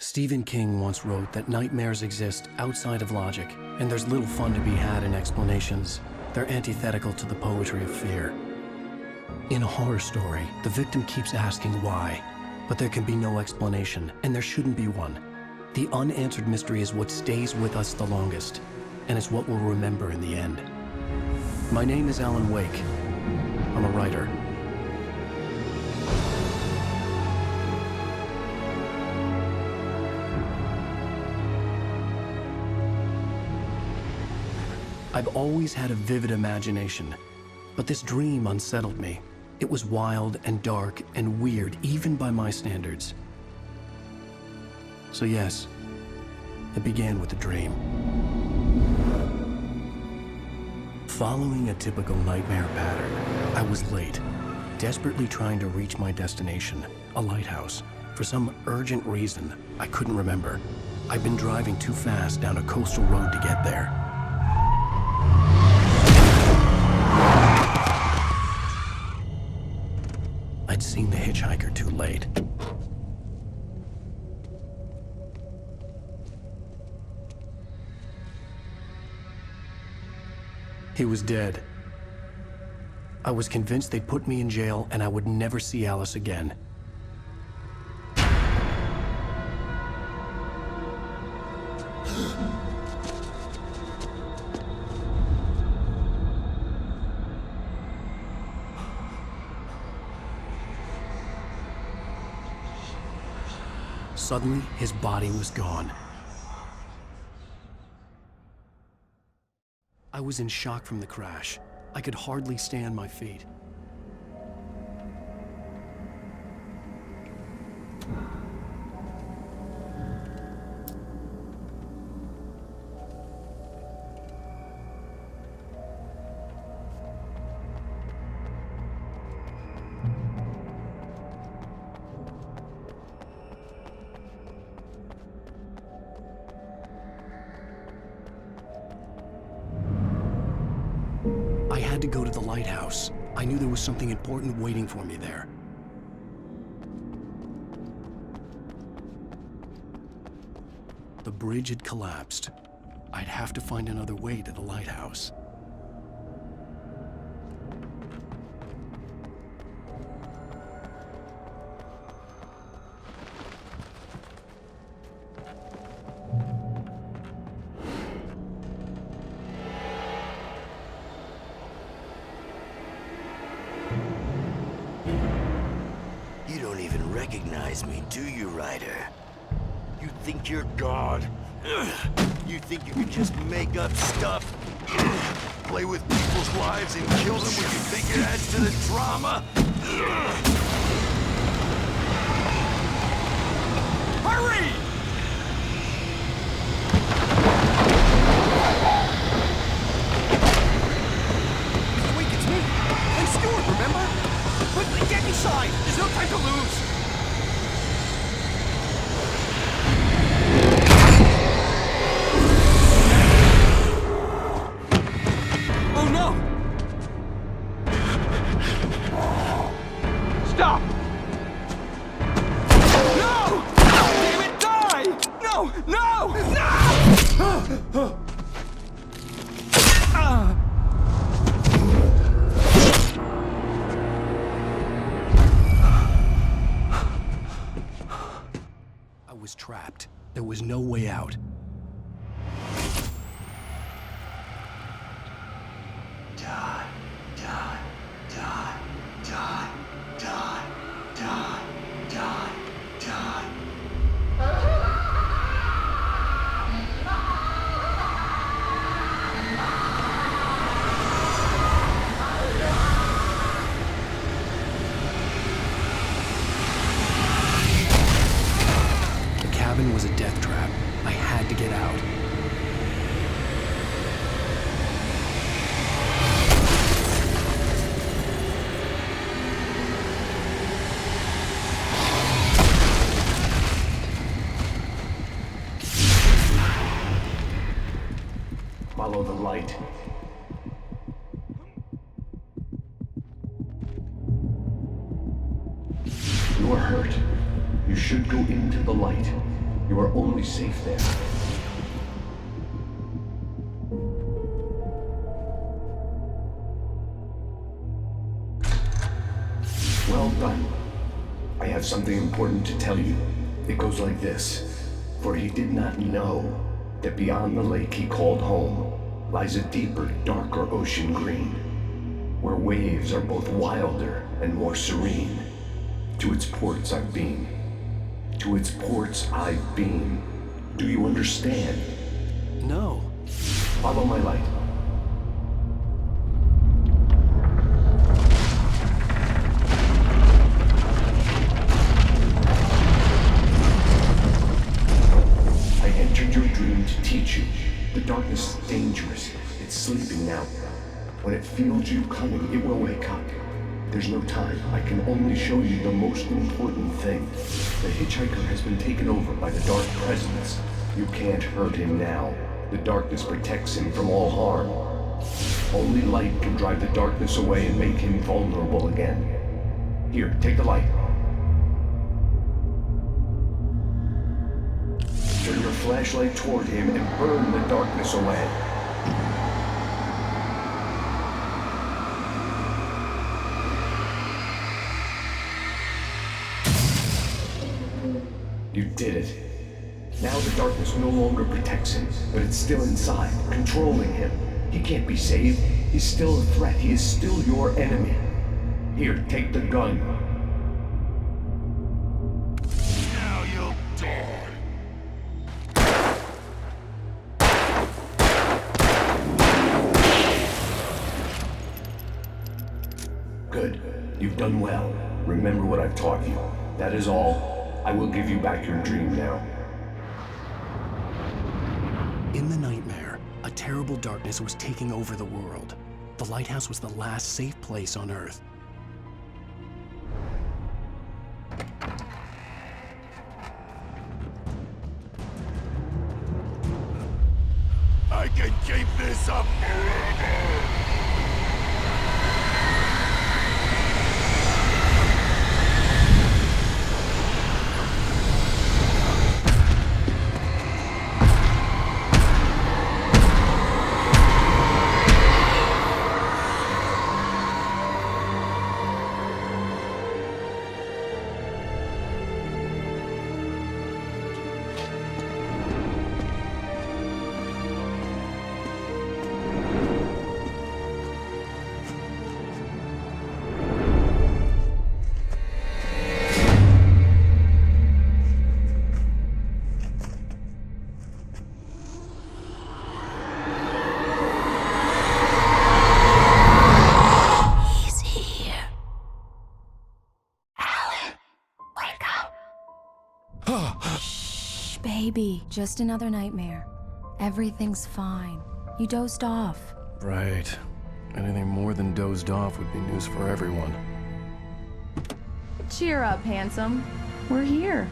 Stephen King once wrote that nightmares exist outside of logic, and there's little fun to be had in explanations. They're antithetical to the poetry of fear. In a horror story, the victim keeps asking why, but there can be no explanation, and there shouldn't be one. The unanswered mystery is what stays with us the longest, and it's what we'll remember in the end. My name is Alan Wake. I'm a writer. I've always had a vivid imagination, but this dream unsettled me. It was wild and dark and weird, even by my standards. So yes, it began with a dream. Following a typical nightmare pattern, I was late, desperately trying to reach my destination, a lighthouse. For some urgent reason, I couldn't remember. I'd been driving too fast down a coastal road to get there. I'd seen the hitchhiker too late. He was dead. I was convinced they'd put me in jail and I would never see Alice again. Suddenly, his body was gone. I was in shock from the crash. I could hardly stay on my feet. I had to go to the lighthouse. I knew there was something important waiting for me there. The bridge had collapsed. I'd have to find another way to the lighthouse. You don't even recognize me, do you, Ryder? You think you're God? You think you can just make up stuff? Play with people's lives and kill them when you think it adds to the drama? Hurry! Wait, it's me! I'm Stuart, remember? Quickly, get inside! There's no time to lose! Oh no! Stop! No! Damn it, die! No! No! No! I was trapped. There was no way out. Die, die, die, die, die, die, die, die. The cabin was a death trap. I had to get out. Follow the light. You are hurt. You should go into the light. You are only safe there. Well done. I have something important to tell you. It goes like this. For he did not know that beyond the lake he called home lies a deeper, darker ocean green, where waves are both wilder and more serene. To its ports I've been. To its ports I've been. Do you understand? No. Follow my light. I entered your dream to teach you. The darkness is dangerous. It's sleeping now. When it feels you coming, it will wake up. There's no time. I can only show you the most important thing. The hitchhiker has been taken over by the dark presence. You can't hurt him now. The darkness protects him from all harm. Only light can drive the darkness away and make him vulnerable again. Here, take the light. Turn your flashlight toward him and burn the darkness away. You did it. Now the darkness no longer protects him, but it's still inside, controlling him. He can't be saved. He's still a threat. He is still your enemy. Here, take the gun. Now you'll die. Good. You've done well. Remember what I've taught you. That is all. I will give you back your dream now. In the nightmare, a terrible darkness was taking over the world. The lighthouse was the last safe place on Earth. I can keep this up forever! Baby, just another nightmare. Everything's fine. You dozed off. Right. Anything more than dozed off would be news for everyone. Cheer up, handsome. We're here.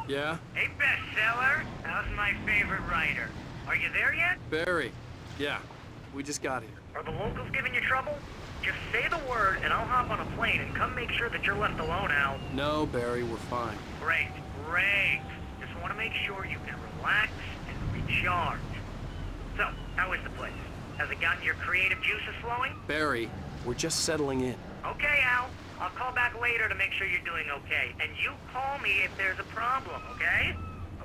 Yeah? Hey, bestseller. How's my favorite writer? Are you there yet? Barry. Yeah. We just got here. Are the locals giving you trouble? Just say the word and I'll hop on a plane and come make sure that you're left alone, Al. No, Barry, we're fine. Great, great. Just want to make sure you can relax and recharge. So, how is the place? Has it gotten your creative juices flowing? Barry, we're just settling in. Okay, Al. I'll call back later to make sure you're doing okay. And you call me if there's a problem, okay?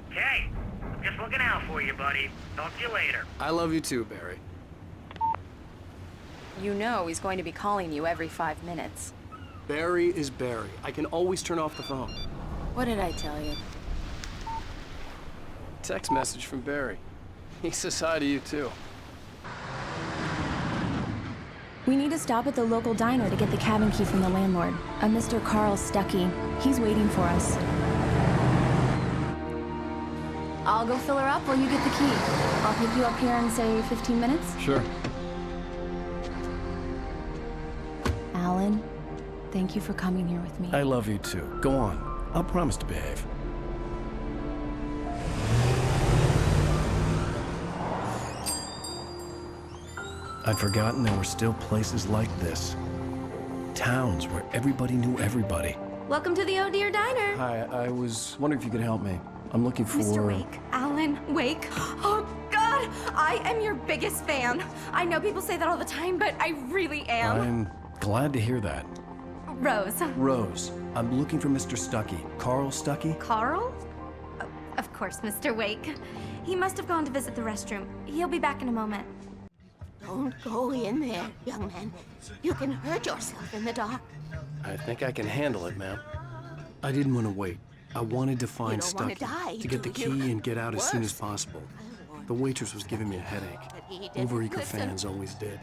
Okay. I'm just looking out for you, buddy. Talk to you later. I love you too, Barry. You know he's going to be calling you every 5 minutes. Barry is Barry. I can always turn off the phone. What did I tell you? Text message from Barry. He says hi to you too. We need to stop at the local diner to get the cabin key from the landlord, a Mr. Carl Stuckey. He's waiting for us. I'll go fill her up while you get the key. I'll pick you up here in, say, 15 minutes? Sure. Alan, thank you for coming here with me. I love you too. Go on. I'll promise to behave. I'd forgotten there were still places like this. Towns where everybody knew everybody. Welcome to the Oh Dear Diner. Hi, I was wondering if you could help me. I'm looking for... Mr. Wake. Alan Wake. Oh, God! I am your biggest fan. I know people say that all the time, but I really am. I'm glad to hear that. Rose. Rose, I'm looking for Mr. Stuckey. Carl Stuckey? Carl? Oh, of course, Mr. Wake. He must have gone to visit the restroom. He'll be back in a moment. Don't go in there, young man. You can hurt yourself in the dark. I think I can handle it, ma'am. I didn't want to wait. I wanted to find don't wanna Stuckey, die, to get the do key you? and get out as soon as Worse. possible. The waitress was giving me a headache. But he didn't Overeager listen. fans always did.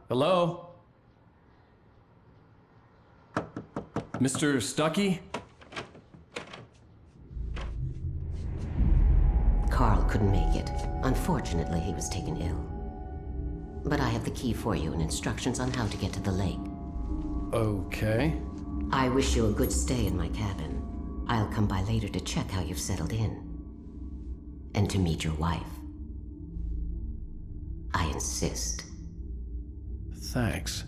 Hello? Mr. Stuckey? Carl couldn't make it. Unfortunately, he was taken ill. But I have the key for you and instructions on how to get to the lake. Okay. I wish you a good stay in my cabin. I'll come by later to check how you've settled in. And to meet your wife. I insist. Thanks.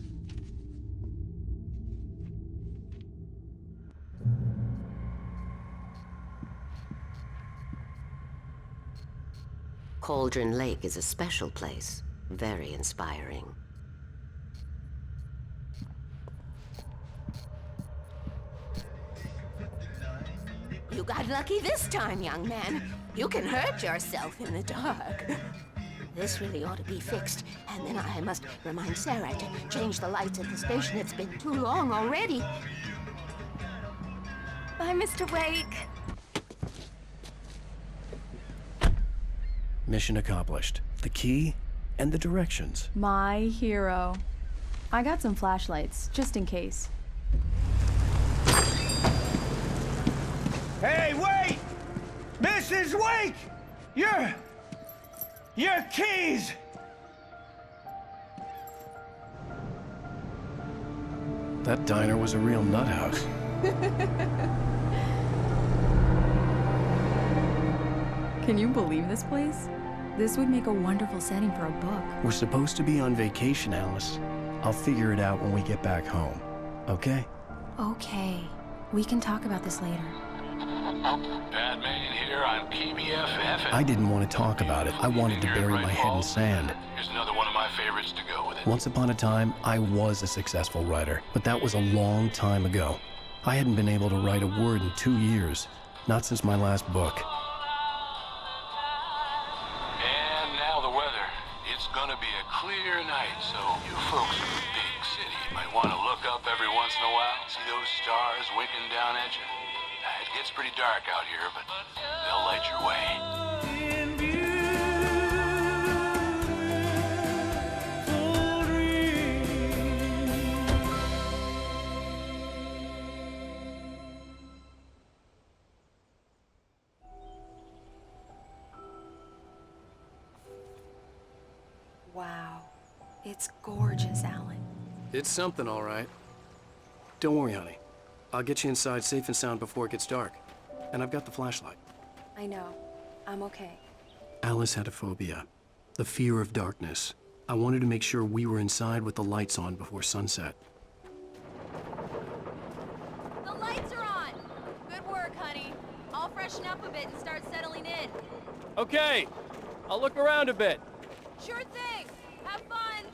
Cauldron Lake is a special place. Very inspiring. You got lucky this time, young man. You can hurt yourself in the dark. This really ought to be fixed, and then I must remind Sarah to change the lights at the station. It's been too long already. Bye, Mr. Wake. Mission accomplished. The key and the directions. My hero. I got some flashlights, just in case. Hey, wait! Mrs. Wake! Your keys! That diner was a real nut house. Can you believe this place? This would make a wonderful setting for a book. We're supposed to be on vacation, Alice. I'll figure it out when we get back home. Okay? Okay. We can talk about this later. Batman here on PBFF. I didn't want to talk about it. I wanted to bury my head in sand. Here's another one of my favorites to go with it. Once upon a time, I was a successful writer, but that was a long time ago. I hadn't been able to write a word in 2 years, not since my last book. And now the weather. It's gonna be a clear night, so you folks in the big city might want to look up every once in a while, see those stars winking down at you. It gets pretty dark out here, but they'll light your way. Wow. It's gorgeous, Alan. It's something, all right. Don't worry, honey. I'll get you inside safe and sound before it gets dark. And I've got the flashlight. I know. I'm okay. Alice had a phobia. The fear of darkness. I wanted to make sure we were inside with the lights on before sunset. The lights are on! Good work, honey. I'll freshen up a bit and start settling in. Okay, I'll look around a bit. Sure thing! Have fun!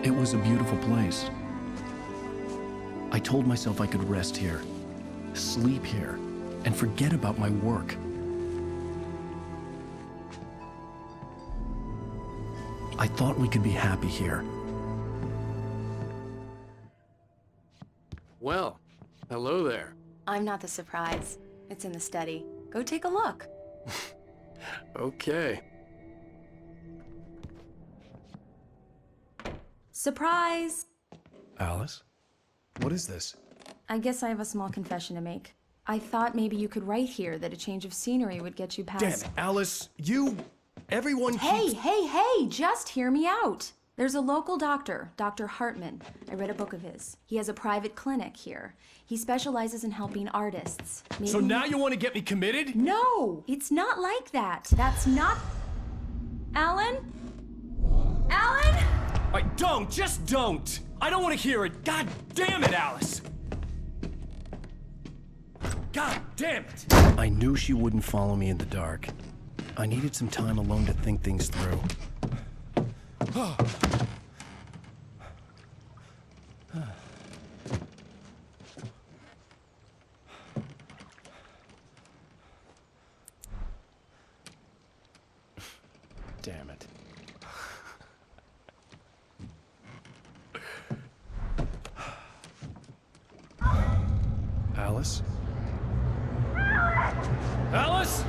It was a beautiful place. I told myself I could rest here, sleep here, and forget about my work. I thought we could be happy here. Well, hello there. I'm not the surprise. It's in the study. Go take a look. Okay. Surprise! Alice? What is this? I guess I have a small confession to make. I thought maybe you could write here that a change of scenery would get you past... Damn it, Alice, everyone keeps... Hey, just hear me out. There's a local doctor, Dr. Hartman. I read a book of his. He has a private clinic here. He specializes in helping artists. So now you want to get me committed? No, it's not like that. That's not... Alan? Alan? Just don't! I don't want to hear it! God damn it, Alice! God damn it! I knew she wouldn't follow me in the dark. I needed some time alone to think things through. Damn it. Alice? Alice?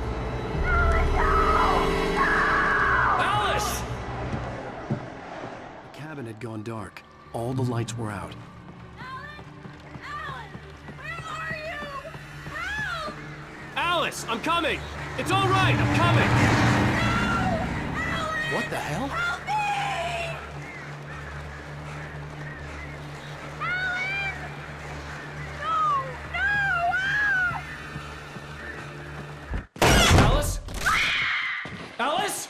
Alice! The cabin had gone dark. All the lights were out. Alice, I'm coming! It's all right, I'm coming! What the hell? Alice? Alice?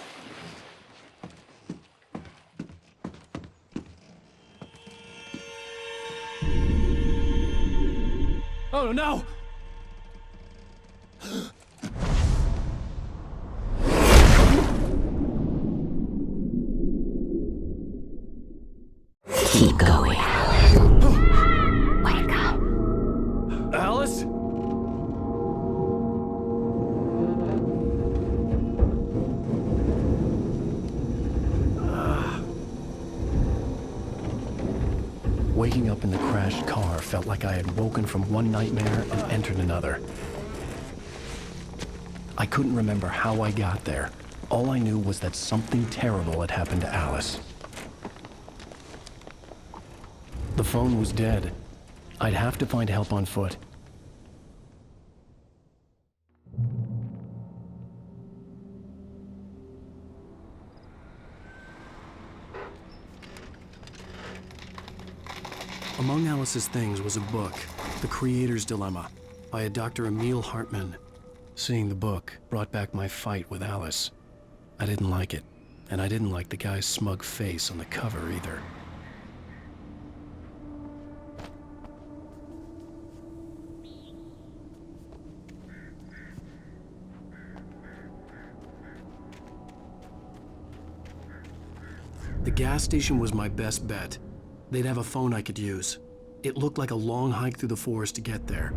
Oh no! Keep going. Wake up. Alice? Waking up in the crashed car felt like I had woken from one nightmare and entered another. I couldn't remember how I got there. All I knew was that something terrible had happened to Alice. The phone was dead. I'd have to find help on foot. Among Alice's things was a book, The Creator's Dilemma, by a Dr. Emil Hartman. Seeing the book brought back my fight with Alice. I didn't like it, and I didn't like the guy's smug face on the cover either. The gas station was my best bet. They'd have a phone I could use. It looked like a long hike through the forest to get there.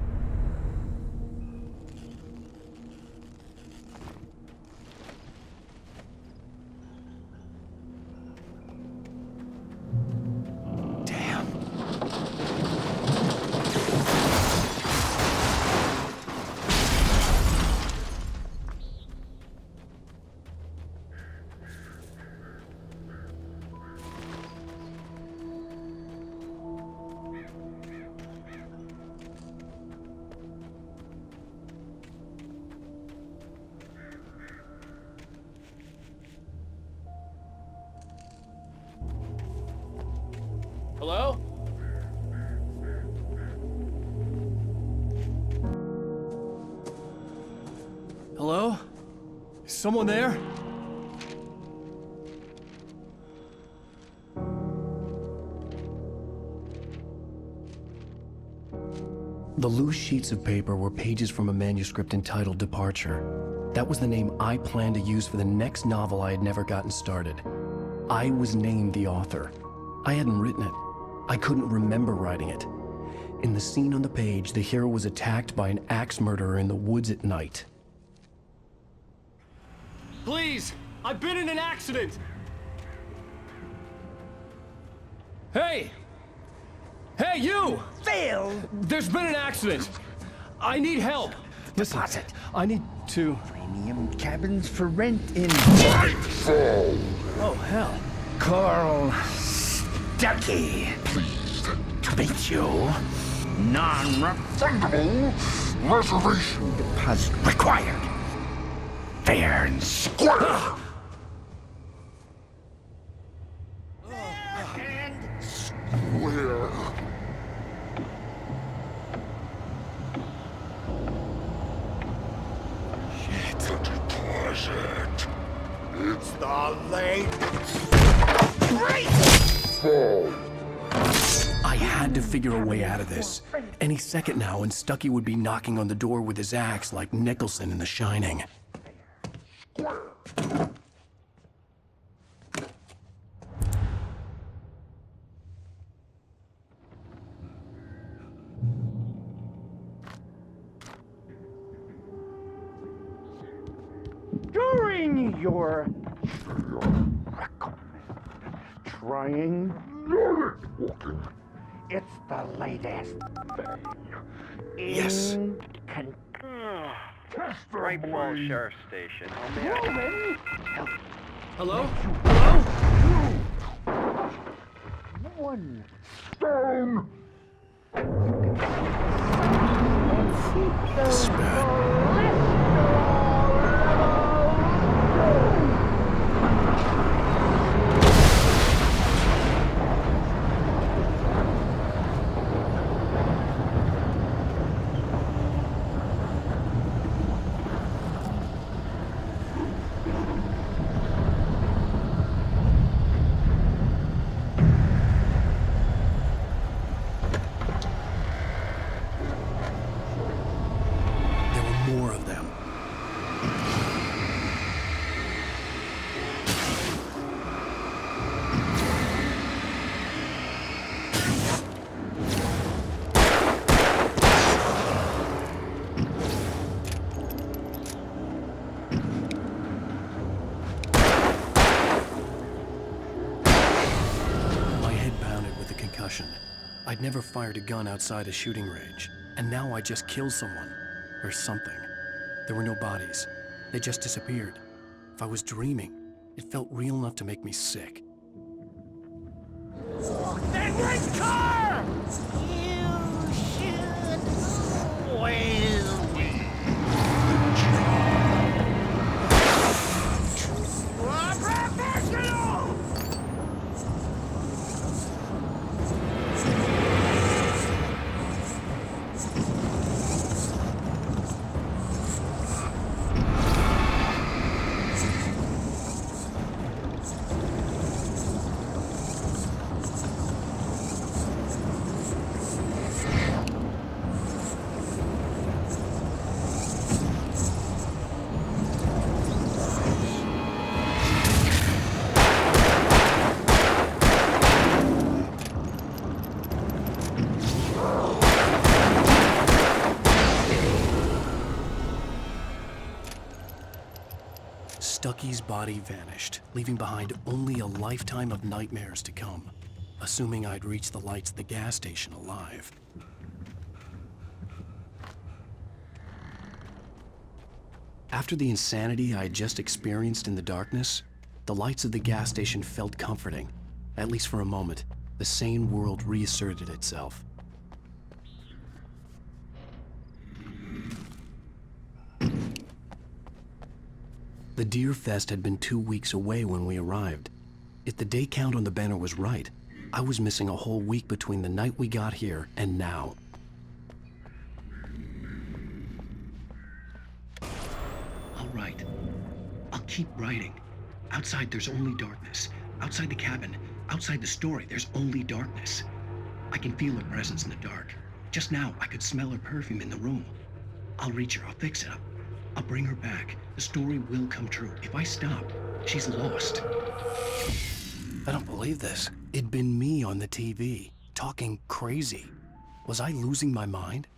Damn. Hello? Hello? Is someone there? The loose sheets of paper were pages from a manuscript entitled Departure. That was the name I planned to use for the next novel I had never gotten started. I was named the author. I hadn't written it. I couldn't remember writing it. In the scene on the page, the hero was attacked by an axe murderer in the woods at night. Please! I've been in an accident! Hey! Hey, you! Phil! There's been an accident. I need help. Listen, Deposit. I need to... Premium cabins for rent in... Oh, hell. Carl Stuckey. Pleased to meet you. Non-refundable reservation deposit required. Fair and square. It's the late I had to figure a way out of this. Any second now, and Stuckey would be knocking on the door with his axe like Nicholson in The Shining. During your trying walking, it's the latest thing. Yes. Great Falls Sheriff Station. Hello? One stone. This is bad. More of them. My head pounded with a concussion. I'd never fired a gun outside a shooting range, and now I just killed someone. Or something. There were no bodies. They just disappeared. If I was dreaming, it felt real enough to make me sick. That red car! You should always win. Professional! Stuckey's body vanished, leaving behind only a lifetime of nightmares to come, assuming I'd reached the lights at the gas station alive. After the insanity I had just experienced in the darkness, the lights of the gas station felt comforting. At least for a moment, the sane world reasserted itself. The Deer Fest had been 2 weeks away when we arrived. If the day count on the banner was right, I was missing a whole week between the night we got here and now. I'll write. I'll keep writing. Outside there's only darkness. Outside the cabin, outside the story, there's only darkness. I can feel her presence in the dark. Just now, I could smell her perfume in the room. I'll reach her, I'll fix it up. I'll bring her back. The story will come true. If I stop, she's lost. I don't believe this. It'd been me on the TV, talking crazy. Was I losing my mind?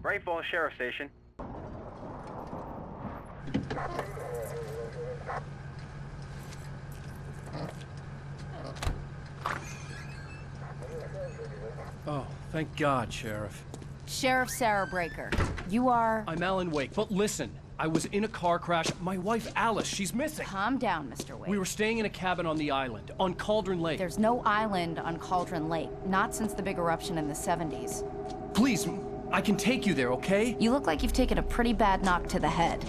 Great Falls Sheriff Station. Oh, thank God, Sheriff. Sheriff Sarah Breaker. You are... I'm Alan Wake, but listen. I was in a car crash. My wife, Alice, she's missing. Calm down, Mr. Wake. We were staying in a cabin on the island, on Cauldron Lake. There's no island on Cauldron Lake. Not since the big eruption in the 70s. Please, I can take you there, okay? You look like you've taken a pretty bad knock to the head.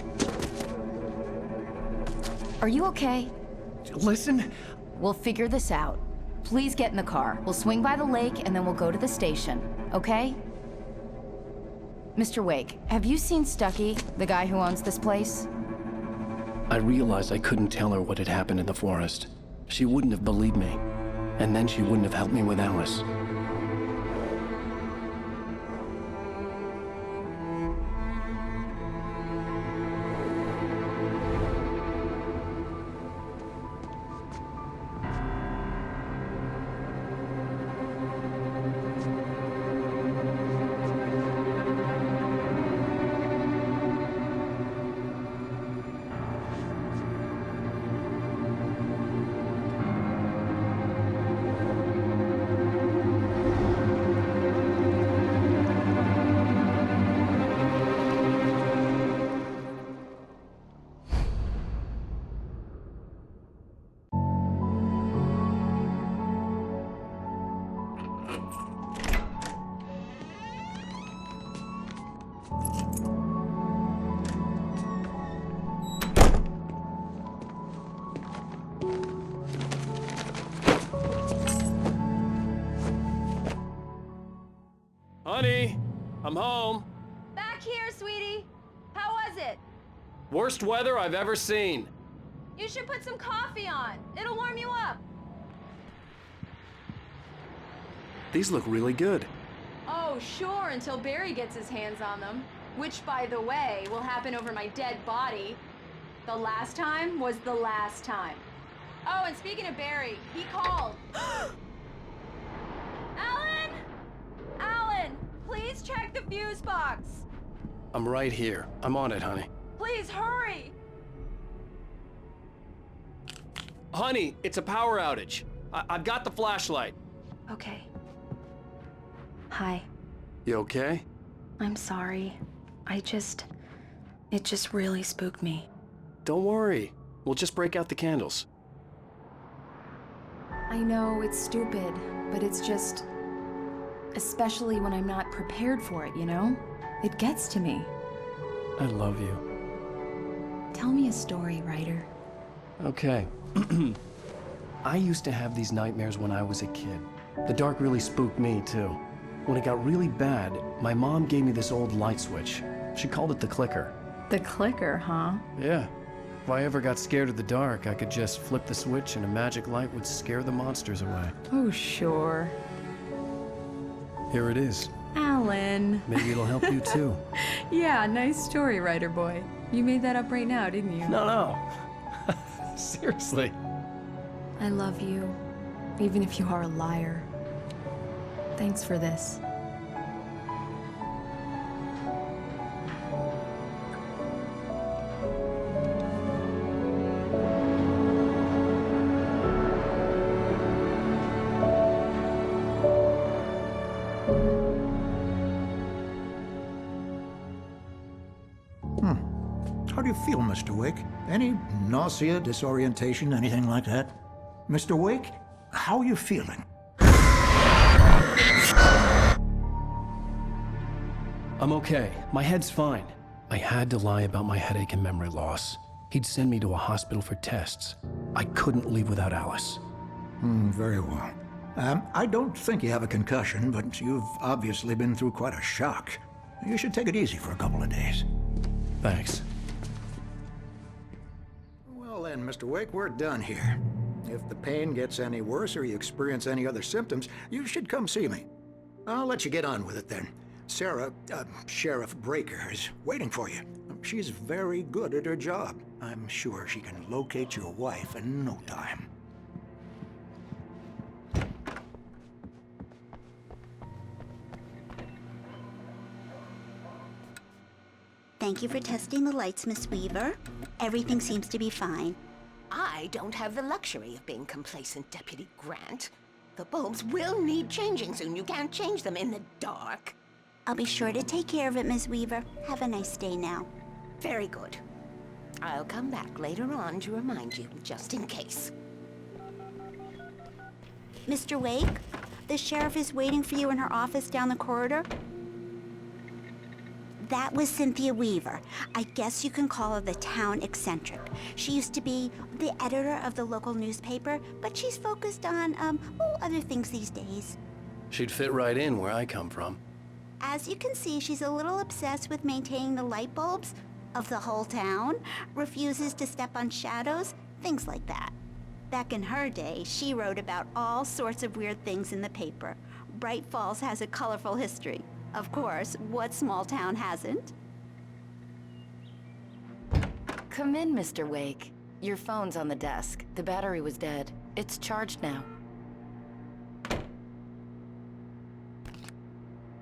Are you okay? Listen. We'll figure this out. Please get in the car. We'll swing by the lake and then we'll go to the station, okay? Mr. Wake, have you seen Stucky, the guy who owns this place? I realized I couldn't tell her what had happened in the forest. She wouldn't have believed me. And then she wouldn't have helped me with Alice. Honey, I'm home. Back here, sweetie. How was it? Worst weather I've ever seen. You should put some coffee on. It'll warm you up. These look really good. Oh, sure, until Barry gets his hands on them. Which, by the way, will happen over my dead body. The last time was the last time. Oh, and speaking of Barry, he called. Alan! Alan, please check the fuse box. I'm right here. I'm on it, honey. Please hurry. Honey, it's a power outage. I've got the flashlight. Okay. Hi. You okay? I'm sorry. It just really spooked me. Don't worry. We'll just break out the candles. I know it's stupid, but it's just... especially when I'm not prepared for it, you know? It gets to me. I love you. Tell me a story, writer. Okay. I used to have these nightmares when I was a kid. The dark really spooked me, too. When it got really bad, my mom gave me this old light switch. She called it the clicker. The clicker, huh? Yeah. If I ever got scared of the dark, I could just flip the switch and a magic light would scare the monsters away. Oh, sure. Here it is. Alan. Maybe it'll help you, too. Yeah, nice story, writer boy. You made that up right now, didn't you? No. Seriously. I love you, even if you are a liar. Thanks for this. How do you feel, Mr. Wake? Any nausea, disorientation, anything like that? Mr. Wake, how are you feeling? I'm okay. My head's fine. I had to lie about my headache and memory loss. He'd send me to a hospital for tests. I couldn't leave without Alice. Very well. I don't think you have a concussion, but you've obviously been through quite a shock. You should take it easy for a couple of days. Thanks. Well then, Mr. Wake, we're done here. If the pain gets any worse or you experience any other symptoms, you should come see me. I'll let you get on with it then. Sarah, Sheriff Breaker, is waiting for you. She's very good at her job. I'm sure she can locate your wife in no time. Thank you for testing the lights, Miss Weaver. Everything seems to be fine. I don't have the luxury of being complacent, Deputy Grant. The bulbs will need changing soon. You can't change them in the dark. I'll be sure to take care of it, Miss Weaver. Have a nice day now. Very good. I'll come back later on to remind you, just in case. Mr. Wake, the sheriff is waiting for you in her office down the corridor. That was Cynthia Weaver. I guess you can call her the town eccentric. She used to be the editor of the local newspaper, but she's focused on, other things these days. She'd fit right in where I come from. As you can see, she's a little obsessed with maintaining the light bulbs of the whole town, refuses to step on shadows, things like that. Back in her day, she wrote about all sorts of weird things in the paper. Bright Falls has a colorful history. Of course, what small town hasn't? Come in, Mr. Wake. Your phone's on the desk. The battery was dead. It's charged now.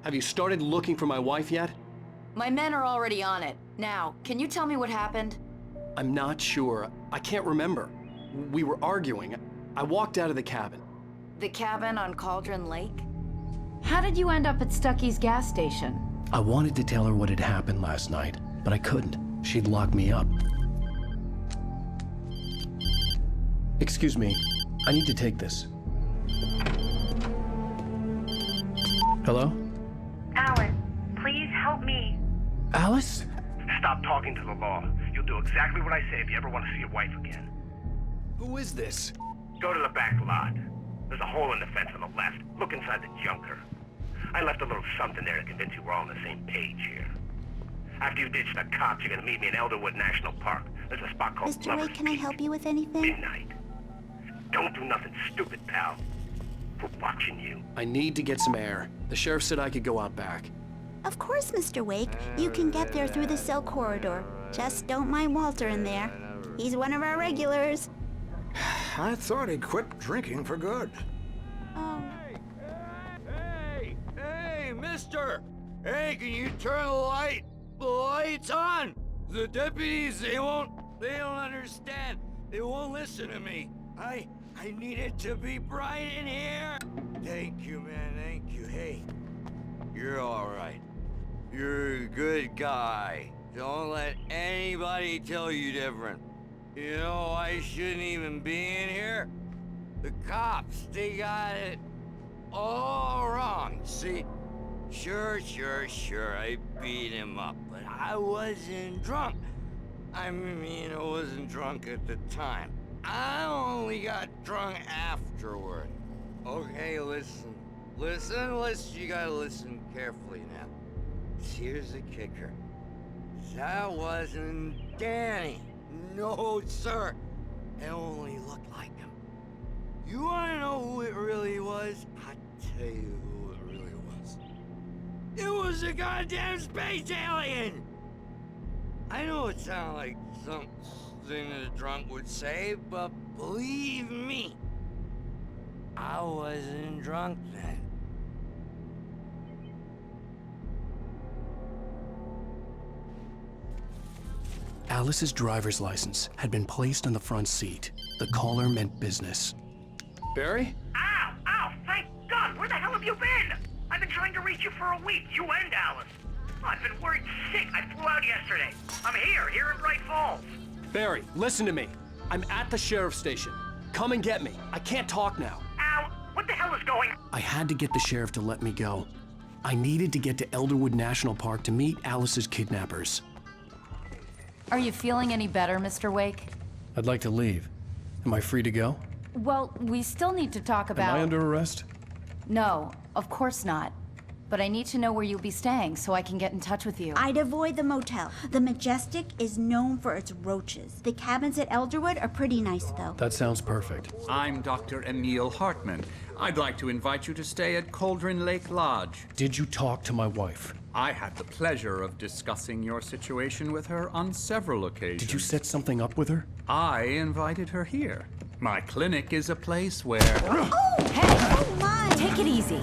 Have you started looking for my wife yet? My men are already on it. Now, can you tell me what happened? I'm not sure. I can't remember. We were arguing. I walked out of the cabin. The cabin on Cauldron Lake? How did you end up at Stucky's gas station? I wanted to tell her what had happened last night, but I couldn't. She'd lock me up. Excuse me, I need to take this. Hello? Alan, please help me. Alice? Stop talking to the law. You'll do exactly what I say if you ever want to see your wife again. Who is this? Go to the back lot. There's a hole in the fence on the left. Look inside the junker. I left a little something there to convince you we're all on the same page here. After you ditch the cops, you're gonna meet me in Elderwood National Park. There's a spot called Mr. Lover's Wake, can I Peak. help you with anything? Midnight. Don't do nothing stupid, pal. We're watching you. I need to get some air. The sheriff said I could go out back. Of course, Mr. Wake. You can get there through the cell corridor. Just don't mind Walter in there. He's one of our regulars. I thought he quit drinking for good. Oh. Hey, mister! Hey, can you turn the lights on? The deputies, they don't understand. They won't listen to me. I need it to be bright in here. Thank you, man, thank you. Hey, you're all right. You're a good guy. Don't let anybody tell you different. You know, I shouldn't even be in here. The cops, they got it all wrong. See, sure, I beat him up, but I wasn't drunk. I mean, I wasn't drunk at the time. I only got drunk afterward. Okay, listen, you gotta listen carefully now. Here's the kicker. That wasn't Danny. No, sir. It only looked like him. You wanna know who it really was? I'll tell you who it really was. It was a goddamn space alien! I know it sounds like something a drunk would say, but believe me, I wasn't drunk then. Alice's driver's license had been placed on the front seat. The caller meant business. Barry? Ow, thank God! Where the hell have you been? I've been trying to reach you for a week, you and Alice. I've been worried sick. I flew out yesterday. I'm here in Bright Falls. Barry, listen to me. I'm at the sheriff's station. Come and get me. I can't talk now. Al, what the hell is going on? I had to get the sheriff to let me go. I needed to get to Elderwood National Park to meet Alice's kidnappers. Are you feeling any better, Mr. Wake? I'd like to leave. Am I free to go? Well, we still need to talk about... Am I under arrest? No, of course not. But I need to know where you'll be staying so I can get in touch with you. I'd avoid the motel. The Majestic is known for its roaches. The cabins at Elderwood are pretty nice, though. That sounds perfect. I'm Dr. Emil Hartman. I'd like to invite you to stay at Cauldron Lake Lodge. Did you talk to my wife? I had the pleasure of discussing your situation with her on several occasions. Did you set something up with her? I invited her here. My clinic is a place where... Oh! Hey! Oh, my! Take it easy.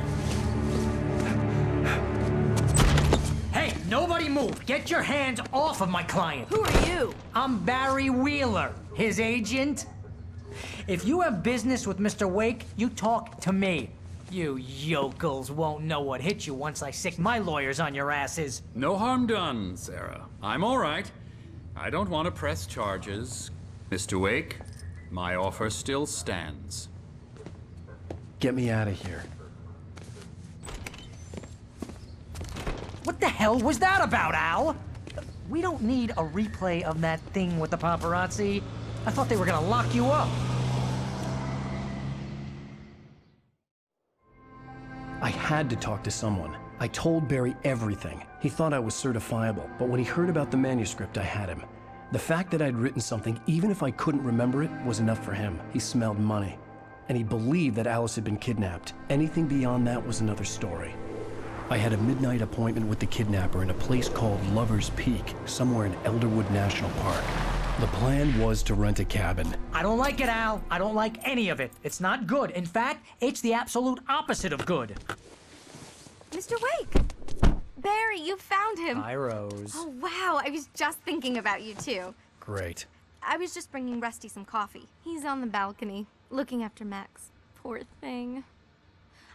Hey, nobody move! Get your hands off of my client! Who are you? I'm Barry Wheeler, his agent. If you have business with Mr. Wake, you talk to me. You yokels won't know what hit you once I sick my lawyers on your asses. No harm done, Sarah. I'm all right. I don't want to press charges. Mr. Wake, my offer still stands. Get me out of here. What the hell was that about, Al? We don't need a replay of that thing with the paparazzi. I thought they were gonna lock you up. I had to talk to someone. I told Barry everything. He thought I was certifiable, but when he heard about the manuscript, I had him. The fact that I'd written something, even if I couldn't remember it, was enough for him. He smelled money. And he believed that Alice had been kidnapped. Anything beyond that was another story. I had a midnight appointment with the kidnapper in a place called Lover's Peak, somewhere in Elderwood National Park. The plan was to rent a cabin. I don't like it, Al. I don't like any of it. It's not good. In fact, it's the absolute opposite of good. Mr. Wake! Barry, you found him. Hi, Rose. Oh, wow. I was just thinking about you, too. Great. I was just bringing Rusty some coffee. He's on the balcony, looking after Max. Poor thing.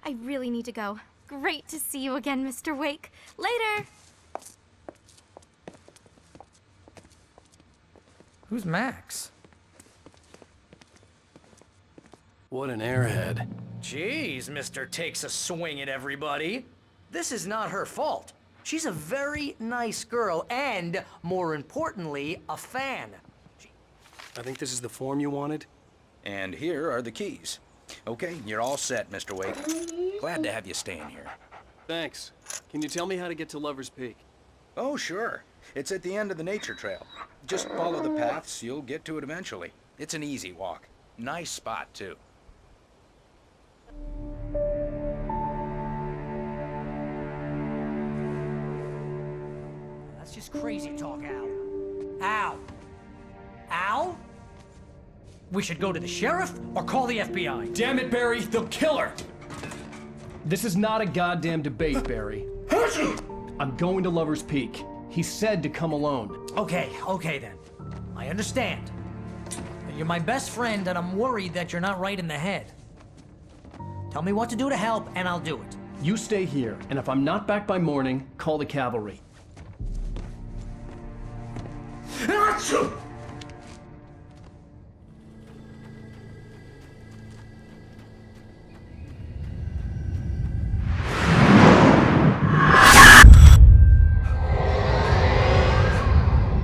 I really need to go. Great to see you again, Mr. Wake. Later! Who's Max? What an airhead. Jeez, Mr. Takes a swing at everybody. This is not her fault. She's a very nice girl and, more importantly, a fan. I think this is the form you wanted. And here are the keys. Okay, you're all set, Mr. Wake. Glad to have you staying here. Thanks. Can you tell me how to get to Lover's Peak? Oh, sure. It's at the end of the nature trail. Just follow the paths, you'll get to it eventually. It's an easy walk. Nice spot, too. That's just crazy talk, Al. Al? Al? We should go to the sheriff or call the FBI. Damn it, Barry, they'll kill her! This is not a goddamn debate, Barry. I'm going to Lover's Peak. He said to come alone. Okay then. I understand. You're my best friend and I'm worried that you're not right in the head. Tell me what to do to help and I'll do it. You stay here, and if I'm not back by morning, call the cavalry.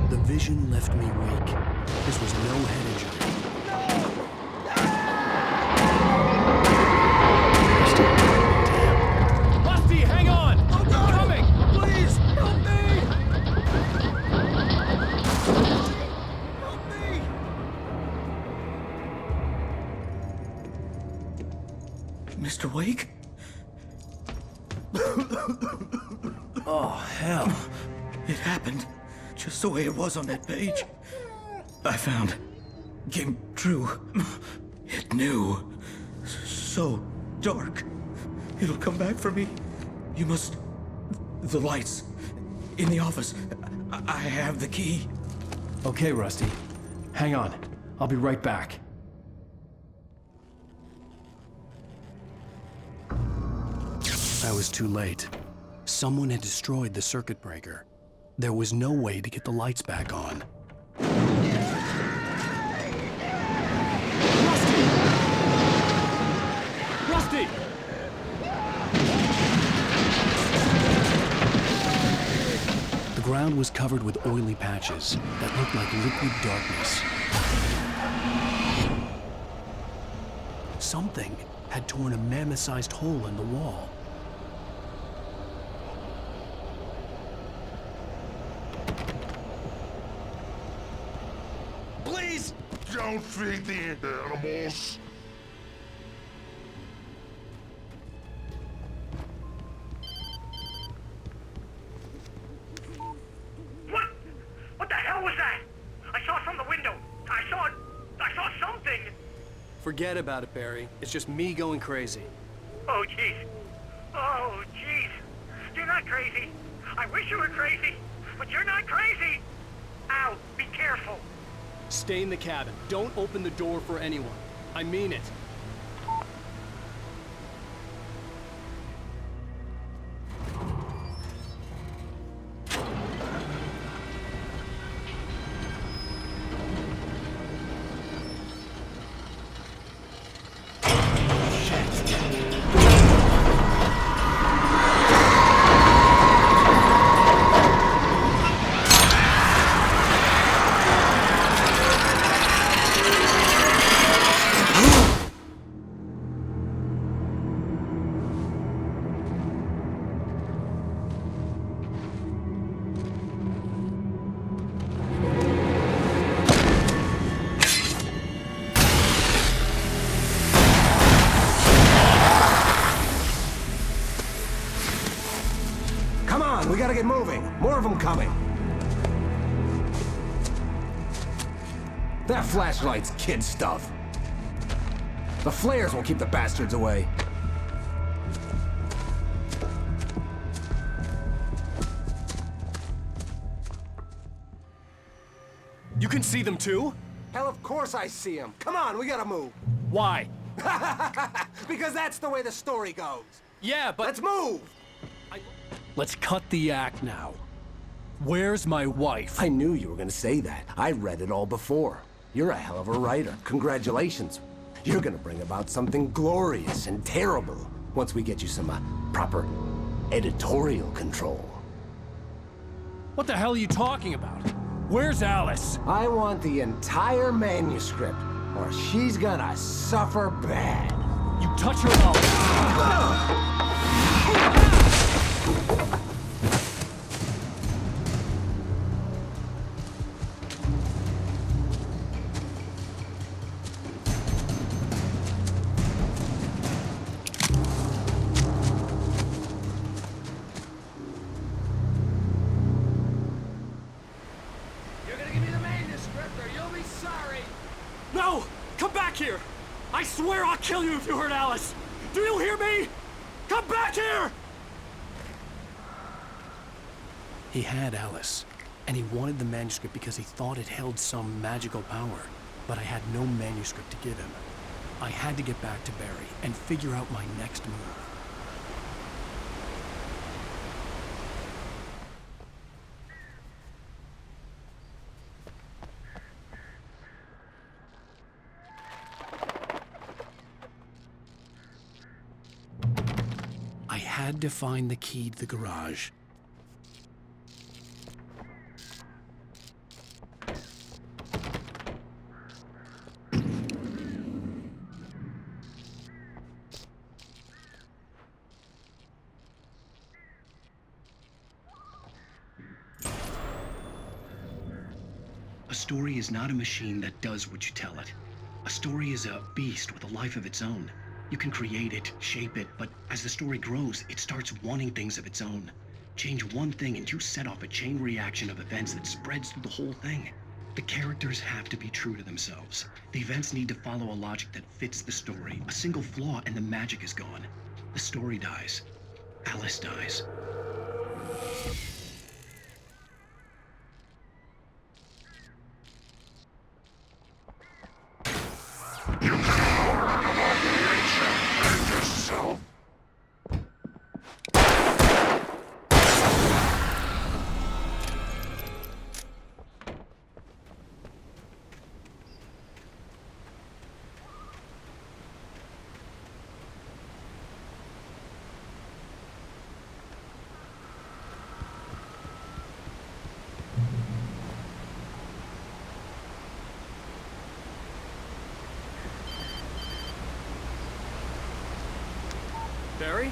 The vision left me weak. This was no head injury. Rusty, hang on! I'm coming! Please, help me! Help me! Mr. Wake? Oh, hell. It happened just the way it was on that page. I found. Came true. It knew. So dark. It'll come back for me. You must... The lights. In the office. I have the key. Okay, Rusty. Hang on. I'll be right back. I was too late. Someone had destroyed the circuit breaker. There was no way to get the lights back on. Rusty! The ground was covered with oily patches that looked like liquid darkness. Something had torn a mammoth-sized hole in the wall. Please don't feed the animals. What the hell was that? I saw it from the window. I saw something. Forget about it, Barry. It's just me going crazy. Oh, jeez. Oh, jeez. You're not crazy. I wish you were crazy, but you're not crazy. Ow, be careful. Stay in the cabin. Don't open the door for anyone. I mean it. We gotta get moving. More of them coming. That flashlight's kid stuff. The flares won't keep the bastards away. You can see them too? Hell, of course I see them. Come on, we gotta move. Why? Because that's the way the story goes. Yeah, but... Let's move! Let's cut the act now. Where's my wife? I knew you were gonna say that. I read it all before. You're a hell of a writer. Congratulations. You're gonna bring about something glorious and terrible once we get you some proper editorial control. What the hell are you talking about? Where's Alice? I want the entire manuscript, or she's gonna suffer bad. You touch her out. No! Come back here! I swear I'll kill you if you hurt Alice! Do you hear me? Come back here! He had Alice, and he wanted the manuscript because he thought it held some magical power. But I had no manuscript to give him. I had to get back to Barry and figure out my next move. I had to find the key to the garage. A story is not a machine that does what you tell it. A story is a beast with a life of its own. You can create it, shape it, but as the story grows, it starts wanting things of its own. Change one thing and you set off a chain reaction of events that spreads through the whole thing. The characters have to be true to themselves. The events need to follow a logic that fits the story. A single flaw and the magic is gone. The story dies. Alice dies. Barry?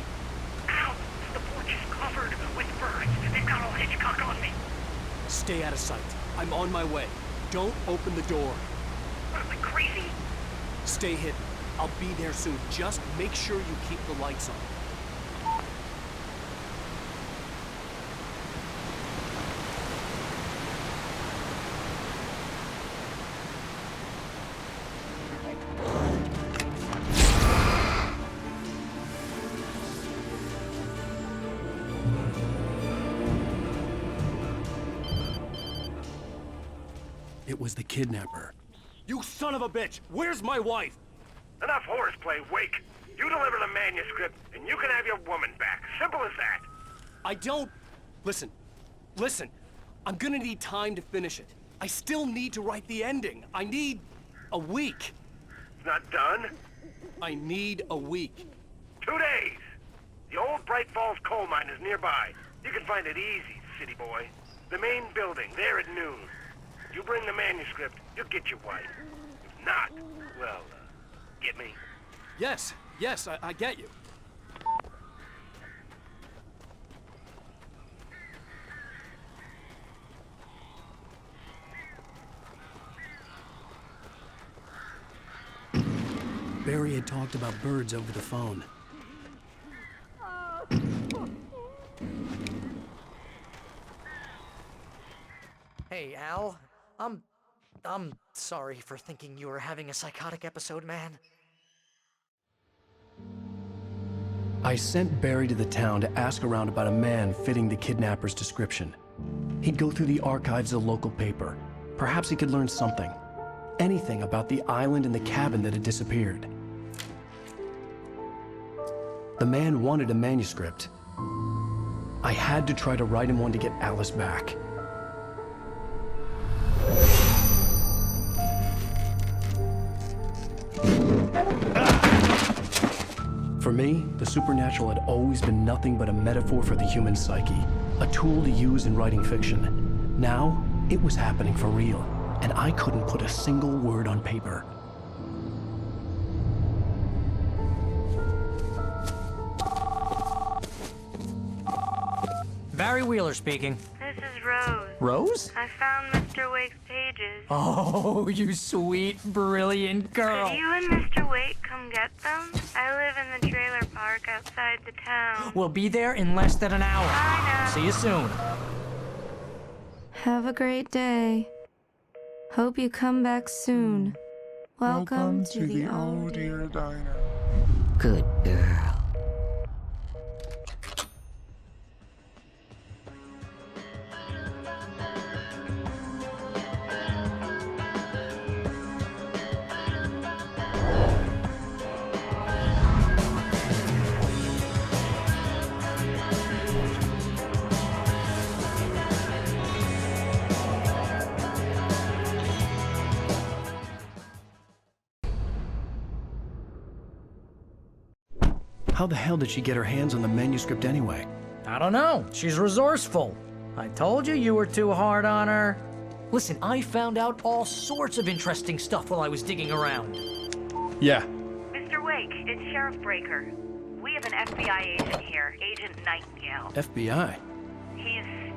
Ow! The porch is covered with birds. They've got all Hitchcock on me. Stay out of sight. I'm on my way. Don't open the door. What, am I crazy? Stay hidden. I'll be there soon. Just make sure you keep the lights on. It was the Kidnapper. You son of a bitch! Where's my wife? Enough horseplay, Wake. You deliver the manuscript, and you can have your woman back. Simple as that. I don't... Listen. I'm gonna need time to finish it. I still need to write the ending. I need a week. It's not done? I need a week. 2 days. The old Bright Falls coal mine is nearby. You can find it easy, city boy. The main building, there at noon. You bring the manuscript, you'll get your wife. If not, well, get me? Yes, I get you. Barry had talked about birds over the phone. Hey, Al. I'm sorry for thinking you were having a psychotic episode, man. I sent Barry to the town to ask around about a man fitting the kidnapper's description. He'd go through the archives of the local paper. Perhaps he could learn something. Anything about the island and the cabin that had disappeared. The man wanted a manuscript. I had to try to write him one to get Alice back. For me, the supernatural had always been nothing but a metaphor for the human psyche, a tool to use in writing fiction. Now, it was happening for real, and I couldn't put a single word on paper. Barry Wheeler speaking. This is Rose. Rose? I found Mr. Wake's pages. Oh, you sweet, brilliant girl. Could you and Mr. Wake come get them? I live in the trailer park outside the town. We'll be there in less than an hour. I know. See you soon. Have a great day. Hope you come back soon. Welcome to the Oh Dear Diner. Good girl. How the hell did she get her hands on the manuscript anyway? I don't know. She's resourceful. I told you were too hard on her. Listen, I found out all sorts of interesting stuff while I was digging around. Yeah. Mr. Wake, it's Sheriff Breaker. We have an FBI agent here, Agent Nightingale. FBI? He's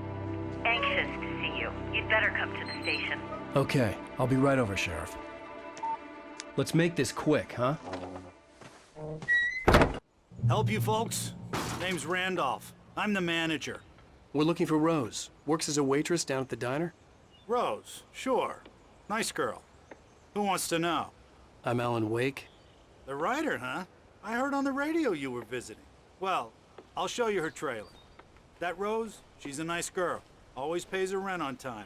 anxious to see you. You'd better come to the station. Okay, I'll be right over, Sheriff. Let's make this quick, huh? Help you folks? Name's Randolph. I'm the manager. We're looking for Rose. Works as a waitress down at the diner. Rose, sure. Nice girl. Who wants to know? I'm Alan Wake. The writer, huh? I heard on the radio you were visiting. Well, I'll show you her trailer. That Rose, she's a nice girl. Always pays her rent on time.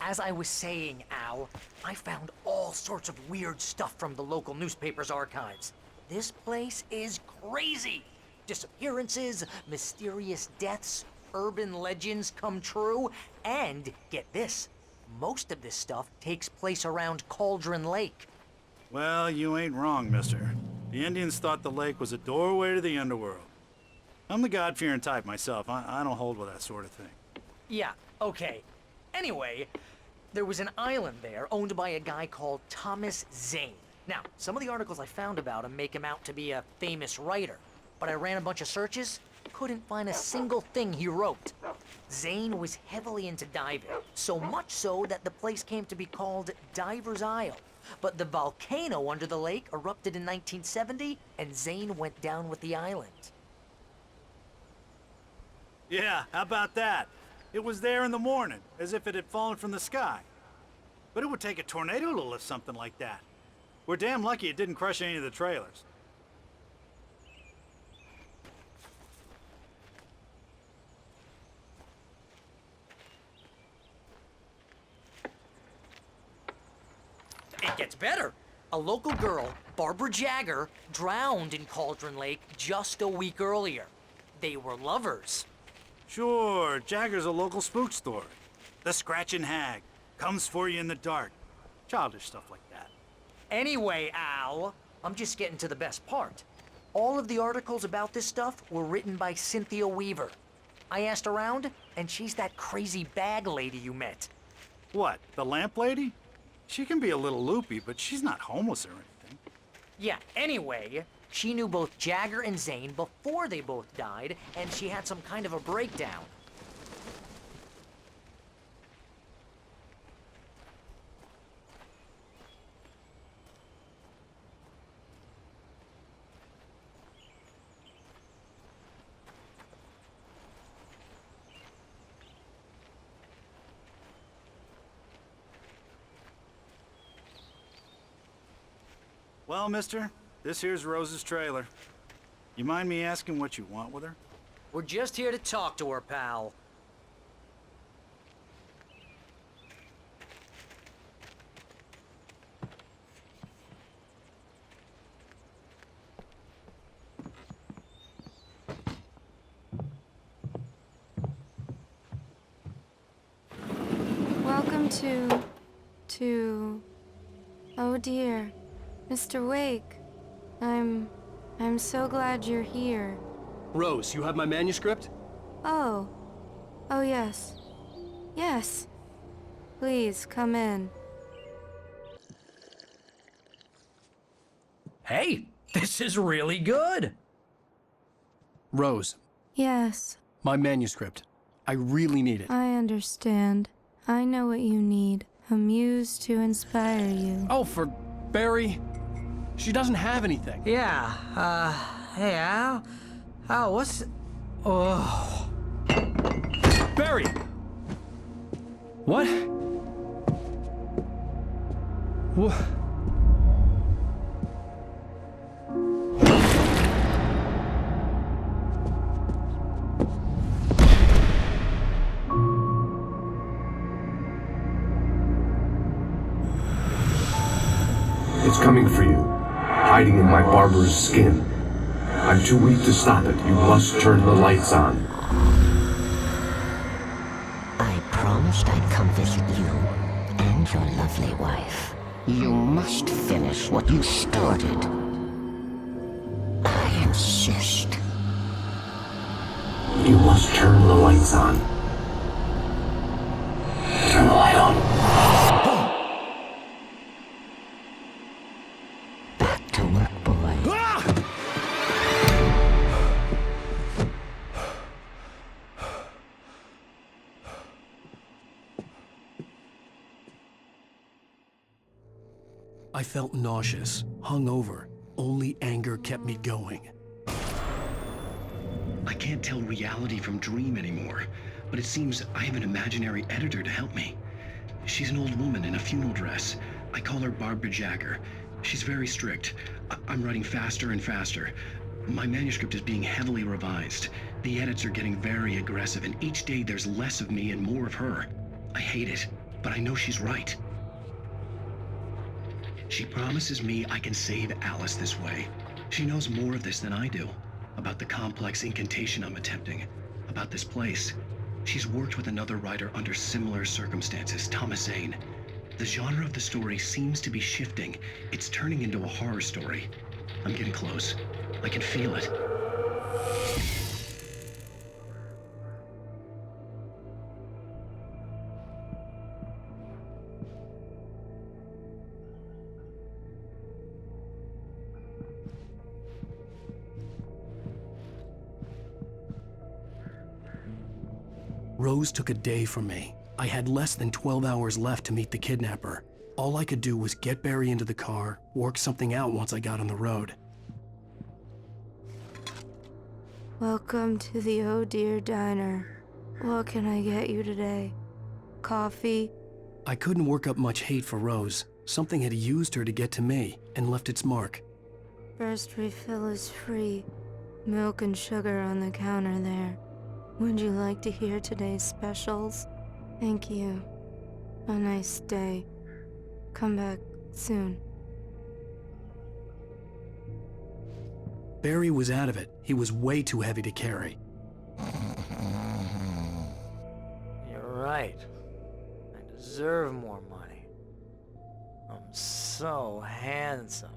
As I was saying, Al, I found all sorts of weird stuff from the local newspaper's archives. This place is crazy. Disappearances, mysterious deaths, urban legends come true, and get this, most of this stuff takes place around Cauldron Lake. Well, you ain't wrong, mister. The Indians thought the lake was a doorway to the underworld. I'm the God-fearing type myself. I don't hold with that sort of thing. Yeah, okay. Anyway, there was an island there owned by a guy called Thomas Zane. Now, some of the articles I found about him make him out to be a famous writer, but I ran a bunch of searches, couldn't find a single thing he wrote. Zane was heavily into diving, so much so that the place came to be called Diver's Isle. But the volcano under the lake erupted in 1970, and Zane went down with the island. Yeah, how about that? It was there in the morning, as if it had fallen from the sky. But it would take a tornado to lift something like that. We're damn lucky it didn't crush any of the trailers. It gets better. A local girl, Barbara Jagger, drowned in Cauldron Lake just a week earlier. They were lovers. Sure, Jagger's a local spook story. The Scratching Hag comes for you in the dark. Childish stuff like that. Anyway, Al, I'm just getting to the best part. All of the articles about this stuff were written by Cynthia Weaver. I asked around, and she's that crazy bag lady you met. What, the lamp lady? She can be a little loopy, but she's not homeless or anything. Yeah, anyway, she knew both Jagger and Zane before they both died, and she had some kind of a breakdown. Well, mister, this here's Rose's trailer. You mind me asking what you want with her? We're just here to talk to her, pal. Welcome to... Oh dear, Mr. Wake. I'm so glad you're here. Rose, you have my manuscript? Oh. Oh yes. Yes. Please, come in. Hey, this is really good. Rose, Yes, my manuscript. I really need it. I understand. I know what you need. A muse to inspire you. Oh, for Barry? She doesn't have anything. Yeah, hey, Al? Al, what's... Oh... Barry! What? What? It's coming for you, hiding in my barber's skin. I'm too weak to stop it. You must turn the lights on. I promised I'd come visit you and your lovely wife. You must finish what you started. I insist. You must turn the lights on. Turn the light on. Back to work, boy. I felt nauseous, hungover. Only anger kept me going. I can't tell reality from dream anymore, but it seems I have an imaginary editor to help me. She's an old woman in a funeral dress. I call her Barbara Jagger. She's very strict. I'm writing faster and faster. My manuscript is being heavily revised. The edits are getting very aggressive, and each day there's less of me and more of her. I hate it, but I know she's right. She promises me I can save Alice this way. She knows more of this than I do. About the complex incantation I'm attempting. About this place. She's worked with another writer under similar circumstances, Thomas Zane. The genre of the story seems to be shifting. It's turning into a horror story. I'm getting close. I can feel it. Rose took a day from me. I had less than 12 hours left to meet the kidnapper. All I could do was get Barry into the car, work something out once I got on the road. Welcome to the Oh Dear Diner. What can I get you today? Coffee? I couldn't work up much hate for Rose. Something had used her to get to me and left its mark. First refill is free. Milk and sugar on the counter there. Would you like to hear today's specials? Thank you. A nice day. Come back soon. Barry was out of it. He was way too heavy to carry. You're right. I deserve more money. I'm so handsome.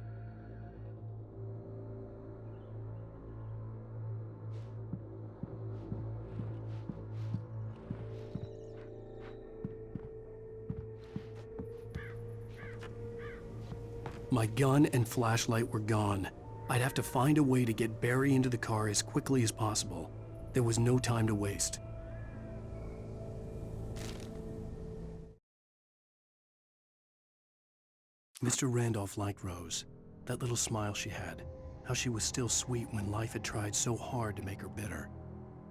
My gun and flashlight were gone. I'd have to find a way to get Barry into the car as quickly as possible. There was no time to waste. Mr. Randolph liked Rose. That little smile she had. How she was still sweet when life had tried so hard to make her bitter.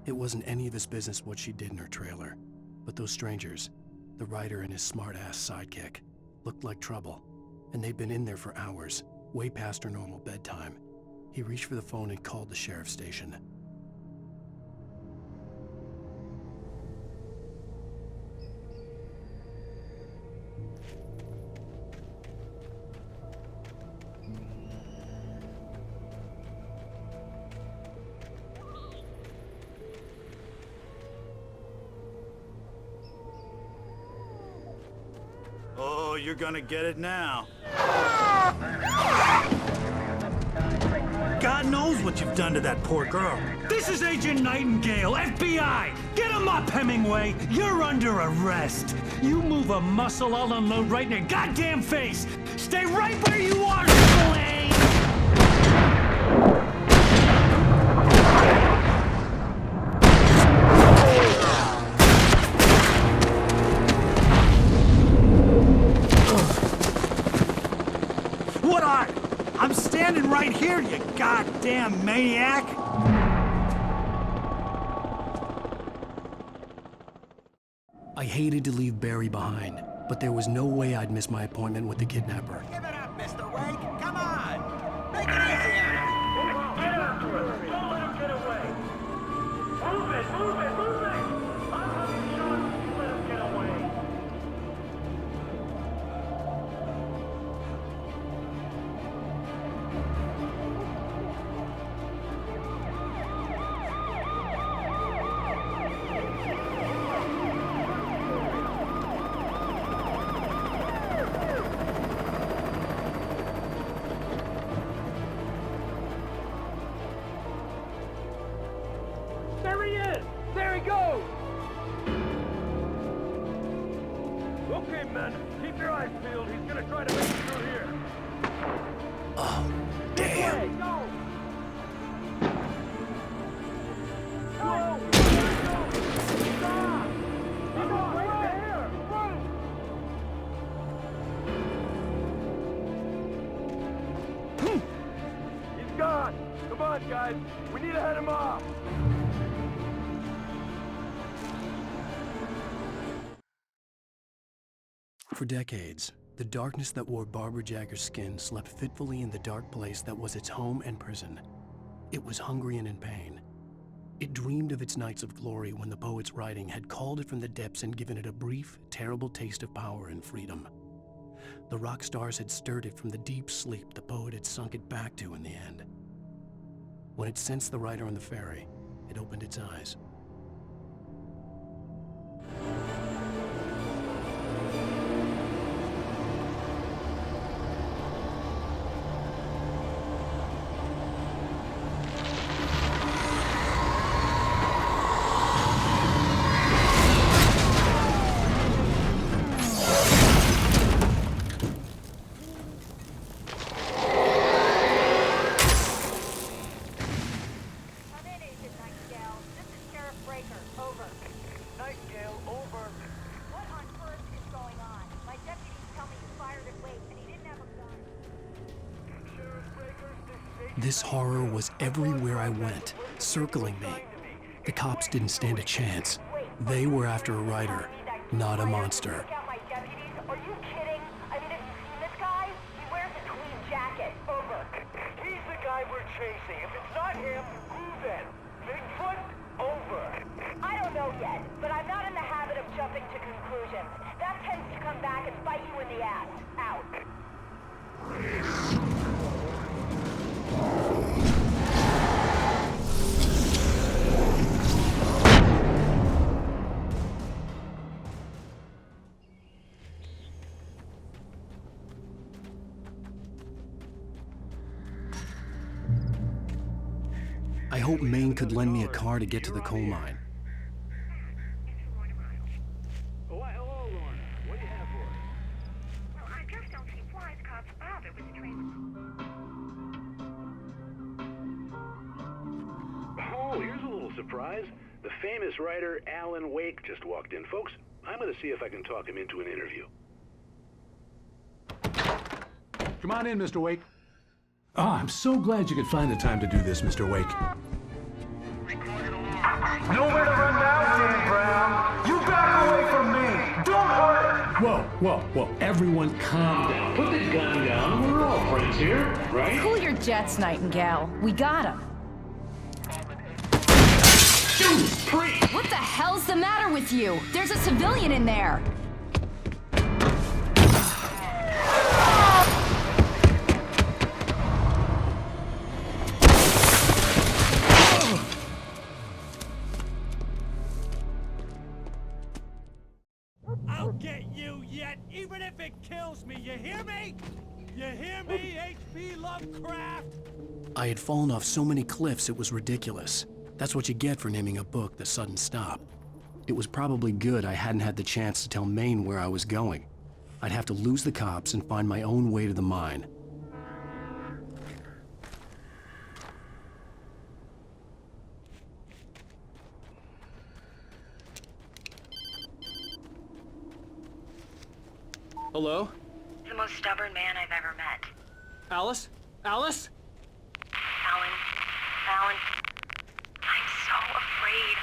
It wasn't any of his business what she did in her trailer. But those strangers, the writer and his smart-ass sidekick, looked like trouble. And they'd been in there for hours, way past her normal bedtime. He reached for the phone and called the sheriff's station. Oh, you're gonna get it now. God knows what you've done to that poor girl. This is Agent Nightingale, FBI! Get him up, Hemingway! You're under arrest! You move a muscle, I'll unload right in your goddamn face! Stay right where you are, Slane! What are? I'm standing right here, you goddamn maniac! I hated to leave Barry behind, but there was no way I'd miss my appointment with the kidnapper. Give it up, Mr. Wake. Come on. Make it easy on him. Get after it. Don't let him get away. Move it, move it, move it. I'm having shots. You let him get away. There he is! There he goes! Okay, men, keep your eyes peeled. He's gonna try to make it through here. Oh, damn. Go! Go! Stop! He's right here! Run! He's gone! Come on, guys. We need to head him off. For decades, the darkness that wore Barbara Jagger's skin slept fitfully in the dark place that was its home and prison. It was hungry and in pain. It dreamed of its nights of glory when the poet's writing had called it from the depths and given it a brief, terrible taste of power and freedom. The rock stars had stirred it from the deep sleep the poet had sunk it back to in the end. When it sensed the writer on the ferry, it opened its eyes. This horror was everywhere I went, circling me. The cops didn't stand a chance. They were after a writer, not a monster. Are you kidding? I mean, have you seen this guy? He wears a tweed jacket. Over. He's the guy we're chasing. If it's not him, who then? Bigfoot? Over. I don't know yet, but I'm not in the habit of jumping to conclusions. That tends to come back and bite you in the ass. Out. hoped Maine could lend me a car to get to the coal mine. Oh, hello, Lorna. What do you have for us? Well, I just don't see why the cops bother with the train. Oh, here's a little surprise. The famous writer Alan Wake just walked in. Folks, I'm going to see if I can talk him into an interview. Come on in, Mr. Wake. Oh, I'm so glad you could find the time to do this, Mr. Wake. Nowhere to run now, Dan Brown. You back away from me. Don't hurt her. Whoa. Everyone calm down. Put the gun down. We're all friends here, right? Cool your jets, Nightingale. We got him. What the hell's the matter with you? There's a civilian in there. I'll get you yet, even if it kills me. You hear me? You hear me, H.P. Lovecraft? I had fallen off so many cliffs it was ridiculous. That's what you get for naming a book The Sudden Stop. It was probably good I hadn't had the chance to tell Maine where I was going. I'd have to lose the cops and find my own way to the mine. Hello? The most stubborn man I've ever met. Alice? Alice? Alan. I'm so afraid.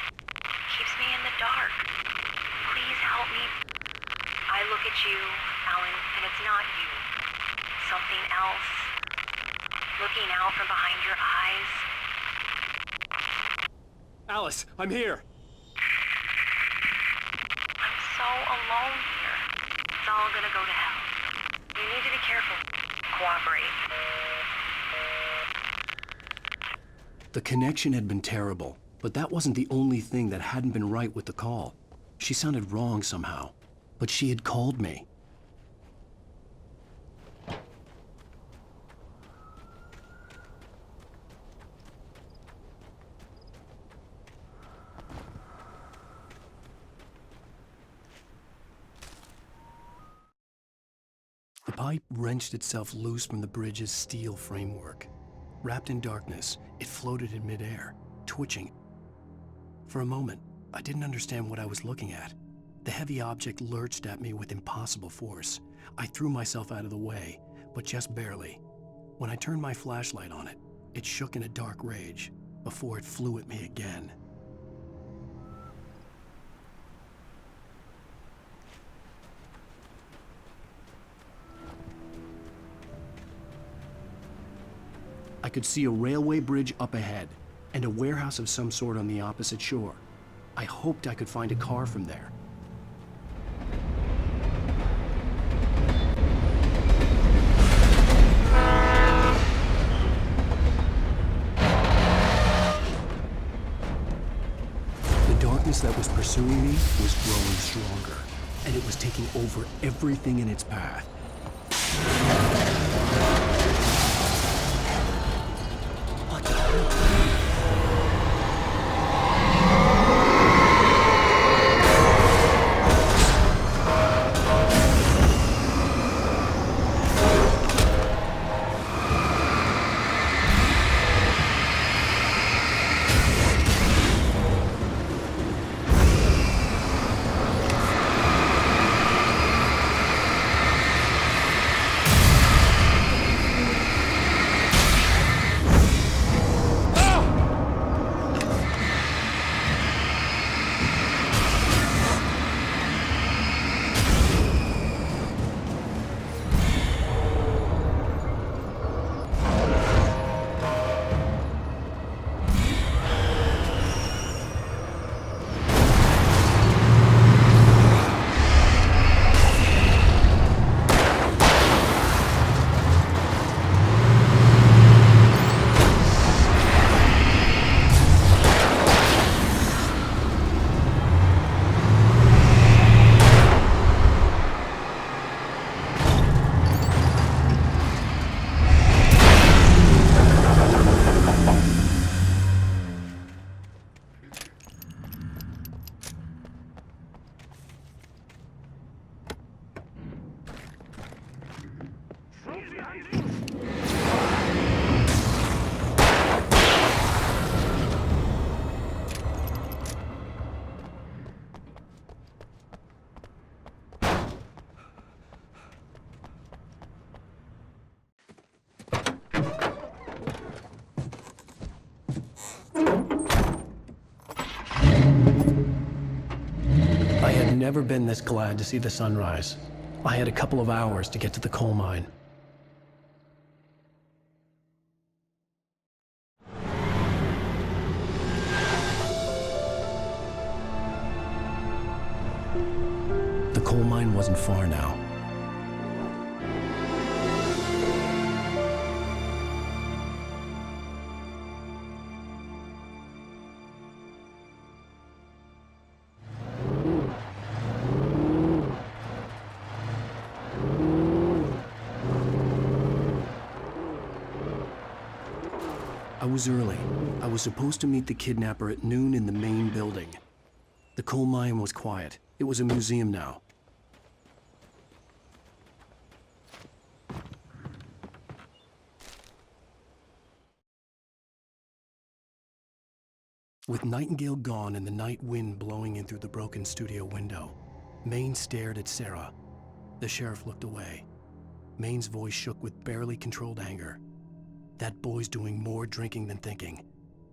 Keeps me in the dark. Please help me. I look at you, Alan, and it's not you. Something else. Looking out from behind your eyes. Alice, I'm here. I'm so alone here. It's all gonna go to hell. You need to be careful. Cooperate. The connection had been terrible, but that wasn't the only thing that hadn't been right with the call. She sounded wrong somehow, but she had called me. The pipe wrenched itself loose from the bridge's steel framework. Wrapped in darkness, it floated in midair, twitching. For a moment, I didn't understand what I was looking at. The heavy object lurched at me with impossible force. I threw myself out of the way, but just barely. When I turned my flashlight on it, it shook in a dark rage before it flew at me again. I could see a railway bridge up ahead and a warehouse of some sort on the opposite shore. I hoped I could find a car from there. The darkness that was pursuing me was growing stronger, and it was taking over everything in its path. never been this glad to see the sunrise. I had a couple of hours to get to the coal mine. The coal mine wasn't far now. I was early. I was supposed to meet the kidnapper at noon in the main building. The coal mine was quiet. It was a museum now. With Nightingale gone and the night wind blowing in through the broken studio window, Maine stared at Sarah. The sheriff looked away. Maine's voice shook with barely controlled anger. That boy's doing more drinking than thinking.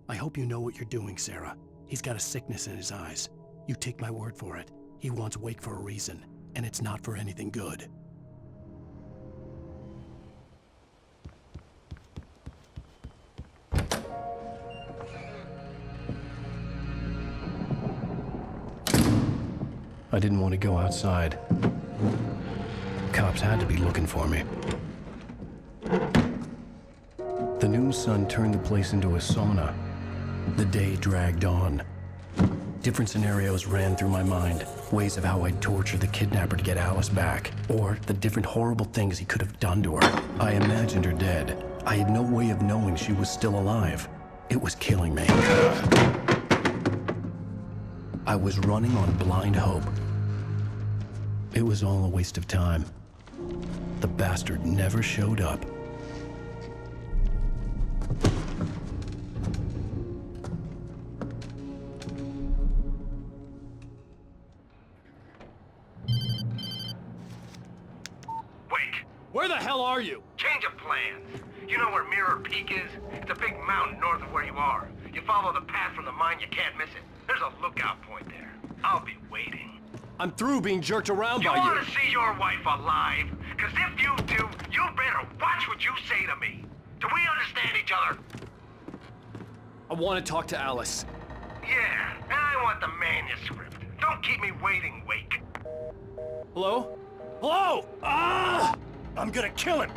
I hope you know what you're doing, Sarah. He's got a sickness in his eyes. You take my word for it. He wants Wake for a reason, and it's not for anything good. I didn't want to go outside. Cops had to be looking for me. The noon sun turned the place into a sauna. The day dragged on. Different scenarios ran through my mind. Ways of how I'd torture the kidnapper to get Alice back. Or the different horrible things he could have done to her. I imagined her dead. I had no way of knowing she was still alive. It was killing me. I was running on blind hope. It was all a waste of time. The bastard never showed up. Where the hell are you? Change of plans. You know where Mirror Peak is? It's a big mountain north of where you are. You follow the path from the mine, you can't miss it. There's a lookout point there. I'll be waiting. I'm through being jerked around by you. You want to see your wife alive? Because if you do, you better watch what you say to me. Do we understand each other? I want to talk to Alice. Yeah, and I want the manuscript. Don't keep me waiting, Wake. Hello? Hello? Ah! I'm gonna kill him!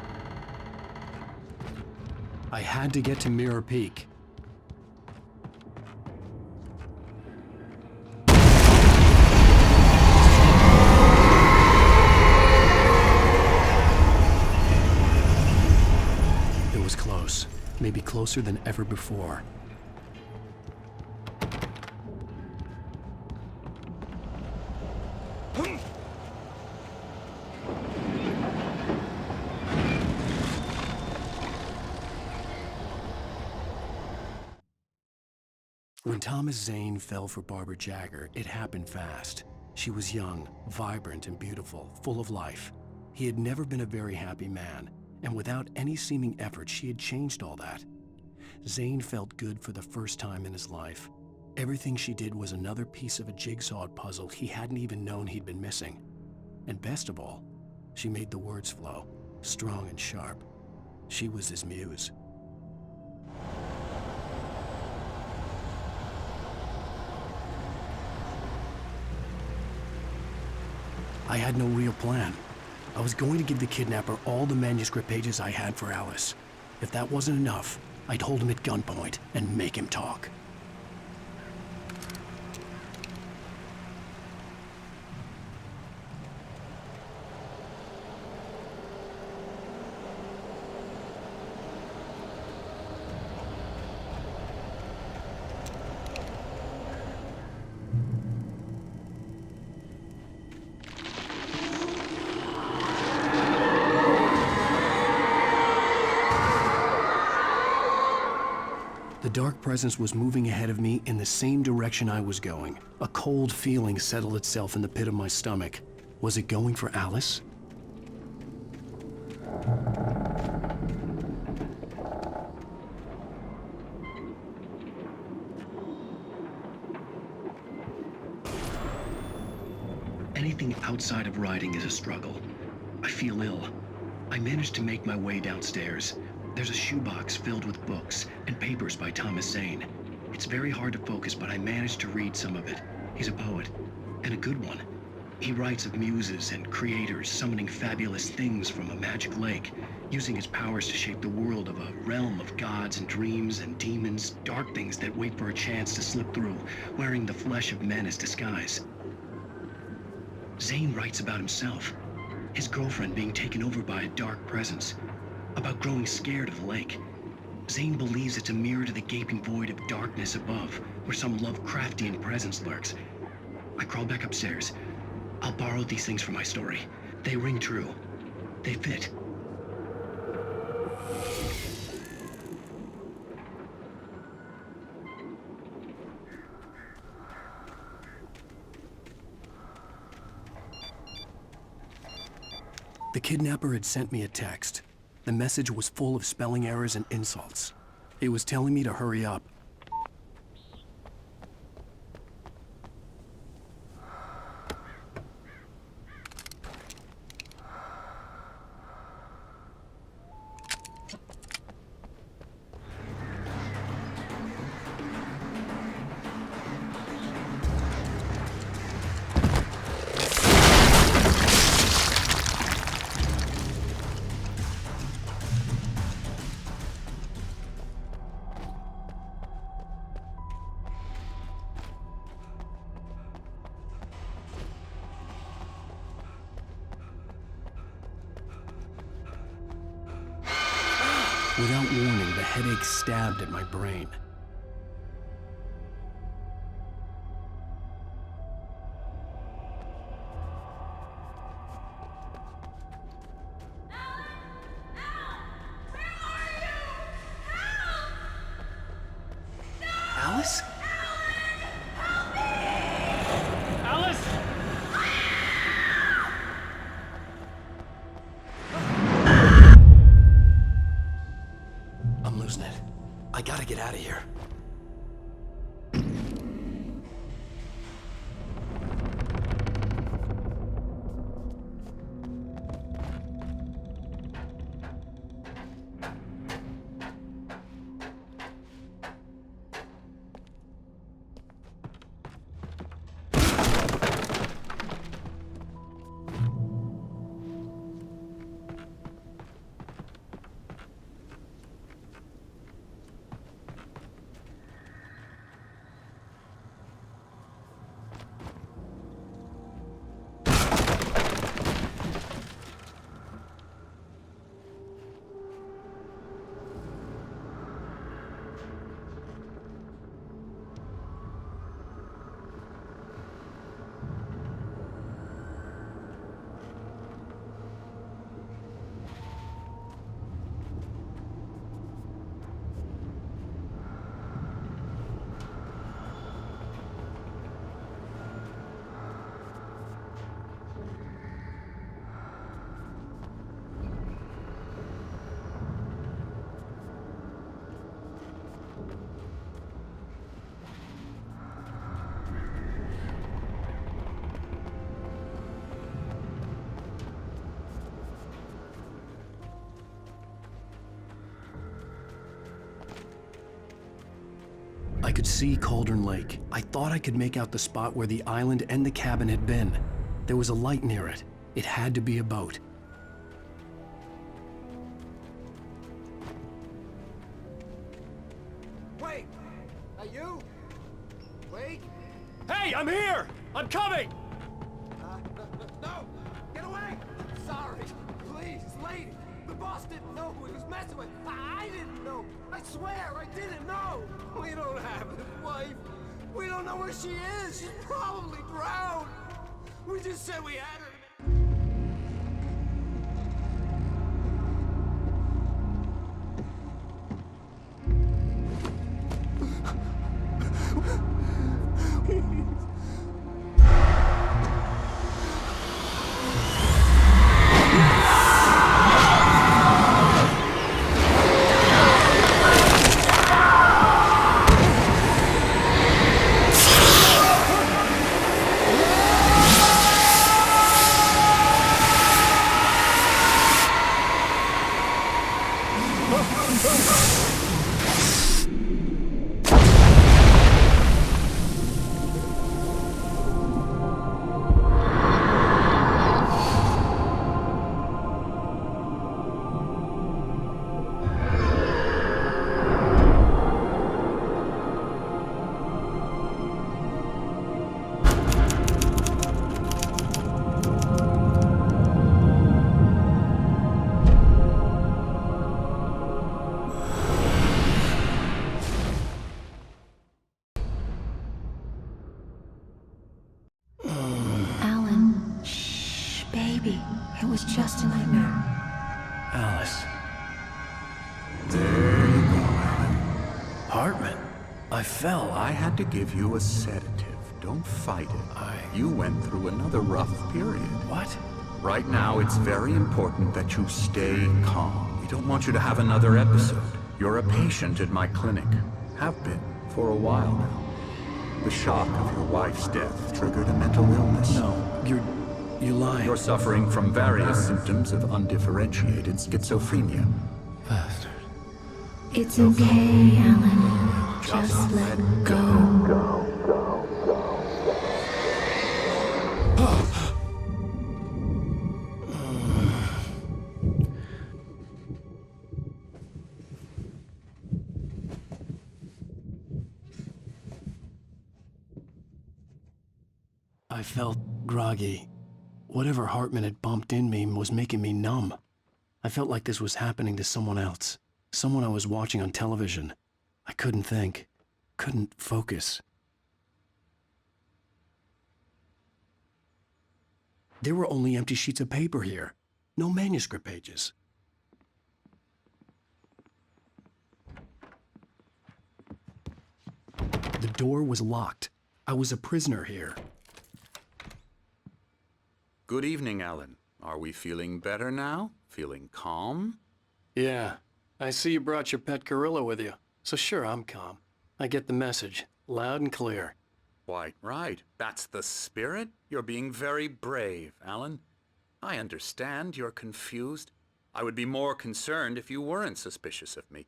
I had to get to Mirror Peak. It was close. Maybe closer than ever before. When Thomas Zane fell for Barbara Jagger, it happened fast. She was young, vibrant, and beautiful, full of life. He had never been a very happy man, and without any seeming effort, she had changed all that. Zane felt good for the first time in his life. Everything she did was another piece of a jigsaw puzzle he hadn't even known he'd been missing. And best of all, she made the words flow, strong and sharp. She was his muse. I had no real plan. I was going to give the kidnapper all the manuscript pages I had for Alice. If that wasn't enough, I'd hold him at gunpoint and make him talk. The dark presence was moving ahead of me in the same direction I was going. A cold feeling settled itself in the pit of my stomach. Was it going for Alice? Anything outside of writing is a struggle. I feel ill. I managed to make my way downstairs. There's a shoebox filled with books and papers by Thomas Zane. It's very hard to focus, but I managed to read some of it. He's a poet, and a good one. He writes of muses and creators summoning fabulous things from a magic lake, using his powers to shape the world of a realm of gods and dreams and demons, dark things that wait for a chance to slip through, wearing the flesh of men as disguise. Zane writes about himself, his girlfriend being taken over by a dark presence, about growing scared of the lake. Zane believes it's a mirror to the gaping void of darkness above, where some Lovecraftian presence lurks. I crawl back upstairs. I'll borrow these things for my story. They ring true. They fit. The kidnapper had sent me a text. The message was full of spelling errors and insults. It was telling me to hurry up. Without warning, the headache stabbed at my brain. Alice? Alice! I'm losing it. I gotta get out of here. I could see Cauldron Lake. I thought I could make out the spot where the island and the cabin had been. There was a light near it. It had to be a boat. Wait! Are you? Wait! Hey, I'm here! I'm coming! No! Get away! Sorry. Please, lady. The boss didn't know who he was messing with. I didn't know. I swear, I didn't know. We don't have his wife. We don't know where she is. She's probably drowned. We just said we had her. Maybe it was just a nightmare. Alice. There you go, Alan. Hartman. I fell. I had to give you a sedative. Don't fight it. You went through another rough period. What? Right now, it's very important that you stay calm. We don't want you to have another episode. You're a patient at my clinic. Have been for a while now. The shock of your wife's death triggered a mental illness. No, you're lying. You're suffering from various symptoms of undifferentiated schizophrenia. Bastard. It's okay, Alan. Just let go. I felt groggy. Whatever Hartman had bumped in me was making me numb. I felt like this was happening to someone else. Someone I was watching on television. I couldn't think. Couldn't focus. There were only empty sheets of paper here. No manuscript pages. The door was locked. I was a prisoner here. Good evening, Alan. Are we feeling better now? Feeling calm? Yeah. I see you brought your pet gorilla with you. So sure, I'm calm. I get the message. Loud and clear. Quite right. That's the spirit. You're being very brave, Alan. I understand you're confused. I would be more concerned if you weren't suspicious of me.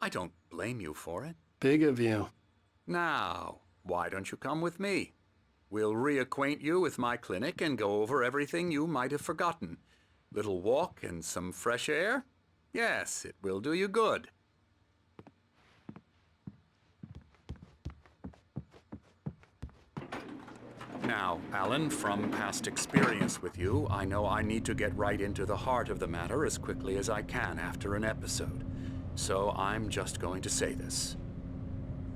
I don't blame you for it. Big of you. Now, why don't you come with me? We'll reacquaint you with my clinic and go over everything you might have forgotten. Little walk and some fresh air? Yes, it will do you good. Now, Alan, from past experience with you, I know I need to get right into the heart of the matter as quickly as I can after an episode. So I'm just going to say this.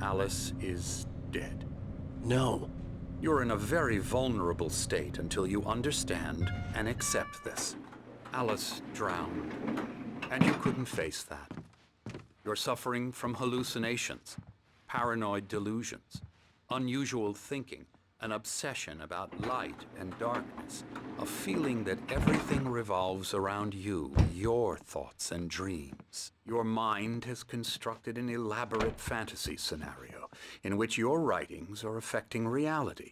Alice is dead. No. You're in a very vulnerable state until you understand and accept this. Alice drowned, and you couldn't face that. You're suffering from hallucinations, paranoid delusions, unusual thinking, an obsession about light and darkness, a feeling that everything revolves around you, your thoughts and dreams. Your mind has constructed an elaborate fantasy scenario in which your writings are affecting reality.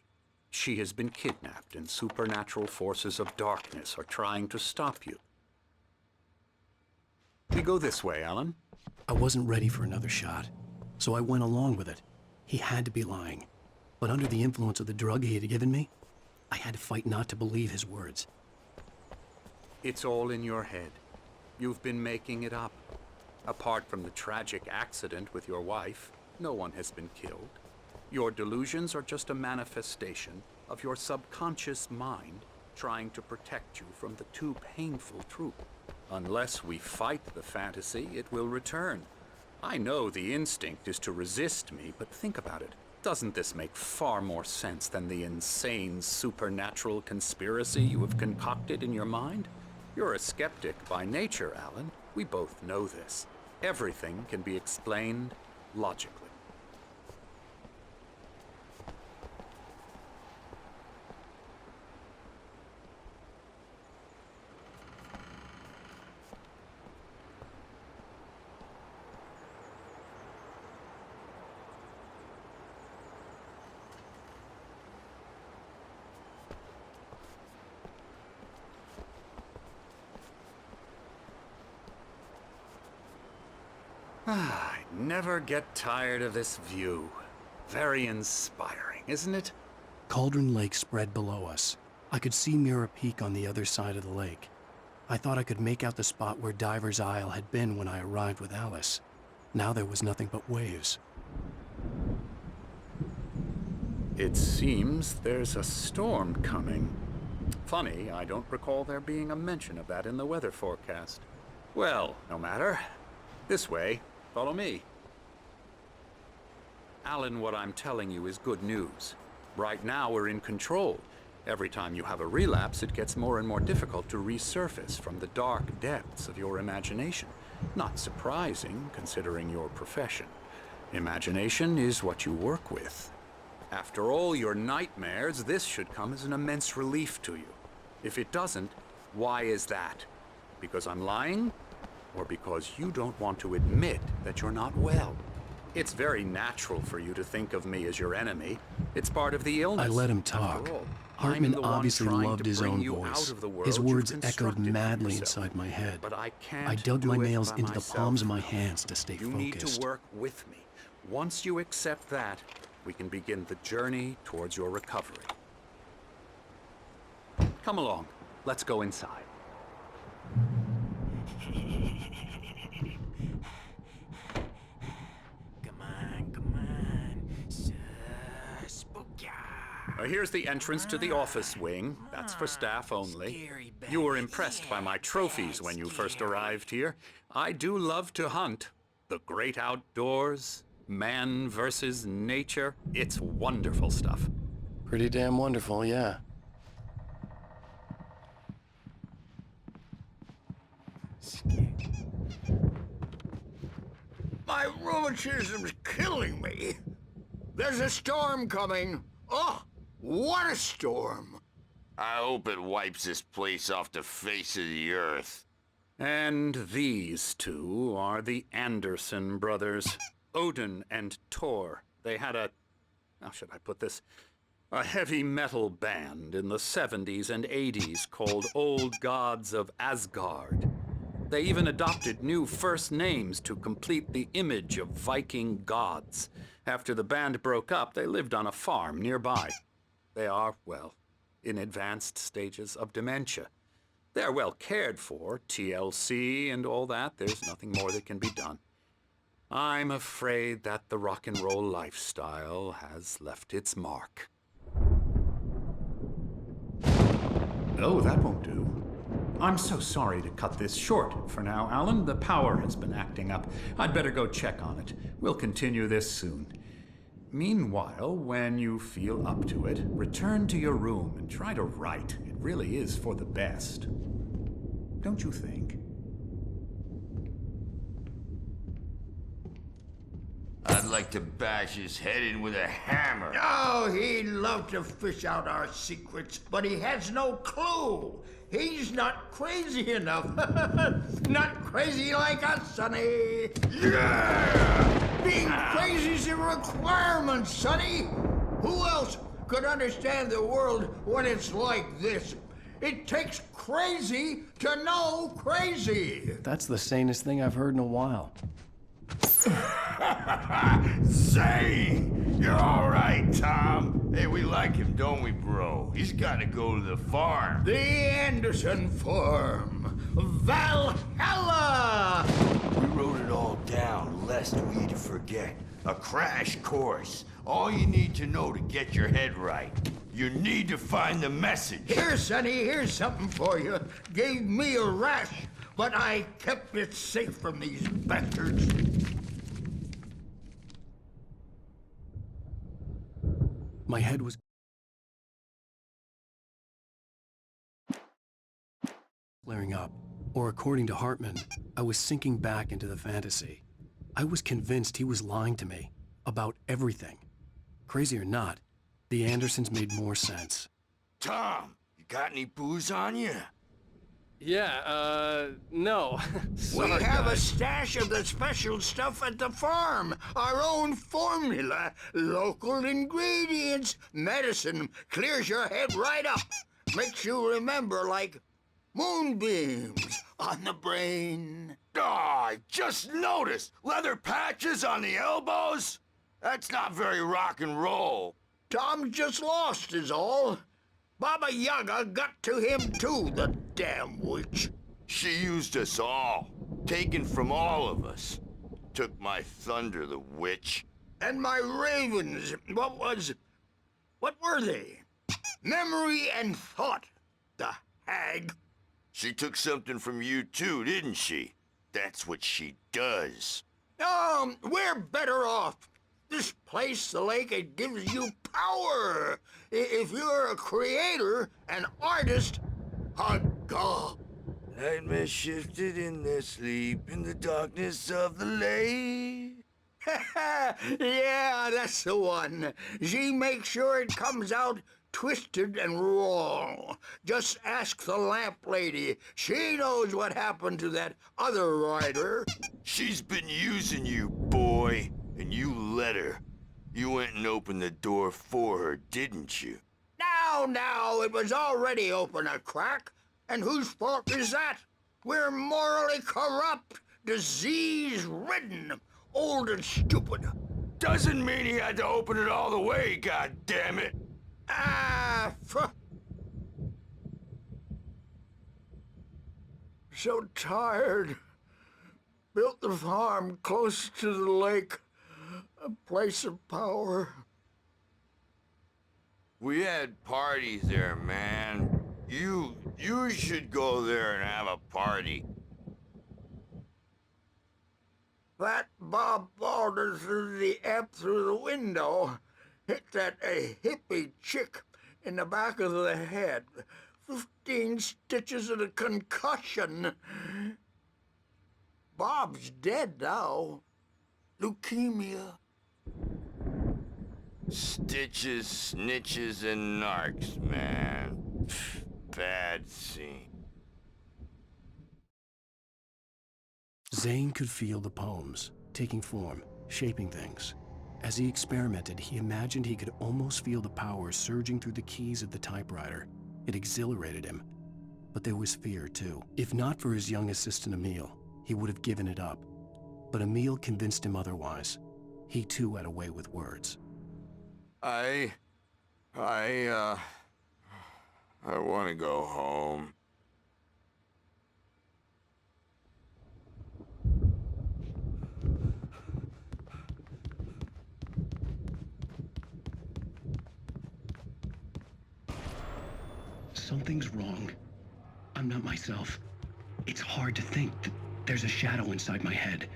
She has been kidnapped and supernatural forces of darkness are trying to stop you. We go this way, Alan. I wasn't ready for another shot, so I went along with it. He had to be lying. But under the influence of the drug he had given me, I had to fight not to believe his words. It's all in your head. You've been making it up. Apart from the tragic accident with your wife, no one has been killed. Your delusions are just a manifestation of your subconscious mind trying to protect you from the too painful truth. Unless we fight the fantasy, it will return. I know the instinct is to resist me, but think about it. Doesn't this make far more sense than the insane supernatural conspiracy you have concocted in your mind? You're a skeptic by nature, Alan. We both know this. Everything can be explained logically. I never get tired of this view. Very inspiring, isn't it? Cauldron Lake spread below us. I could see Mirror Peak on the other side of the lake. I thought I could make out the spot where Diver's Isle had been when I arrived with Alice. Now there was nothing but waves. It seems there's a storm coming. Funny, I don't recall there being a mention of that in the weather forecast. Well, no matter. This way. Follow me. Alan, what I'm telling you is good news. Right now we're in control. Every time you have a relapse, it gets more and more difficult to resurface from the dark depths of your imagination. Not surprising, considering your profession. Imagination is what you work with. After all your nightmares, this should come as an immense relief to you. If it doesn't, why is that? Because I'm lying? Or because you don't want to admit that you're not well? It's very natural for you to think of me as your enemy. It's part of the illness. I let him talk. Hartman obviously loved his own voice. His words echoed madly inside my head. But I can't I dug my nails into the myself. palms of my hands to stay You focused. need to work with me. Once you accept that, we can begin the journey towards your recovery. Come along. Let's go inside. Here's the entrance to the office wing. That's for staff only. You were impressed by my trophies when you first arrived here. I do love to hunt. The great outdoors, man versus nature. It's wonderful stuff. Pretty damn wonderful, yeah. My rheumatism's killing me. There's a storm coming. Oh, what a storm. I hope it wipes this place off the face of the earth. And these two are the Anderson brothers, Odin and Thor. They had a, how should I put this, a heavy metal band in the 70s and 80s called Old Gods of Asgard. They even adopted new first names to complete the image of Viking gods. After the band broke up, they lived on a farm nearby. They are, well, in advanced stages of dementia. They're well cared for, TLC and all that. There's nothing more that can be done. I'm afraid that the rock and roll lifestyle has left its mark. Oh, that won't do. I'm so sorry to cut this short for now, Alan. The power has been acting up. I'd better go check on it. We'll continue this soon. Meanwhile, when you feel up to it, return to your room and try to write. It really is for the best. Don't you think? I'd like to bash his head in with a hammer. Oh, he'd love to fish out our secrets, but he has no clue. He's not crazy enough. Not crazy like us, Sonny. Yeah! Being crazy's a requirement, Sonny. Who else could understand the world when it's like this? It takes crazy to know crazy. That's the sanest thing I've heard in a while. Zane! You're all right, Tom. Hey, we like him, don't we, bro? He's got to go to the farm. The Anderson farm. Valhalla! We wrote it all down, lest we'd forget. A crash course. All you need to know to get your head right. You need to find the message. Here, Sonny, here's something for you. Gave me a rash, but I kept it safe from these bastards. My head was clearing up, or according to Hartman, I was sinking back into the fantasy. I was convinced he was lying to me about everything. Crazy or not, the Andersons made more sense. Tom, you got any booze on you? Yeah, no. We have a stash of the special stuff at the farm. Our own formula. Local ingredients. Medicine clears your head right up. Makes you remember like moonbeams on the brain. Oh, I just noticed. Leather patches on the elbows? That's not very rock and roll. Tom just lost is all. Baba Yaga got to him too, the damn witch. She used us all. Taken from all of us. Took my thunder, the witch. And my ravens. What were they? Memory and thought, the hag. She took something from you too, didn't she? That's what she does. We're better off. This place, the lake, it gives you power. If you're a creator, an artist, God. Nightmare shifted in their sleep in the darkness of the lake. Yeah, that's the one. She makes sure it comes out twisted and raw. Just ask the lamp lady. She knows what happened to that other writer. She's been using you, boy, and you let her. You went and opened the door for her, didn't you? Now, it was already open a crack. And whose fault is that? We're morally corrupt, disease-ridden, old and stupid. Doesn't mean he had to open it all the way, goddammit. So tired. Built the farm close to the lake, a place of power. We had parties there, man. You should go there and have a party. That Bob Balder threw the app through the window, hit that hippie chick in the back of the head. 15 stitches and a concussion. Bob's dead now. Leukemia. Stitches, snitches, and narcs, man. Bad scene. Zane could feel the poems, taking form, shaping things. As he experimented, he imagined he could almost feel the power surging through the keys of the typewriter. It exhilarated him. But there was fear, too. If not for his young assistant, Emil, he would have given it up. But Emil convinced him otherwise. He, too, had a way with words. I want to go home. Something's wrong. I'm not myself. It's hard to think that there's a shadow inside my head.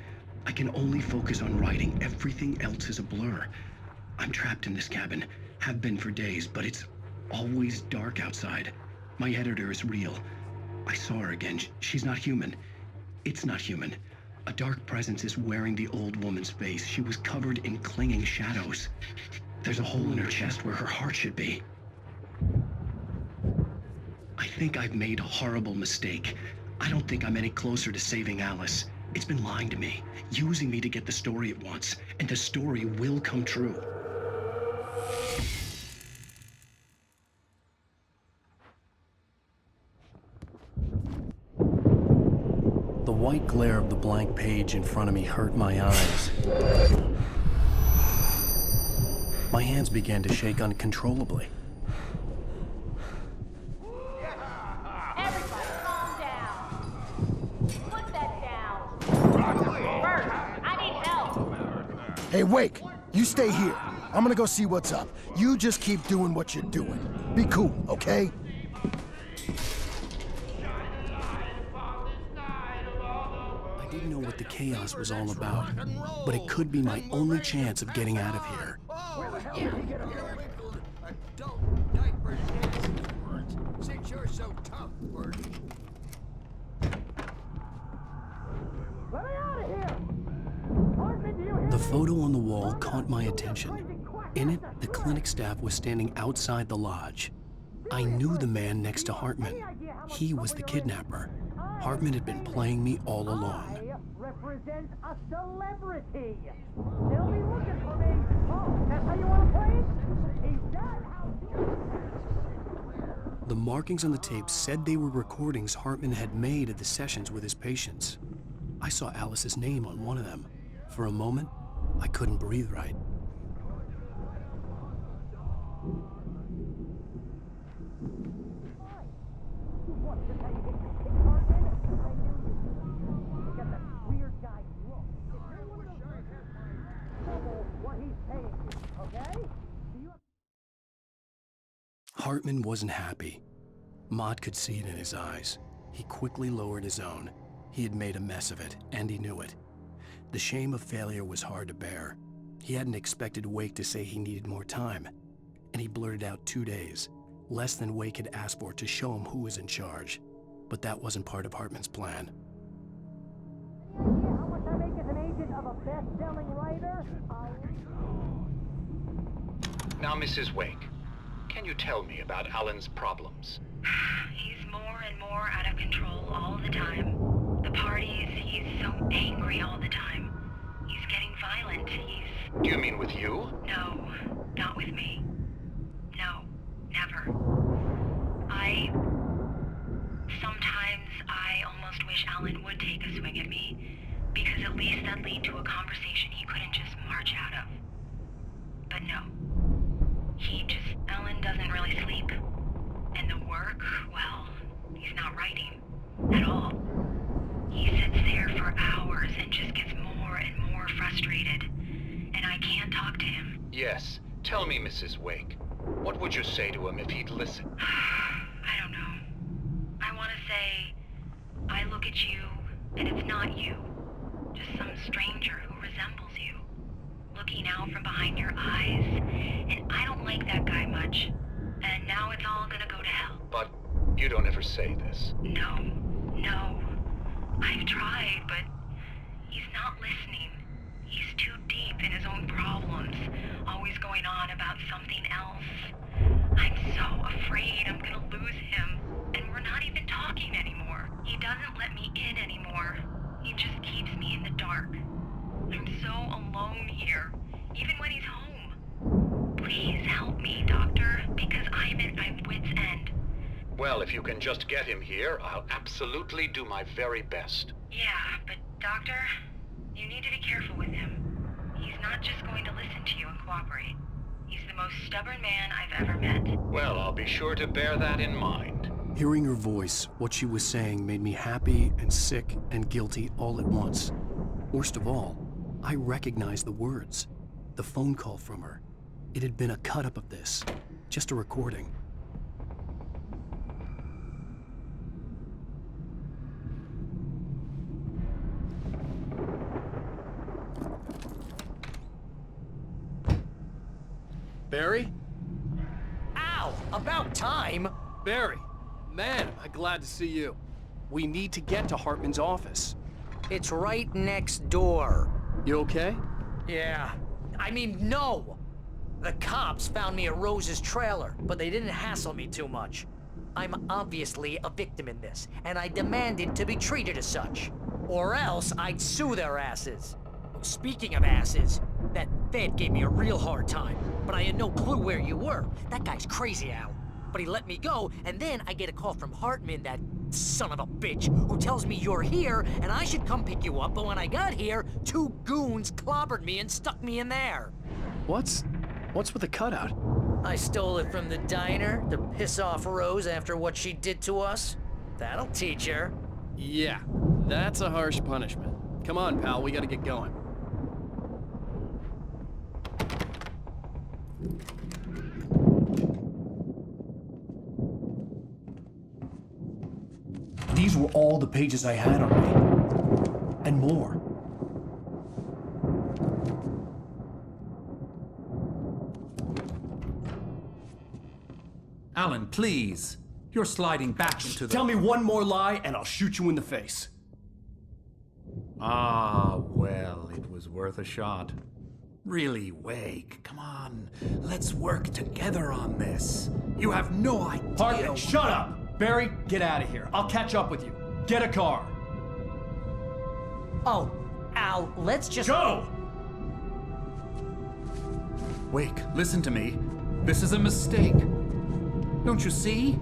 I can only focus on writing. Everything else is a blur. I'm trapped in this cabin. Have been for days, but it's always dark outside. My editor is real. I saw her again. She's not human. It's not human. A dark presence is wearing the old woman's face. She was covered in clinging shadows. There's a hole in her chest where her heart should be. I think I've made a horrible mistake. I don't think I'm any closer to saving Alice. It's been lying to me, using me to get the story it wants, and the story will come true. The white glare of the blank page in front of me hurt my eyes. My hands began to shake uncontrollably. Everybody, calm down. Put that down. Bert, I need help. Hey, Wake, you stay here. I'm gonna go see what's up. You just keep doing what you're doing. Be cool, okay? I didn't know what the chaos was all about, but it could be my only chance of getting out of here. Since you're so tough, Bert. Let me out of here! Hartman, do you hear The me? photo on the wall caught my attention. In it, the clinic staff was standing outside the lodge. I knew the man next to Hartman. He was the kidnapper. Hartman had been playing me all along. I represent a celebrity. They'll be looking for me. Oh, that's how you want to play it? Is that how The markings on the tape said they were recordings Hartman had made at the sessions with his patients. I saw Alice's name on one of them. For a moment, I couldn't breathe right. Hartman wasn't happy. Mott could see it in his eyes. He quickly lowered his own. He had made a mess of it, and he knew it. The shame of failure was hard to bear. He hadn't expected Wake to say he needed more time. and he blurted out 2 days, less than Wake had asked for to show him who was in charge. But that wasn't part of Hartman's plan. How much I make as an agent of a best-selling writer? Now, Mrs. Wake, can you tell me about Alan's problems? He's more and more out of control all the time. The parties, he's so angry all the time. He's getting violent. Do you mean with you? No, not with me. No, never. Sometimes I almost wish Alan would take a swing at me, because at least that'd lead to a conversation he couldn't just march out of. But no. Alan doesn't really sleep. And the work, well, he's not writing at all. He sits there for hours and just gets more and more frustrated. And I can't talk to him. Yes. Tell me, Mrs. Wake. What would you say to him if he'd listen? I don't know. I want to say, I look at you, and it's not you. Just some stranger who resembles you. Looking out from behind your eyes. And I don't like that guy much. And now it's all gonna go to hell. But you don't ever say this. No. I've tried, but he's not listening. He's too deep in his own problems, always going on about something else. I'm so afraid I'm gonna lose him, and we're not even talking anymore. He doesn't let me in anymore. He just keeps me in the dark. I'm so alone here, even when he's home. Please help me, Doctor, because I'm at my wit's end. Well, if you can just get him here, I'll absolutely do my very best. Yeah, but Doctor, you need to be careful with him. He's not just going to listen to you and cooperate. He's the most stubborn man I've ever met. Well, I'll be sure to bear that in mind. Hearing her voice, what she was saying made me happy and sick and guilty all at once. Worst of all, I recognized the words. The phone call from her. It had been a cut-up of this. Just a recording. Barry? Ow! About time! Barry, man, am I glad to see you. We need to get to Hartman's office. It's right next door. You okay? Yeah. I mean, no! The cops found me at Rose's trailer, but they didn't hassle me too much. I'm obviously a victim in this, and I demanded to be treated as such. Or else I'd sue their asses. Speaking of asses, that Fed gave me a real hard time, but I had no clue where you were. That guy's crazy, Al. But he let me go, and then I get a call from Hartman, that son of a bitch, who tells me you're here, and I should come pick you up, but when I got here, 2 goons clobbered me and stuck me in there. What's with the cutout? I stole it from the diner to piss off Rose after what she did to us. That'll teach her. Yeah, that's a harsh punishment. Come on, pal, we gotta get going. These were all the pages I had on me. And more. Alan, please. You're sliding back into the... Tell me one more lie and I'll shoot you in the face. Ah, well, it was worth a shot. Really, Wake, come on. Let's work together on this. You have no idea... Hartman, shut up! Barry, get out of here. I'll catch up with you. Get a car. Oh, Al, let's just... Go! Wake, listen to me. This is a mistake. Don't you see?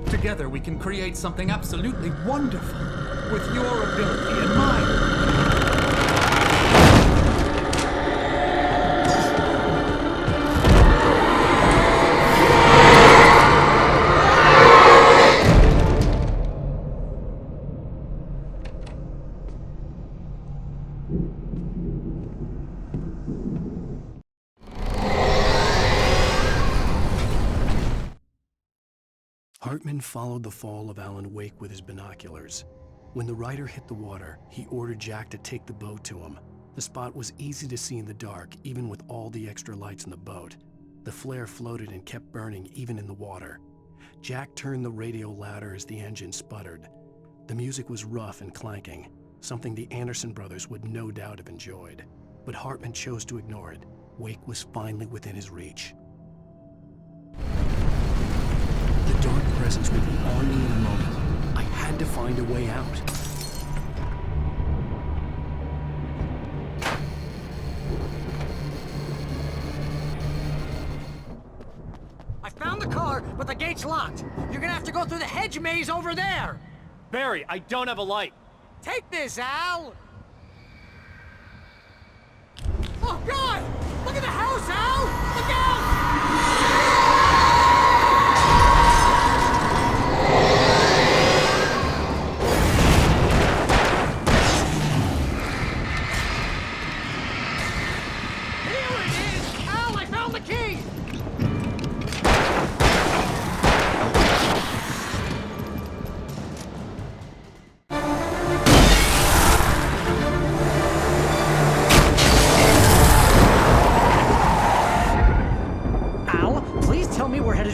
Together we can create something absolutely wonderful. With your ability and mine. Hartman followed the fall of Alan Wake with his binoculars. When the rider hit the water, he ordered Jack to take the boat to him. The spot was easy to see in the dark, even with all the extra lights in the boat. The flare floated and kept burning even in the water. Jack turned the radio louder as the engine sputtered. The music was rough and clanking, something the Anderson brothers would no doubt have enjoyed. But Hartman chose to ignore it. Wake was finally within his reach. The dark presence would be on me in a moment. I had to find a way out. I found the car, but the gate's locked. You're gonna have to go through the hedge maze over there. Barry, I don't have a light. Take this, Al! Oh, God! Look at the house, Al! Look out! Here it is! Al, I found the key!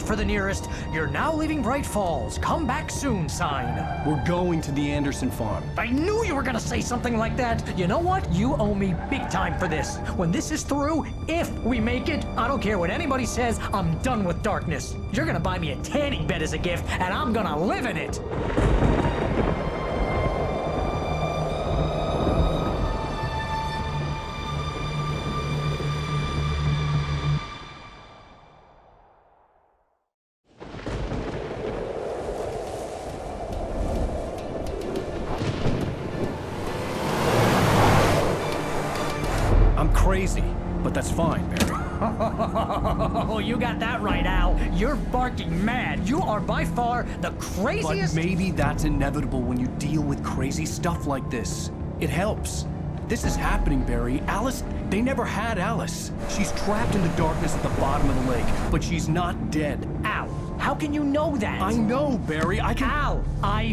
For the nearest, you're now leaving Bright Falls. Come back soon sign. We're going to the Anderson farm. I knew you were gonna say something like that. You know what? You owe me big time for this. When this is through, if we make it, I don't care what anybody says, I'm done with darkness. You're gonna buy me a tanning bed as a gift, and I'm gonna live in it. Crazy, but that's fine, Barry. Oh, you got that right, Al. You're barking mad. You are by far the craziest... But maybe that's inevitable when you deal with crazy stuff like this. It helps. This is happening, Barry. Alice, they never had Alice. She's trapped in the darkness at the bottom of the lake, but she's not dead. Al, how can you know that? I know, Barry. I can... Al,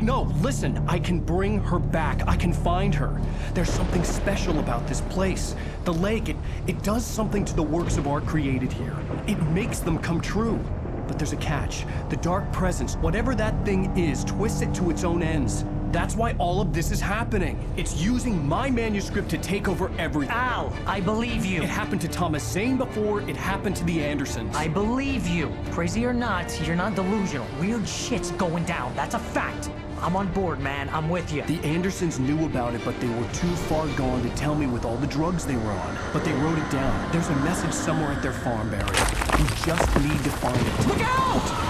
No, listen. I can bring her back. I can find her. There's something special about this place. The lake, it does something to the works of art created here. It makes them come true. But there's a catch. The dark presence, whatever that thing is, twists it to its own ends. That's why all of this is happening. It's using my manuscript to take over everything. Al, I believe you. It happened to Thomas Zane before, it happened to the Andersons. I believe you. Crazy or not, you're not delusional. Weird shit's going down. That's a fact. I'm on board, man. I'm with you. The Andersons knew about it, but they were too far gone to tell me with all the drugs they were on. But they wrote it down. There's a message somewhere at their farm, Barry. You just need to find it. Look out!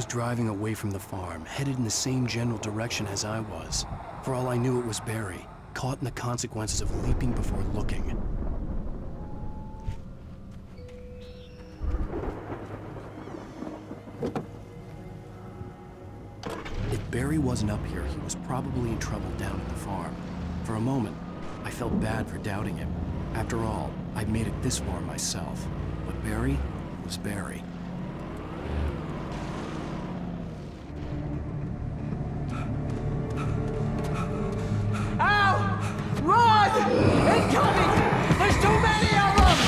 Driving away from the farm, headed in the same general direction as I was. For all I knew, it was Barry, caught in the consequences of leaping before looking. If Barry wasn't up here, he was probably in trouble down at the farm. For a moment, I felt bad for doubting him. After all, I'd made it this far myself. But Barry was Barry. Run! Incoming! There's too many of them!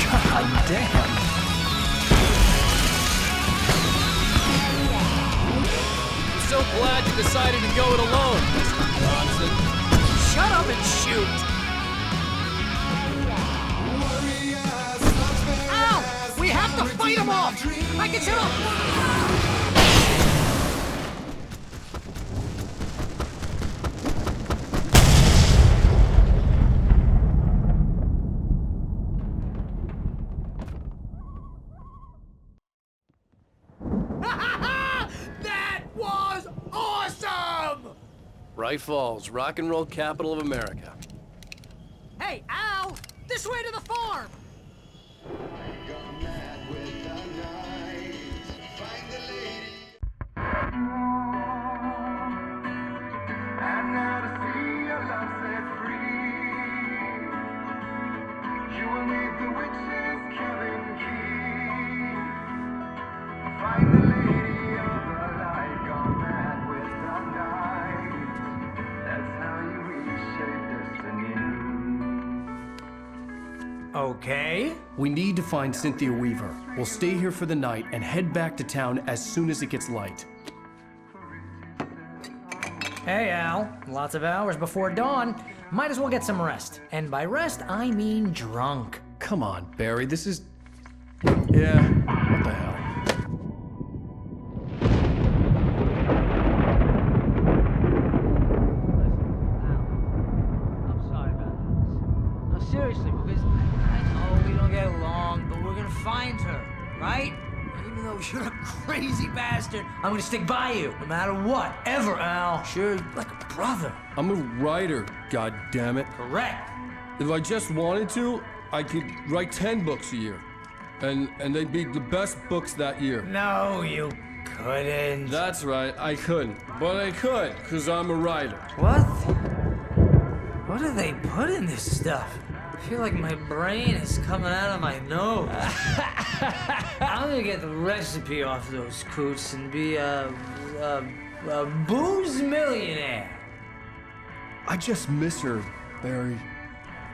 God damn! I'm so glad you decided to go it alone, Mr. Johnson. Shut up and shoot! Ow! We have to fight them off! I can set up! That was awesome! Bright Falls, rock and roll capital of America. Hey, Al! This way to the farm! Okay. We need to find Cynthia Weaver. We'll stay here for the night and head back to town as soon as it gets light. Hey, Al. Lots of hours before dawn. Might as well get some rest. And by rest, I mean drunk. Come on, Barry, this is... Yeah, what the hell? Seriously, because I know we don't get along, but we're gonna find her, right? Even though you're a crazy bastard, I'm gonna stick by you, no matter what, ever, Al. Sure, like a brother. I'm a writer, goddammit. Correct. If I just wanted to, I could write 10 books a year. And they'd be the best books that year. No, you couldn't. That's right, I couldn't. But I could, because I'm a writer. What? What do they put in this stuff? I feel like my brain is coming out of my nose. I'm gonna get the recipe off those coots and be a booze millionaire. I just miss her, Barry.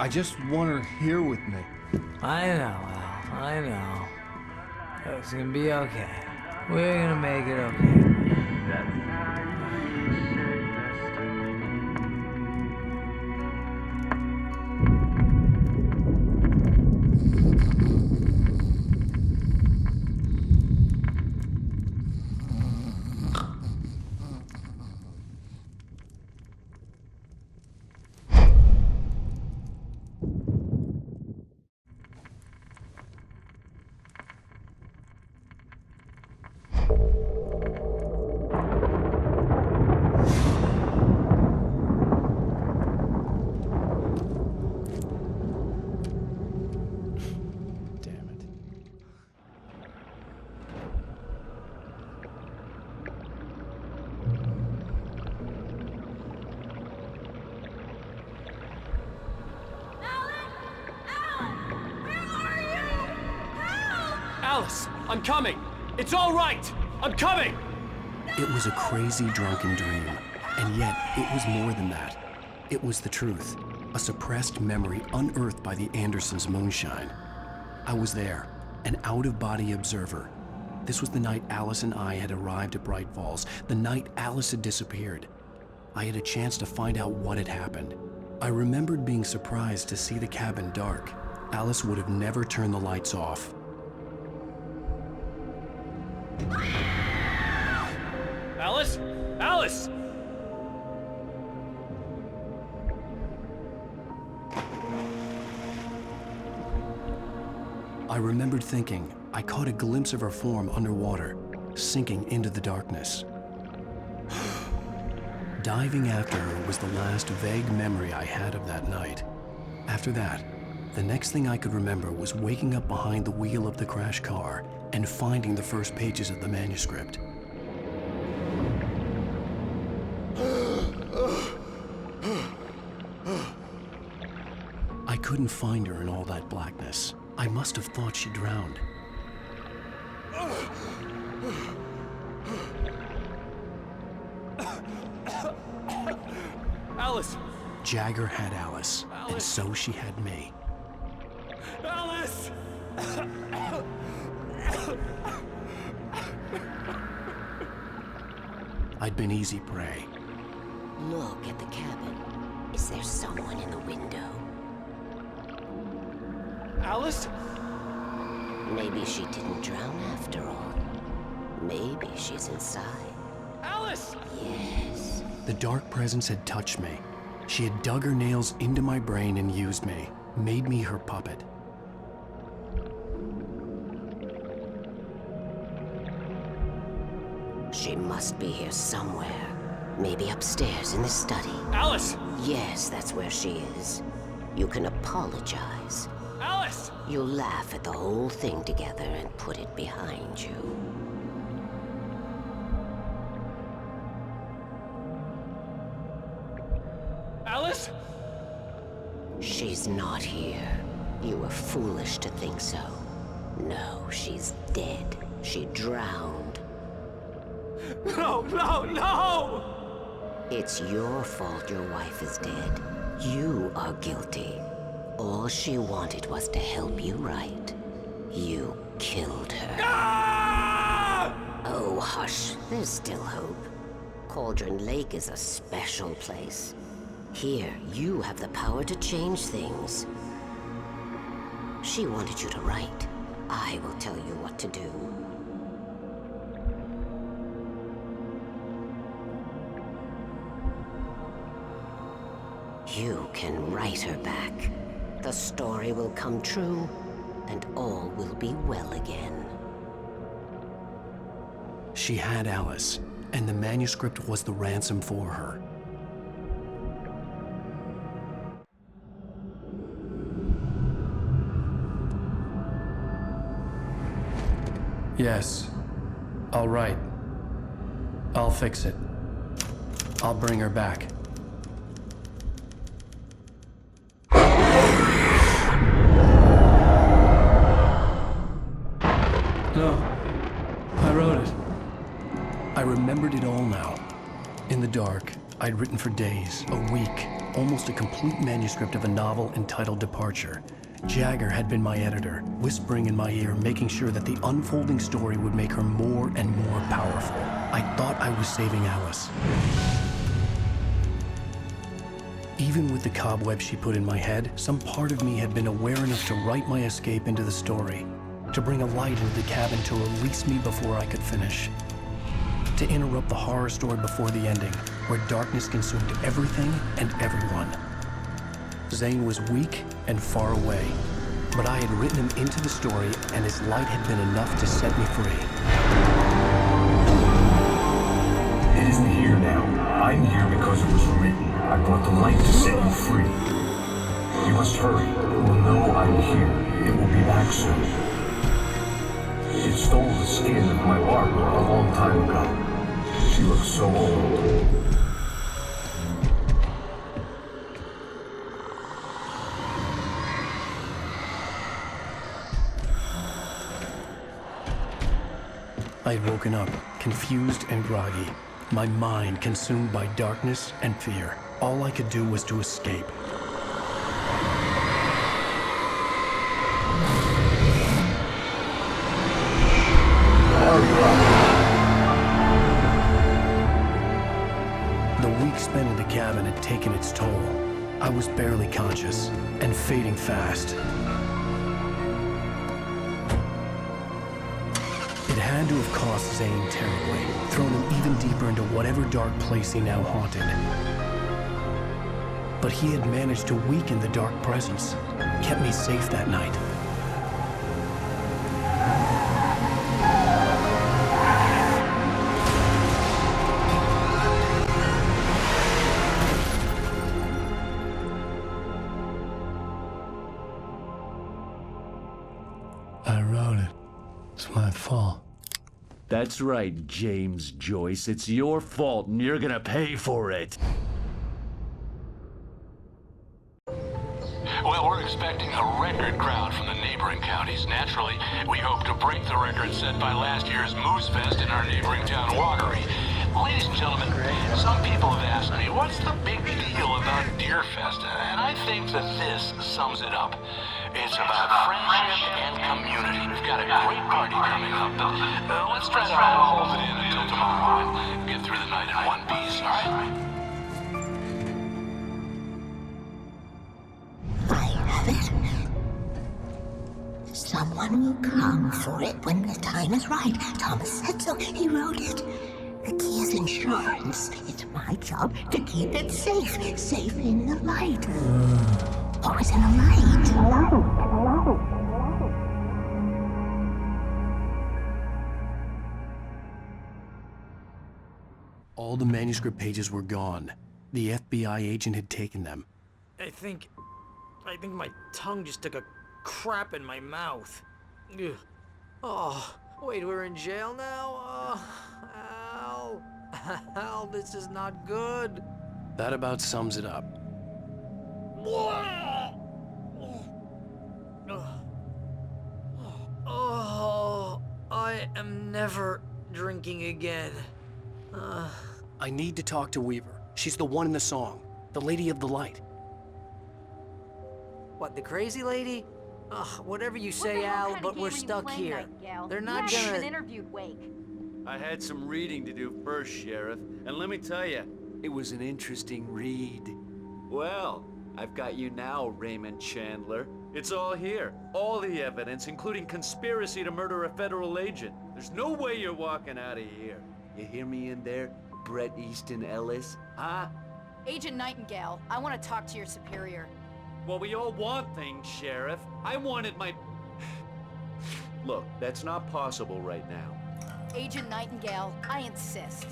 I just want her here with me. I know, Al. I know. It's gonna be okay. We're gonna make it okay. Alice, I'm coming. It's all right. I'm coming. It was a crazy, drunken dream, and yet it was more than that. It was the truth, a suppressed memory unearthed by the Andersons' moonshine. I was there, an out-of-body observer. This was the night Alice and I had arrived at Bright Falls, the night Alice had disappeared. I had a chance to find out what had happened. I remembered being surprised to see the cabin dark. Alice would have never turned the lights off. Alice? Alice! I remembered thinking I caught a glimpse of her form underwater, sinking into the darkness. Diving after her was the last vague memory I had of that night. After that, the next thing I could remember was waking up behind the wheel of the crash car and finding the first pages of the manuscript. I couldn't find her in all that blackness. I must have thought she drowned. Alice! Jagger had Alice, and so she had me. Alice! I'd been easy prey. Look at the cabin. Is there someone in the window? Alice? Maybe she didn't drown after all. Maybe she's inside. Alice! Yes. The dark presence had touched me. She had dug her nails into my brain and used me, made me her puppet. She must be here somewhere. Maybe upstairs in the study. Alice! Yes, that's where she is. You can apologize. Alice! You'll laugh at the whole thing together and put it behind you. Alice? She's not here. You were foolish to think so. No, she's dead. She drowned. No, no, no! It's your fault your wife is dead. You are guilty. All she wanted was to help you right. You killed her. Ah! Oh, hush. There's still hope. Cauldron Lake is a special place. Here, you have the power to change things. She wanted you to write. I will tell you what to do. You can write her back. The story will come true, and all will be well again. She had Alice, and the manuscript was the ransom for her. Yes. All right. I'll fix it. I'll bring her back. No. I wrote it. I remembered it all now. In the dark, I'd written for days, a week, almost a complete manuscript of a novel entitled Departure. Jagger had been my editor, whispering in my ear, making sure that the unfolding story would make her more and more powerful. I thought I was saving Alice. Even with the cobweb she put in my head, some part of me had been aware enough to write my escape into the story, to bring a light into the cabin to release me before I could finish, to interrupt the horror story before the ending, where darkness consumed everything and everyone. Zane was weak and far away, but I had written him into the story, and his light had been enough to set me free. It isn't here now. I'm here because it was written. I brought the light to set you free. You must hurry. It will know I'm here. It will be back soon. It stole the skin of my Barbara a long time ago. She looks so old. I had woken up, confused and groggy, my mind consumed by darkness and fear. All I could do was to escape. The week spent in the cabin had taken its toll. I was barely conscious and fading fast. It had to have cost Zane terribly, thrown him even deeper into whatever dark place he now haunted. But he had managed to weaken the dark presence, kept me safe that night. I wrote it. It's my fault. That's right, James Joyce. It's your fault, and you're gonna pay for it. Well, we're expecting a record crowd from the neighboring counties. Naturally, we hope to break the record set by last year's Moose Fest in our neighboring town, Watery. Ladies and gentlemen, some people have asked me, what's the big deal about Deer Fest? And I think that this sums it up. It's about friendship and community. We've got a great party coming up, but let's try to hold it in until tomorrow and get through the night in one piece, all right? I have it. Someone will come for it when the time is right. Thomas said so. He wrote it. The key is insurance. It's my job to keep it safe. Safe in the light. Always in the light. All the manuscript pages were gone. The FBI agent had taken them. I think I think my tongue just took a crap in my mouth. Ugh. Oh, wait, we're in jail now? Al. Al, this is not good. That about sums it up. Oh, I am never drinking again. I need to talk to Weaver. She's the one in the song. The Lady of the Light. What, the crazy lady? Ugh, whatever you say, Al, but we're stuck here. They're not gonna... even interviewed Wake. I had some reading to do first, Sheriff, and let me tell you, it was an interesting read. Well, I've got you now, Raymond Chandler. It's all here. All the evidence, including conspiracy to murder a federal agent. There's no way you're walking out of here. You hear me in there, Bret Easton Ellis? Huh? Agent Nightingale, I want to talk to your superior. Well, we all want things, Sheriff. I wanted my... Look, that's not possible right now. Agent Nightingale, I insist.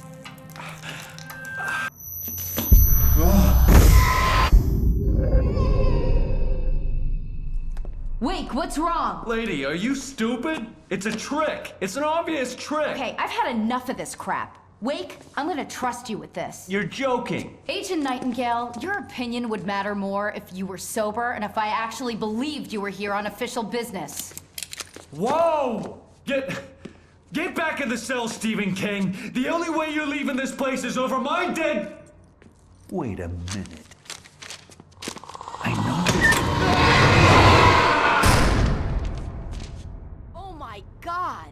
Wake, what's wrong? Lady, are you stupid? It's a trick. It's an obvious trick. Okay, I've had enough of this crap. Wake, I'm gonna trust you with this. You're joking. Agent Nightingale, your opinion would matter more if you were sober and if I actually believed you were here on official business. Whoa! Get back in the cell, Stephen King. The only way you're leaving this place is over my dead... Wait a minute. Oh my God!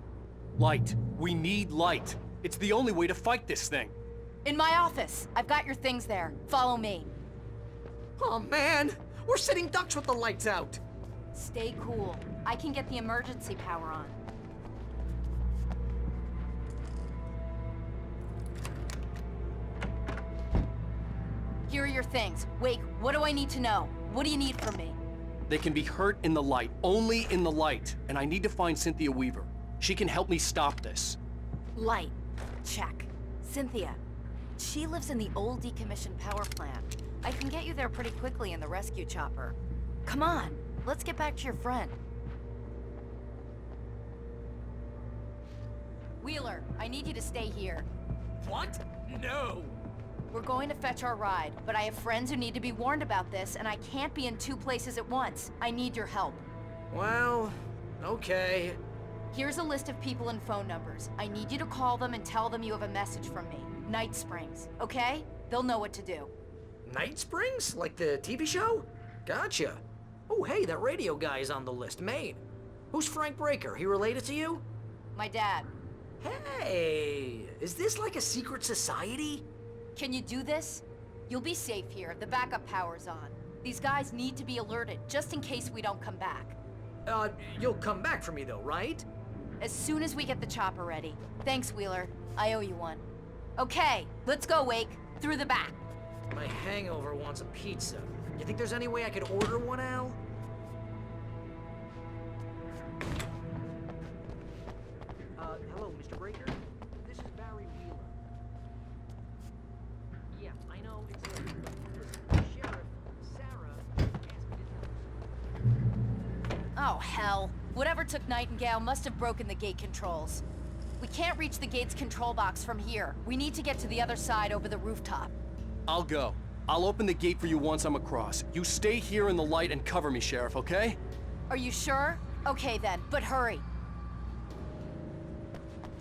Light. We need light. It's the only way to fight this thing. In my office. I've got your things there. Follow me. Oh man, we're sitting ducks with the lights out. Stay cool. I can get the emergency power on. Here are your things. Wake, what do I need to know? What do you need from me? They can be hurt in the light, only in the light. And I need to find Cynthia Weaver. She can help me stop this. Light. Check. Cynthia. She lives in the old decommissioned power plant. I can get you there pretty quickly in the rescue chopper. Come on, let's get back to your friend. Wheeler, I need you to stay here. What? No! We're going to fetch our ride, but I have friends who need to be warned about this, and I can't be in 2 places at once. I need your help. Well, okay. Here's a list of people and phone numbers. I need you to call them and tell them you have a message from me. Night Springs, okay? They'll know what to do. Night Springs? Like the TV show? Gotcha. Oh, hey, that radio guy is on the list, Maine. Who's Frank Breaker? He related to you? My dad. Hey, is this like a secret society? Can you do this? You'll be safe here. The backup power's on. These guys need to be alerted, just in case we don't come back. You'll come back for me though, right? As soon as we get the chopper ready. Thanks, Wheeler. I owe you one. Okay, let's go, Wake. Through the back. My hangover wants a pizza. You think there's any way I could order one, Al? Hello, Mr. Breaker. This is Barry Wheeler. Yeah, I know it's a... Sheriff, Sarah asked me to... Oh, hell. Whatever took Nightingale must have broken the gate controls. We can't reach the gate's control box from here. We need to get to the other side over the rooftop. I'll go. I'll open the gate for you once I'm across. You stay here in the light and cover me, Sheriff, okay? Are you sure? Okay then, but hurry.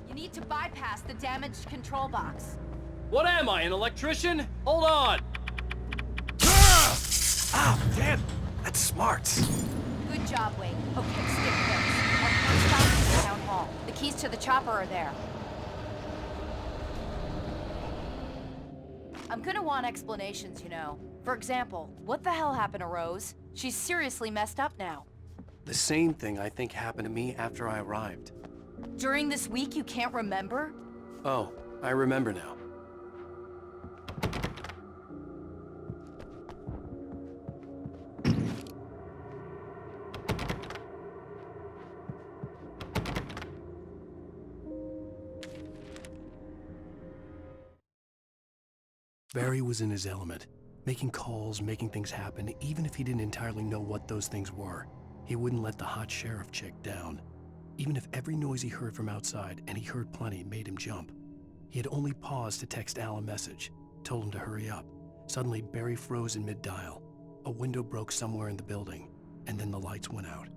You need to bypass the damaged control box. What am I, an electrician? Hold on! Ah, damn! That's smart. Good job, Wade. Okay, stick this. Our first stop is the town hall. The keys to the chopper are there. I'm gonna want explanations, you know. For example, what the hell happened to Rose? She's seriously messed up now. The same thing I think happened to me after I arrived. During this week, you can't remember? Oh, I remember now. Barry was in his element. Making calls, making things happen, even if he didn't entirely know what those things were. He wouldn't let the hot sheriff chick down. Even if every noise he heard from outside, and he heard plenty, made him jump. He had only paused to text Al a message, told him to hurry up. Suddenly, Barry froze in mid-dial. A window broke somewhere in the building, and then the lights went out.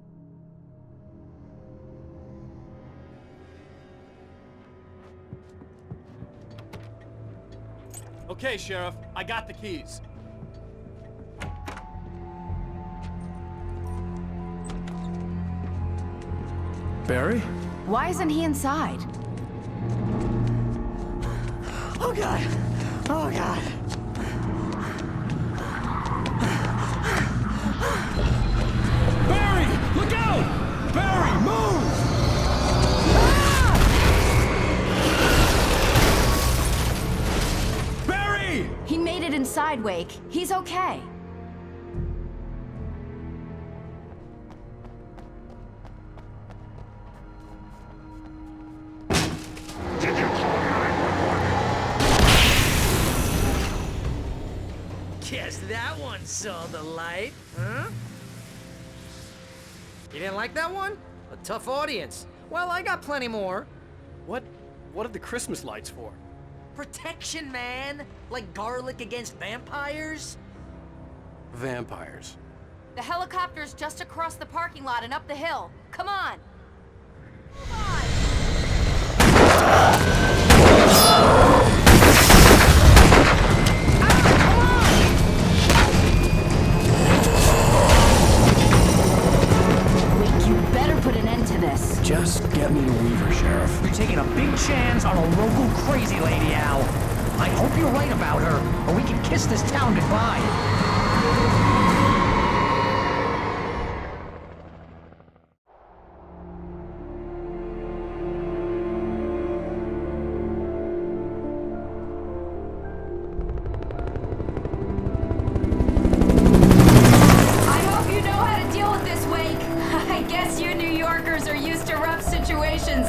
Okay, Sheriff, I got the keys. Barry? Why isn't he inside? Oh God! Oh God! Barry! Look out! Barry, move! Barry! He made it inside, Wake. He's okay. Guess that one saw the light, huh? You didn't like that one? A tough audience. Well, I got plenty more. What are the Christmas lights for? Protection, man! Like garlic against vampires? Vampires. The helicopter's just across the parking lot and up the hill. Come on! Move on! Just get me to Weaver, Sheriff. You're taking a big chance on a local crazy lady, Al. I hope you're right about her, or we can kiss this town goodbye.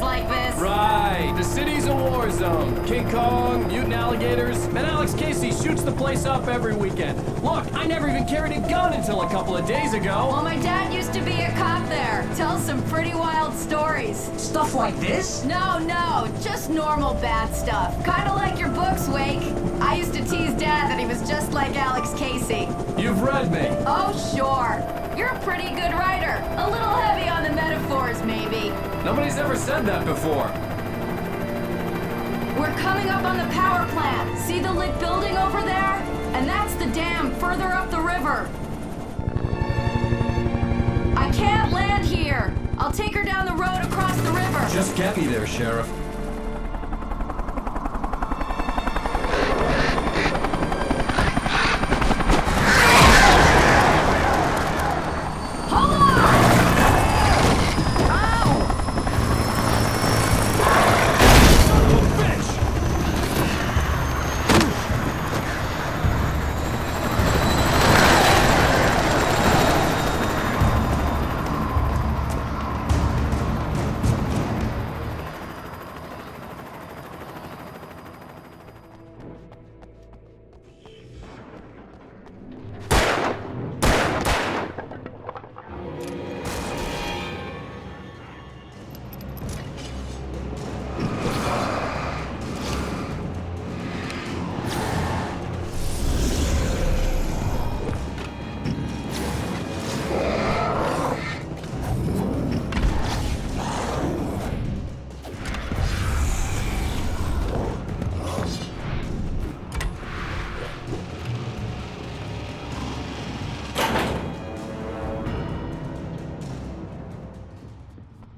Like this. Right, the city's a war zone. King Kong, mutant alligators, and Alex Casey shoots the place up every weekend. Look, I never even carried a gun until a couple of days ago. Well, my dad used to be a cop there. Tells some pretty wild stories. Stuff like this? No, just normal bad stuff. Kinda like your books, Wake. I used to tease Dad that he was just like Alex Casey. You've read me. Oh, sure. You're a pretty good writer. A little heavy on the metaphors, maybe. Nobody's ever said that before. We're coming up on the power plant. See the lit building over there? And that's the dam further up the river. I can't land here. I'll take her down the road across the river. Just get me there, Sheriff.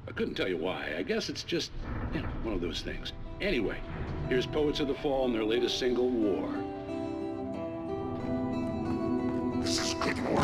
I couldn't tell you why. I guess it's just, one of those things. Anyway, here's Poets of the Fall and their latest single, War. This is good war.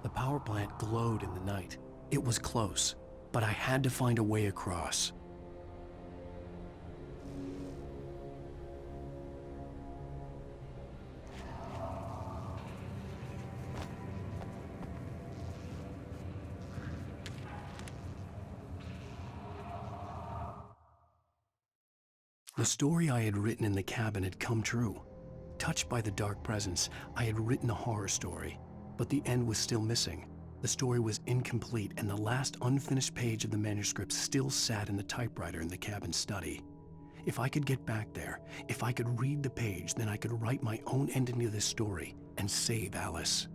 The power plant glowed in the night. It was close, but I had to find a way across. The story I had written in the cabin had come true. Touched by the dark presence, I had written a horror story, but the end was still missing. The story was incomplete, and the last unfinished page of the manuscript still sat in the typewriter in the cabin study. If I could get back there, if I could read the page, then I could write my own ending to this story and save Alice.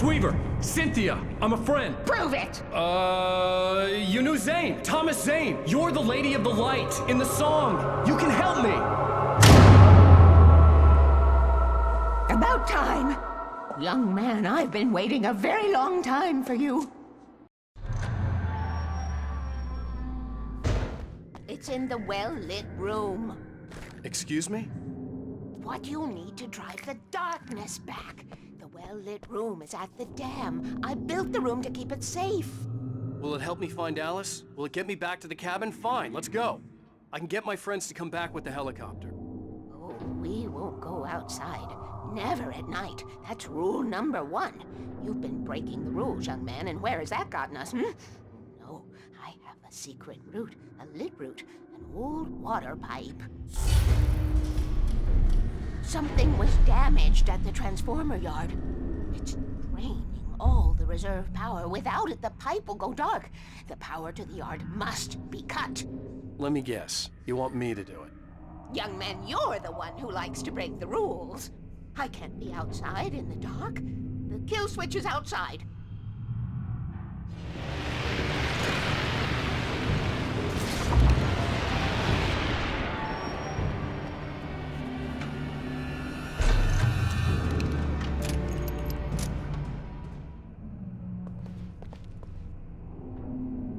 Weaver! Cynthia! I'm a friend! Prove it! You knew Zane! Thomas Zane! You're the Lady of the Light in the song! You can help me! About time! Young man, I've been waiting a very long time for you. It's in the well-lit room. Excuse me? What you need to drive the darkness back. The well-lit room is at the dam. I built the room to keep it safe. Will it help me find Alice? Will it get me back to the cabin? Fine, let's go. I can get my friends to come back with the helicopter. Oh, we won't go outside. Never at night. That's rule number 1. You've been breaking the rules, young man, and where has that gotten us, No, I have a secret route, a lit route, an old water pipe. Something was damaged at the transformer yard. It's draining all the reserve power. Without it, the pipe will go dark. The power to the yard must be cut. Let me guess. You want me to do it? Young man, you're the one who likes to break the rules. I can't be outside in the dark. The kill switch is outside.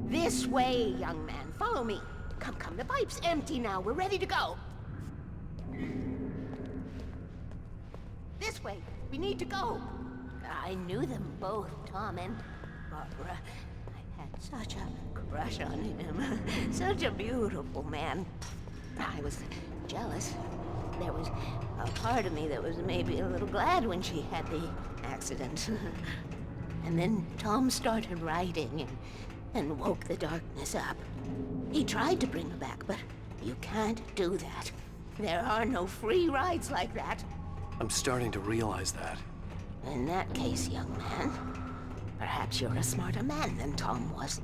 This way, young man. Follow me. Come, the pipe's empty now. We're ready to go. This way. We need to go. I knew them both, Tom and Barbara. I had such a crush on him. Such a beautiful man. I was jealous. There was a part of me that was maybe a little glad when she had the accident. And then Tom started writing and woke the darkness up. He tried to bring her back, but you can't do that. There are no free rides like that. I'm starting to realize that. In that case, young man, perhaps you're a smarter man than Tom was.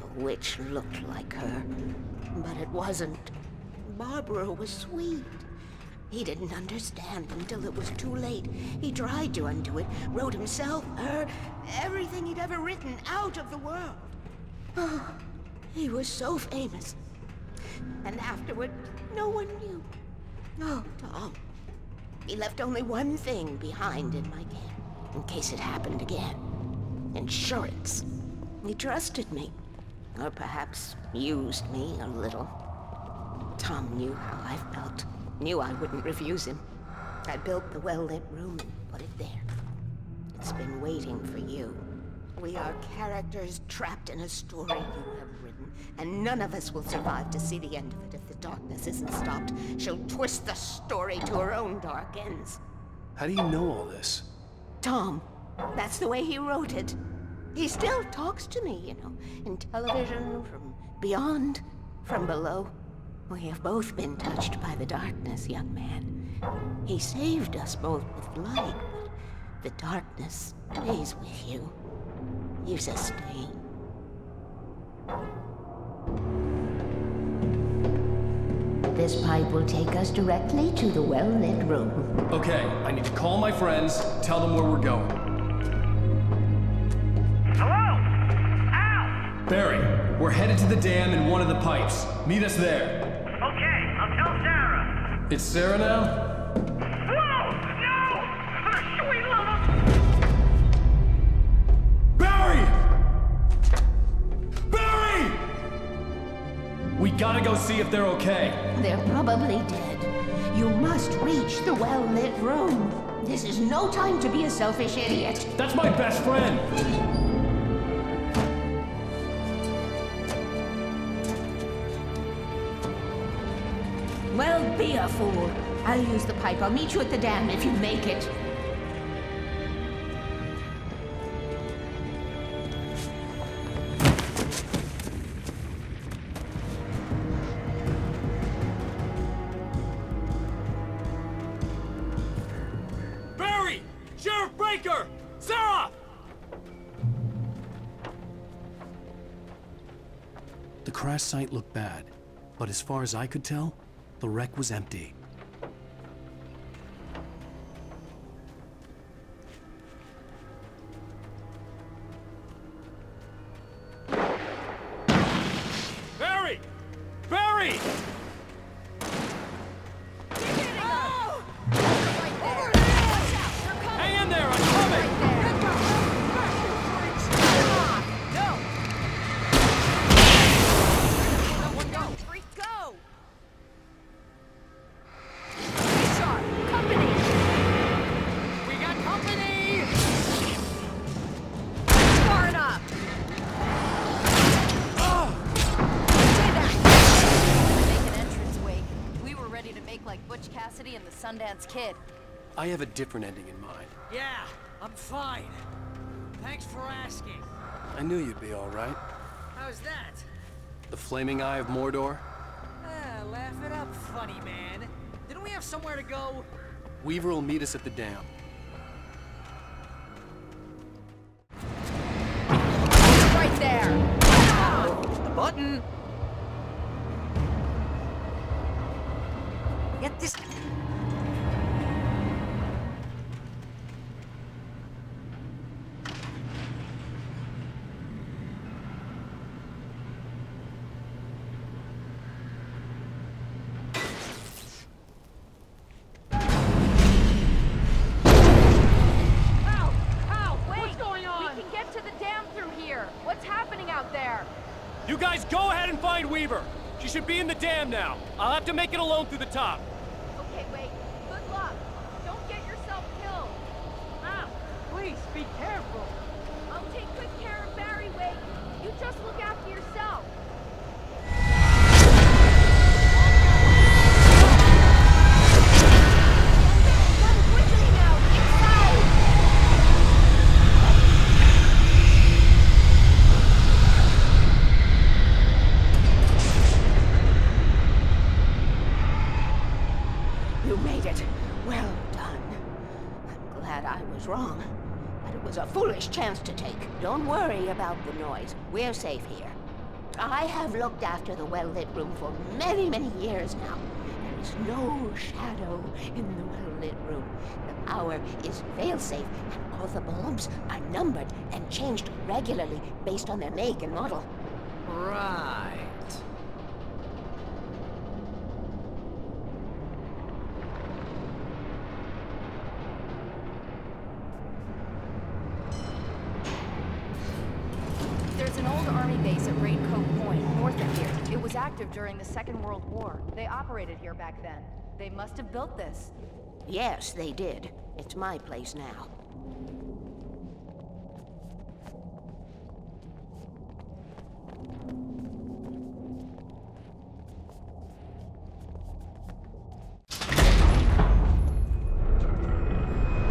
The witch looked like her, but it wasn't. Barbara was sweet. He didn't understand until it was too late. He tried to undo it, wrote himself, her, everything he'd ever written out of the world. Oh, he was so famous. And afterward, no one knew. Oh, Tom. He left only one thing behind in my care, in case it happened again. Insurance. He trusted me. Or perhaps used me a little. Tom knew how I felt. Knew I wouldn't refuse him. I built the well-lit room and put it there. It's been waiting for you. We are characters trapped in a story you have written, and none of us will survive to see the end of it if the darkness isn't stopped. She'll twist the story to her own dark ends. How do you know all this? Tom, that's the way he wrote it. He still talks to me, you know, in television, from beyond, from below. We have both been touched by the darkness, young man. He saved us both with light, but the darkness stays with you. You sustain. This pipe will take us directly to the well-lit room. Okay, I need to call my friends, tell them where we're going. Hello? Al! Barry, we're headed to the dam in one of the pipes. Meet us there. Okay, I'll tell Sarah. It's Sarah now? Whoa! No! For the sweet love of... Barry! Barry! We gotta go see if they're okay. They're probably dead. You must reach the well-lit room. This is no time to be a selfish idiot. That's my best friend! Well, be a fool. I'll use the pipe. I'll meet you at the dam if you make it. Barry! Sheriff Breaker! Sarah! The crash site looked bad, but as far as I could tell, the wreck was empty. Barry! Barry! Hang in there, I'm coming! Go! We got company! Far enough! Make an entrance wake. We were ready to make like Butch Cassidy and the Sundance Kid. I have a different ending in mind. Yeah, I'm fine. Thanks for asking. I knew you'd be all right. How's that? The flaming eye of Mordor? Ah, laugh it up, funny man. Didn't we have somewhere to go? Weaver will meet us at the dam. Right there! The button! Get this... You guys go ahead and find Weaver. She should be in the dam now. I'll have to make it alone through the top. Okay, wait. Good luck. Don't get yourself killed. Ow! Please, be careful. I'll take good care of Barry, Wade. You just look after yourself. Run quickly now. Inside! You made it. Well done. I'm glad I was wrong. But it was a foolish chance to take. Don't worry about the noise. We're safe here. I have looked after the well-lit room for many, many years now. There is no shadow in the well-lit room. The power is fail-safe, and all the bulbs are numbered and changed regularly based on their make and model. Right. base at Raincoat Point, north of here. It was active during the Second World War. They operated here back then. They must have built this. Yes, they did. It's my place now.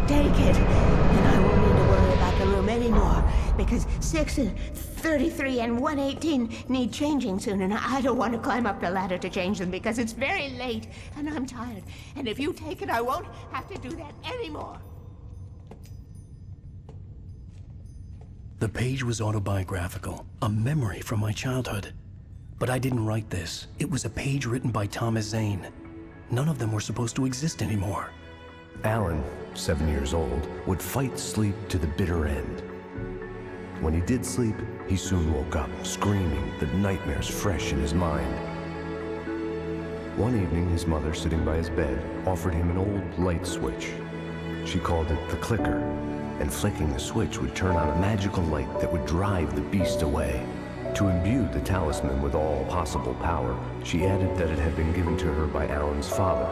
Take it, and I won't need to worry about the room anymore, because 6 and 33 and 118 need changing soon, and I don't want to climb up the ladder to change them because it's very late, and I'm tired. And if you take it, I won't have to do that anymore. The page was autobiographical, a memory from my childhood. But I didn't write this. It was a page written by Thomas Zane. None of them were supposed to exist anymore. Alan, 7 years old, would fight sleep to the bitter end. When he did sleep, he soon woke up, screaming, the nightmares fresh in his mind. One evening, his mother, sitting by his bed, offered him an old light switch. She called it the clicker, and flicking the switch would turn on a magical light that would drive the beast away. To imbue the talisman with all possible power, she added that it had been given to her by Alan's father.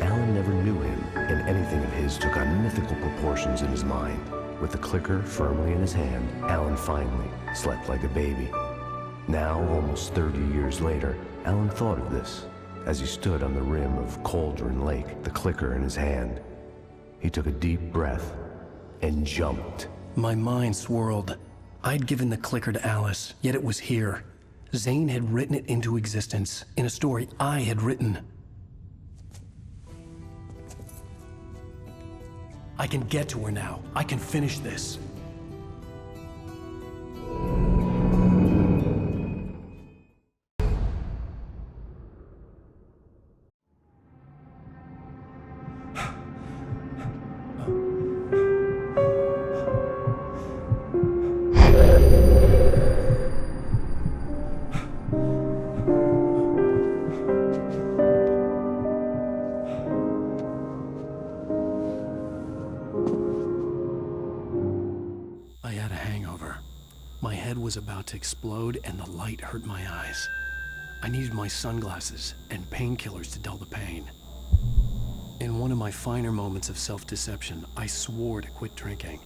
Alan never knew him, and anything of his took on mythical proportions in his mind. With the clicker firmly in his hand, Alan finally slept like a baby. Now, almost 30 years later, Alan thought of this as he stood on the rim of Cauldron Lake, the clicker in his hand. He took a deep breath and jumped. My mind swirled. I'd given the clicker to Alice, yet it was here. Zane had written it into existence in a story I had written. I can get to her now. I can finish this. Was about to explode and the light hurt my eyes. I needed my sunglasses and painkillers to dull the pain. In one of my finer moments of self-deception, I swore to quit drinking.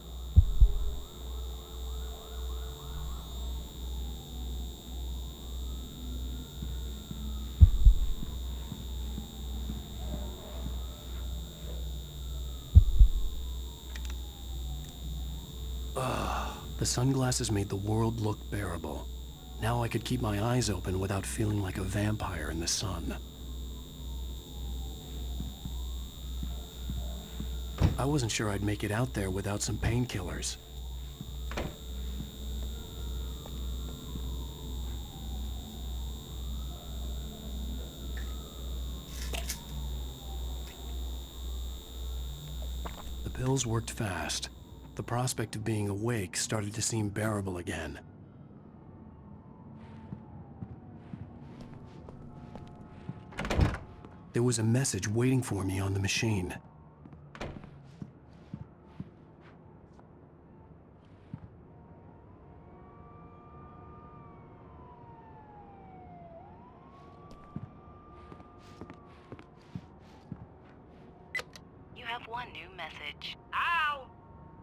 The sunglasses made the world look bearable. Now I could keep my eyes open without feeling like a vampire in the sun. I wasn't sure I'd make it out there without some painkillers. The pills worked fast. The prospect of being awake started to seem bearable again. There was a message waiting for me on the machine. You have one new message. Ow!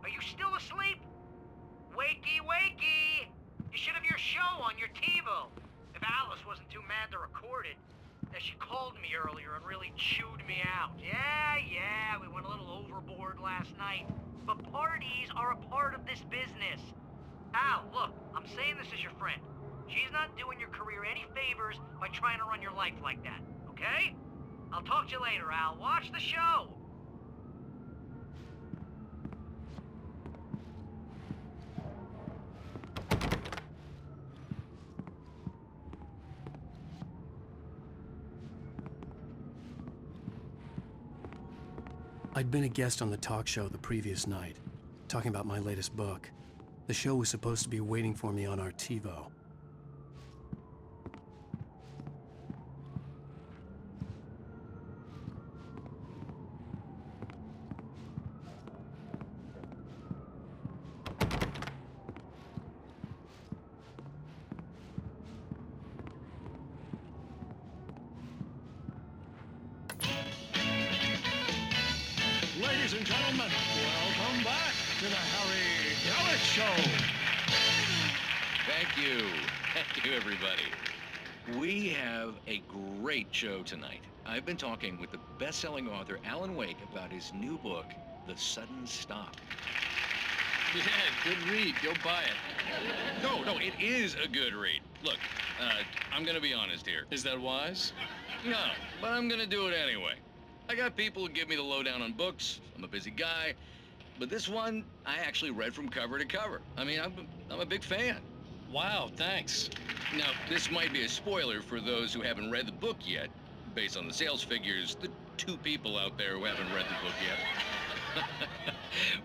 Are you still asleep? Wakey, wakey! You should have your show on your TiVo. If Alice wasn't too mad to record it. She called me earlier and really chewed me out. Yeah, we went a little overboard last night. But parties are a part of this business. Al, look, I'm saying this as your friend. She's not doing your career any favors by trying to run your life like that, okay? I'll talk to you later, Al. Watch the show. I'd been a guest on the talk show the previous night, talking about my latest book. The show was supposed to be waiting for me on our TiVo. Ladies and gentlemen, welcome back to the Harry Gallic Show. Thank you. Thank you, everybody. We have a great show tonight. I've been talking with the best-selling author Alan Wake about his new book, The Sudden Stop. Yeah, good read. Go buy it. No, it is a good read. Look, I'm gonna be honest here. Is that wise? No, but I'm gonna do it anyway. I got people who give me the lowdown on books. I'm a busy guy. But this one, I actually read from cover to cover. I mean, I'm a big fan. Wow, thanks. Now, this might be a spoiler for those who haven't read the book yet. Based on the sales figures, the 2 people out there who haven't read the book yet.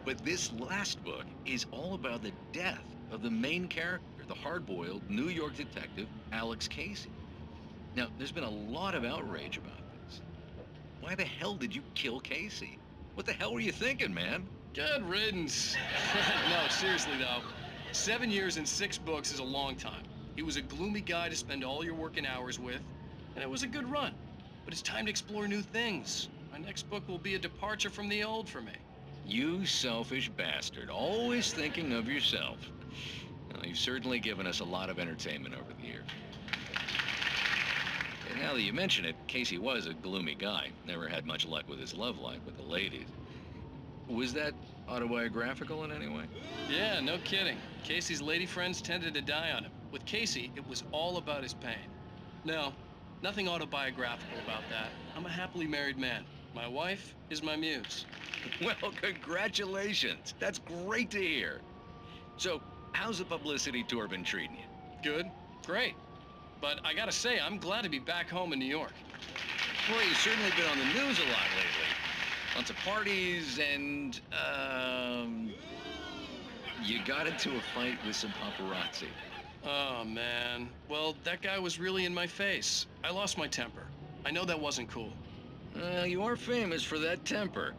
But this last book is all about the death of the main character, the hard-boiled New York detective, Alex Casey. Now, there's been a lot of outrage about this. Why the hell did you kill Casey? What the hell were you thinking, man? Good riddance. No, seriously though, 7 years and 6 books is a long time. He was a gloomy guy to spend all your working hours with, and it was a good run. But it's time to explore new things. My next book will be a departure from the old for me. You selfish bastard, always thinking of yourself. Well, you've certainly given us a lot of entertainment over the years. And now that you mention it, Casey was a gloomy guy. Never had much luck with his love life with the ladies. Was that autobiographical in any way? Yeah, no kidding. Casey's lady friends tended to die on him. With Casey, it was all about his pain. No, nothing autobiographical about that. I'm a happily married man. My wife is my muse. Well, congratulations. That's great to hear. So, how's the publicity tour been treating you? Good, great. But I gotta say, I'm glad to be back home in New York. Well, you've certainly been on the news a lot lately. Lots of parties and, you got into a fight with some paparazzi. Oh, man. Well, that guy was really in my face. I lost my temper. I know that wasn't cool. Well, you are famous for that temper.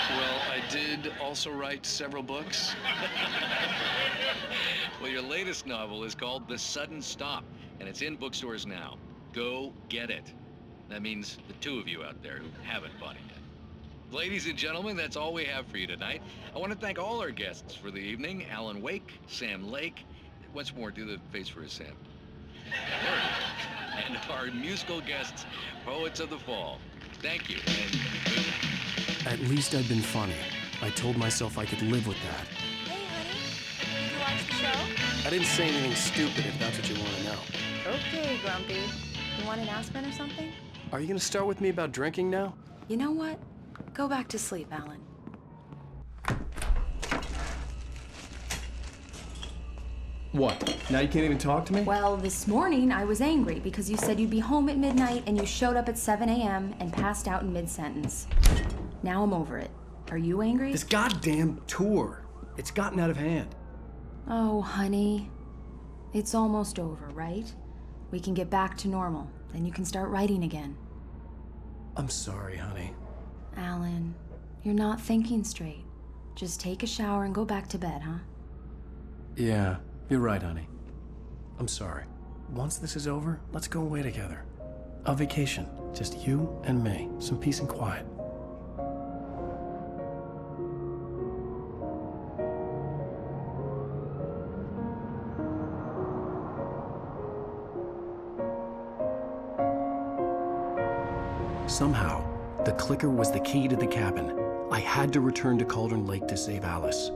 Well, I did also write several books. Well, your latest novel is called The Sudden Stop, and it's in bookstores now. Go get it. That means the 2 of you out there who haven't bought it yet. Ladies and gentlemen, that's all we have for you tonight. I want to thank all our guests for the evening. Alan Wake, Sam Lake. Once more, do the face for his Sam. There it is. And our musical guests, Poets of the Fall. Thank you, and good night. At least I'd been funny. I told myself I could live with that. Hey, honey. Did you watch the show? I didn't say anything stupid if that's what you want to know. Okay, Grumpy. You want an aspirin or something? Are you gonna start with me about drinking now? You know what? Go back to sleep, Alan. What? Now you can't even talk to me? Well, this morning I was angry because you said you'd be home at midnight and you showed up at 7 a.m. and passed out in mid-sentence. Now I'm over it. Are you angry? This goddamn tour. It's gotten out of hand. Oh, honey. It's almost over, right? We can get back to normal. Then you can start writing again. I'm sorry, honey. Alan, you're not thinking straight. Just take a shower and go back to bed, huh? Yeah, you're right, honey. I'm sorry. Once this is over, let's go away together. A vacation. Just you and me. Some peace and quiet. Somehow, the clicker was the key to the cabin. I had to return to Cauldron Lake to save Alice.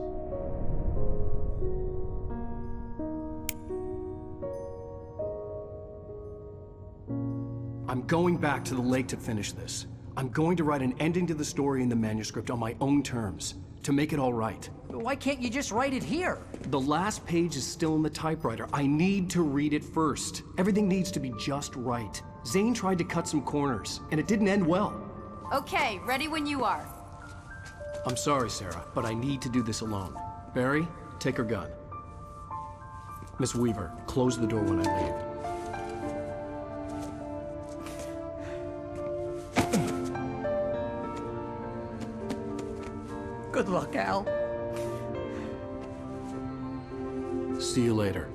I'm going back to the lake to finish this. I'm going to write an ending to the story in the manuscript on my own terms, to make it all right. Why can't you just write it here? The last page is still in the typewriter. I need to read it first. Everything needs to be just right. Zane tried to cut some corners, and it didn't end well. Okay, ready when you are. I'm sorry, Sarah, but I need to do this alone. Barry, take her gun. Miss Weaver, close the door when I leave. Good luck, Al. See you later.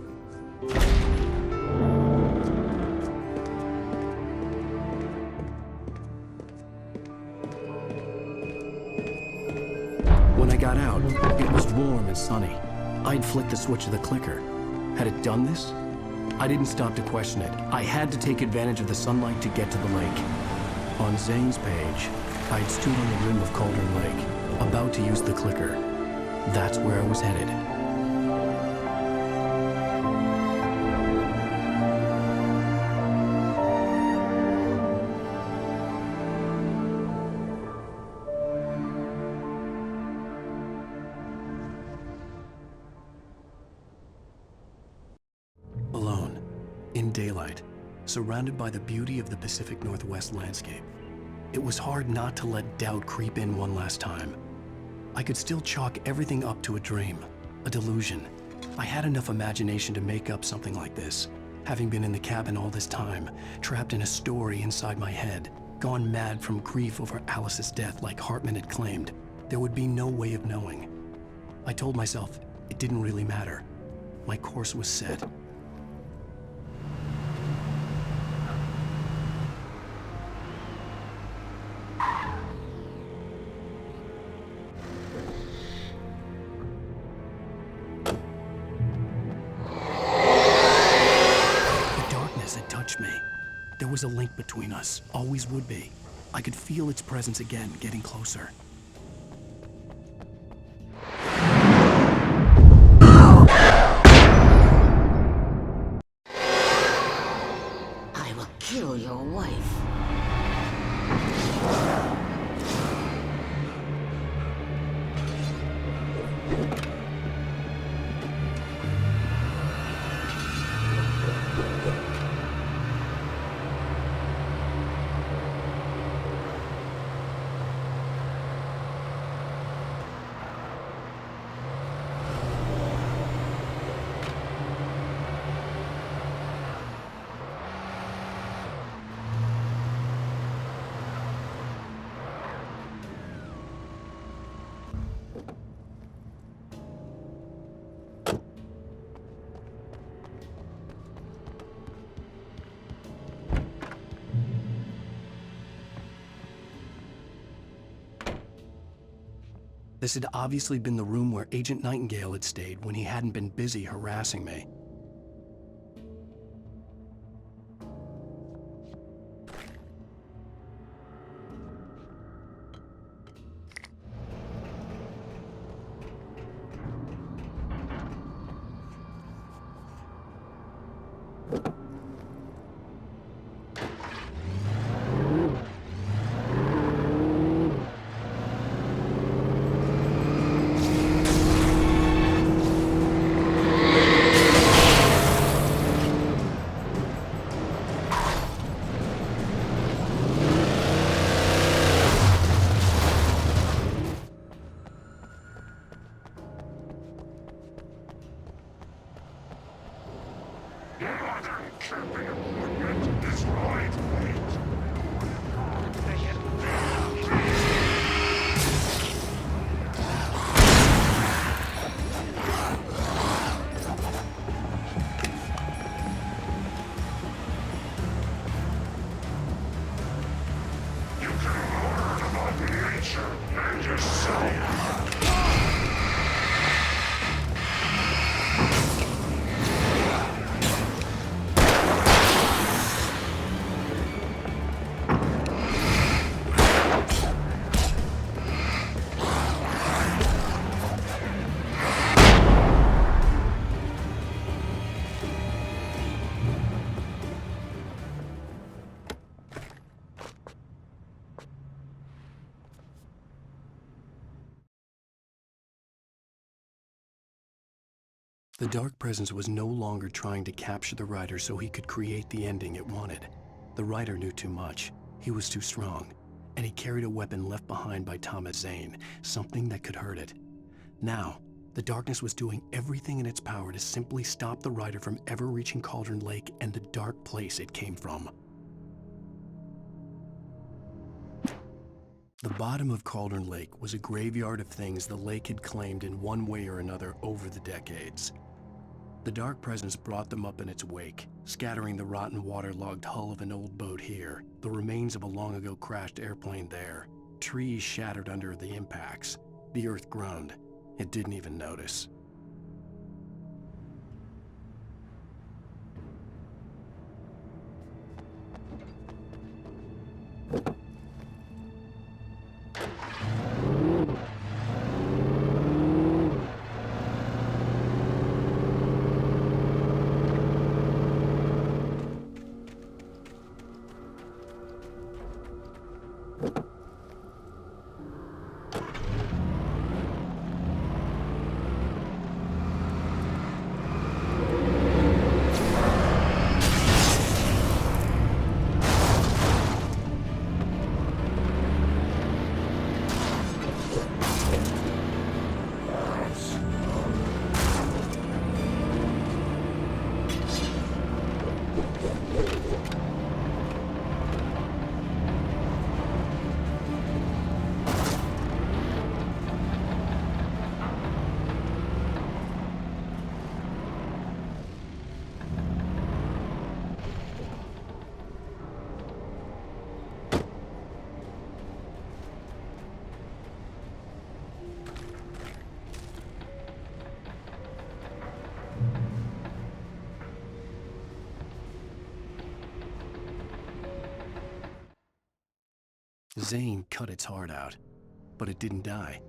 got out, it was warm and sunny. I'd flicked the switch of the clicker. Had it done this? I didn't stop to question it. I had to take advantage of the sunlight to get to the lake. On Zane's page, I'd stood on the rim of Cauldron Lake, about to use the clicker. That's where I was headed. Alone, in daylight, surrounded by the beauty of the Pacific Northwest landscape. It was hard not to let doubt creep in one last time. I could still chalk everything up to a dream, a delusion. I had enough imagination to make up something like this, having been in the cabin all this time, trapped in a story inside my head, gone mad from grief over Alice's death like Hartman had claimed. There would be no way of knowing. I told myself it didn't really matter. My course was set. There was a link between us, always would be. I could feel its presence again, getting closer. I will kill your wife. This had obviously been the room where Agent Nightingale had stayed when he hadn't been busy harassing me. The Dark Presence was no longer trying to capture the writer so he could create the ending it wanted. The writer knew too much. He was too strong. And he carried a weapon left behind by Thomas Zane, something that could hurt it. Now, the darkness was doing everything in its power to simply stop the writer from ever reaching Cauldron Lake and the dark place it came from. The bottom of Cauldron Lake was a graveyard of things the lake had claimed in one way or another over the decades. The Dark Presence brought them up in its wake, scattering the rotten waterlogged hull of an old boat here, the remains of a long-ago crashed airplane there, trees shattered under the impacts. The earth groaned. It didn't even notice. Zane cut its heart out, but it didn't die.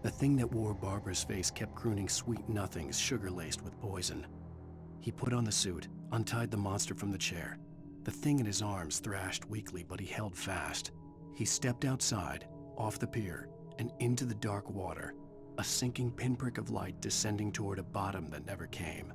The thing that wore Barbara's face kept crooning sweet nothings sugar-laced with poison. He put on the suit, untied the monster from the chair. The thing in his arms thrashed weakly, but he held fast. He stepped outside, off the pier, and into the dark water, a sinking pinprick of light descending toward a bottom that never came.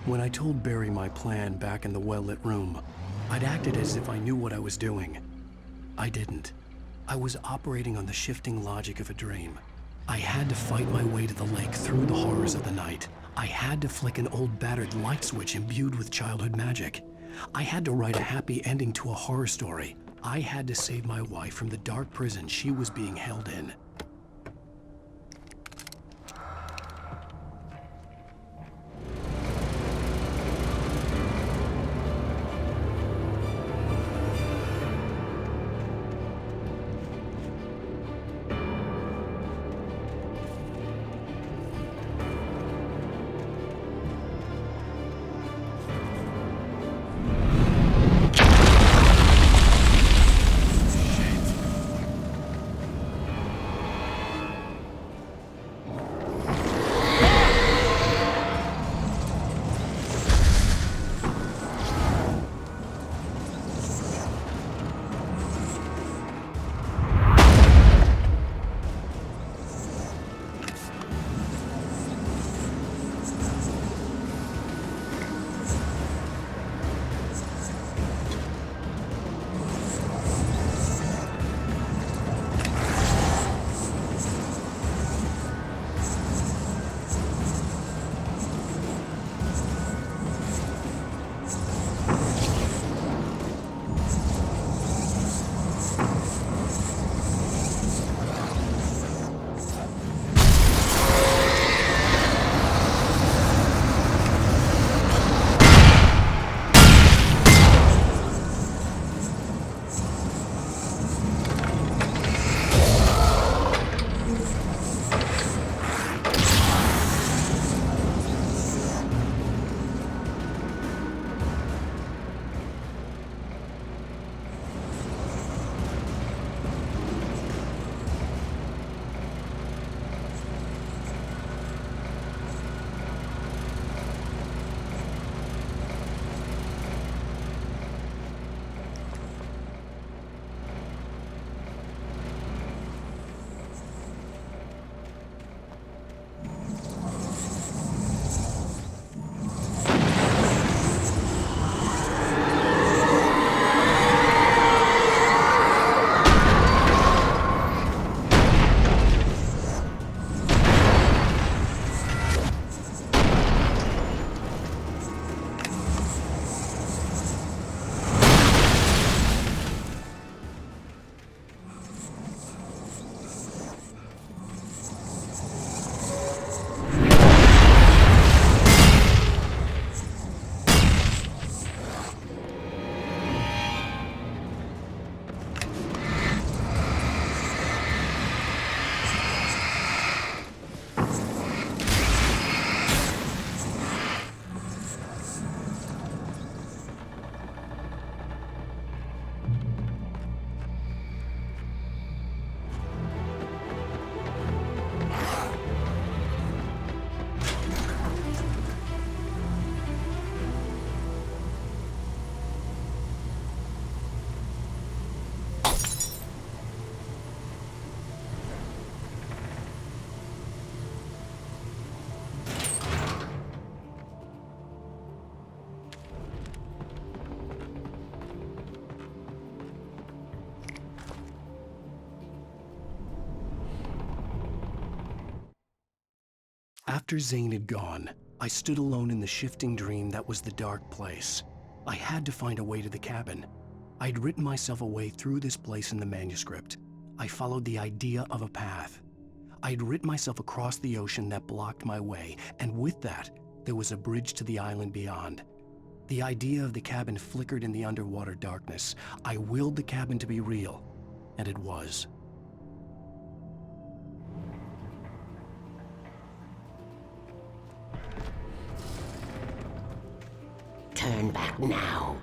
When I told Barry my plan back in the well-lit room, I'd acted as if I knew what I was doing. I didn't. I was operating on the shifting logic of a dream. I had to fight my way to the lake through the horrors of the night. I had to flick an old battered light switch imbued with childhood magic. I had to write a happy ending to a horror story. I had to save my wife from the dark prison she was being held in. After Zane had gone, I stood alone in the shifting dream that was the dark place. I had to find a way to the cabin. I'd written myself a way through this place in the manuscript. I followed the idea of a path. I'd written myself across the ocean that blocked my way, and with that, there was a bridge to the island beyond. The idea of the cabin flickered in the underwater darkness. I willed the cabin to be real, and it was. Turn back now.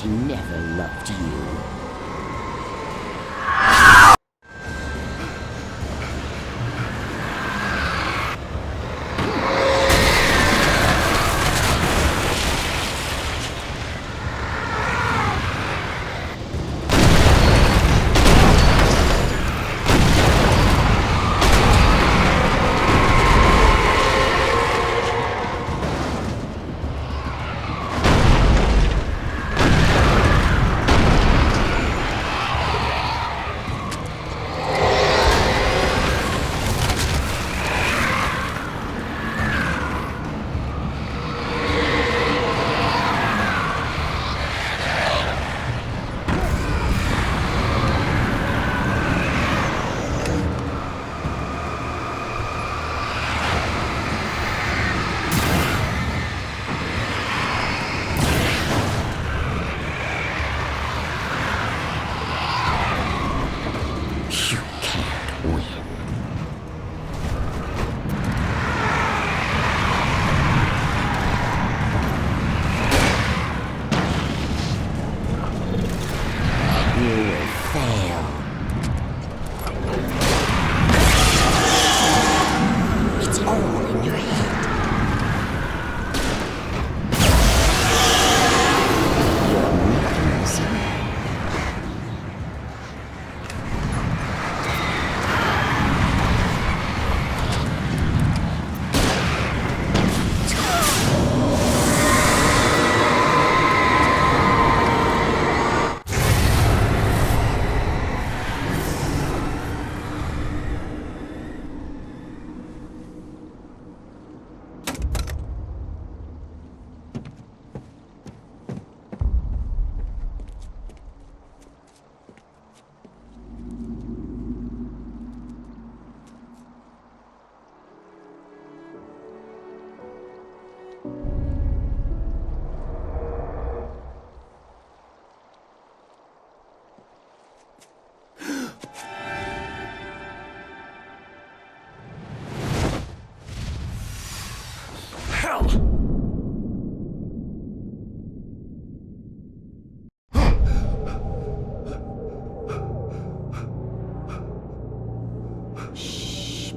Never loved you.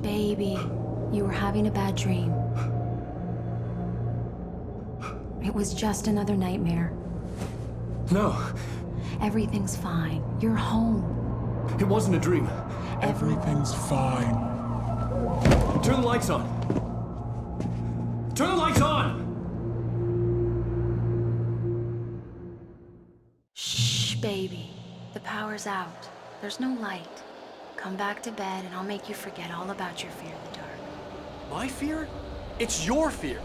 Baby, you were having a bad dream. It was just another nightmare. No. Everything's fine. You're home. It wasn't a dream. Everything's fine. Turn the lights on. Turn the lights on! Shh, baby. The power's out. There's no light. Come back to bed and I'll make you forget all about your fear in the dark. My fear? It's your fear.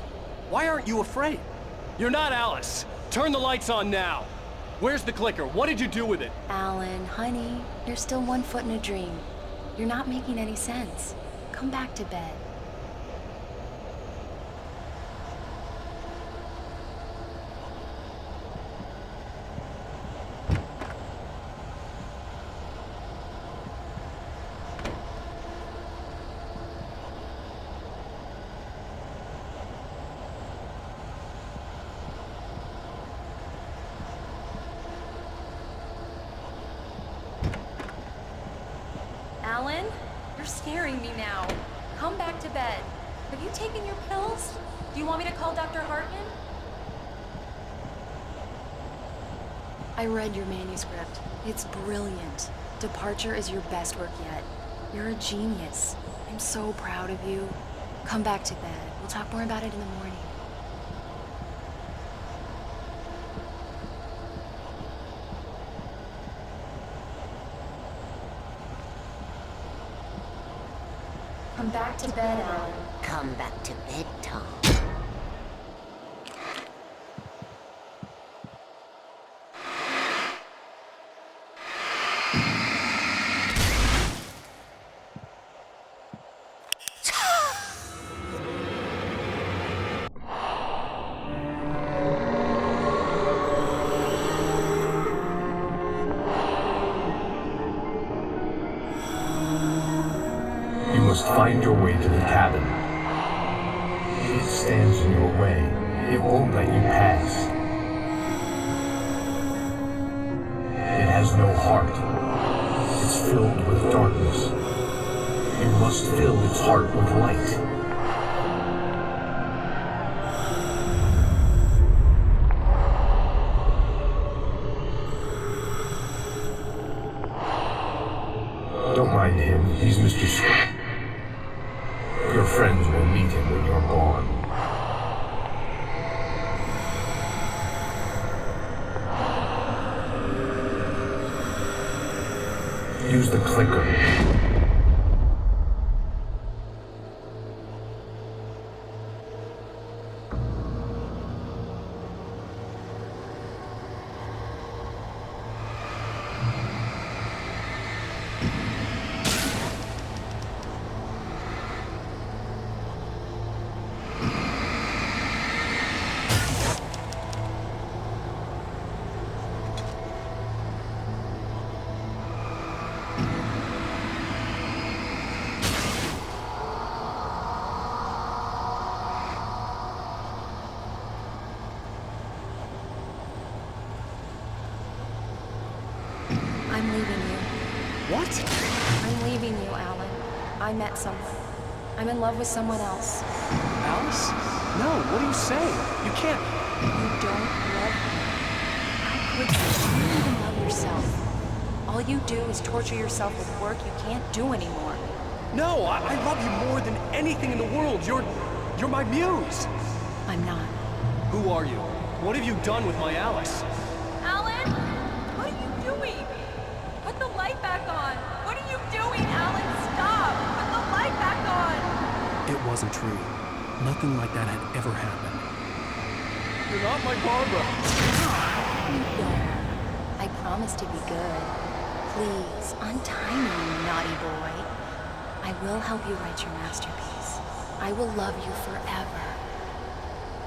Why aren't you afraid? You're not Alice. Turn the lights on now. Where's the clicker? What did you do with it? Alan, honey, you're still 1 foot in a dream. You're not making any sense. Come back to bed. Alan, you're scaring me now. Come back to bed. Have you taken your pills? Do you want me to call Dr. Hartman? I read your manuscript. It's brilliant. Departure is your best work yet. You're a genius. I'm so proud of you. Come back to bed. We'll talk more about it in the morning. Come back to bed, Alan. Come back to bed, Tom. Find your way to the cabin. If it stands in your way, it won't let you pass. It has no heart. It's filled with darkness. You must fill its heart with light. Don't mind him. He's Mr. Scott. Your friends will meet him when you're gone. Use the clicker. I'm leaving you. What? I'm leaving you, Alan. I met someone. I'm in love with someone else. Alice? No, what are you saying? You can't... You don't love me. How could you? You don't even love yourself. All you do is torture yourself with work you can't do anymore. No, I love you more than anything in the world. You're my muse. I'm not. Who are you? What have you done with my Alice? Alan? What are you doing? Put the light back on. What are you doing, Alan? Stop! Put the light back on! It wasn't true. Nothing like that had ever happened. You're not my Barbara. I promise to be good. Please, untie me, you naughty boy. I will help you write your masterpiece. I will love you forever.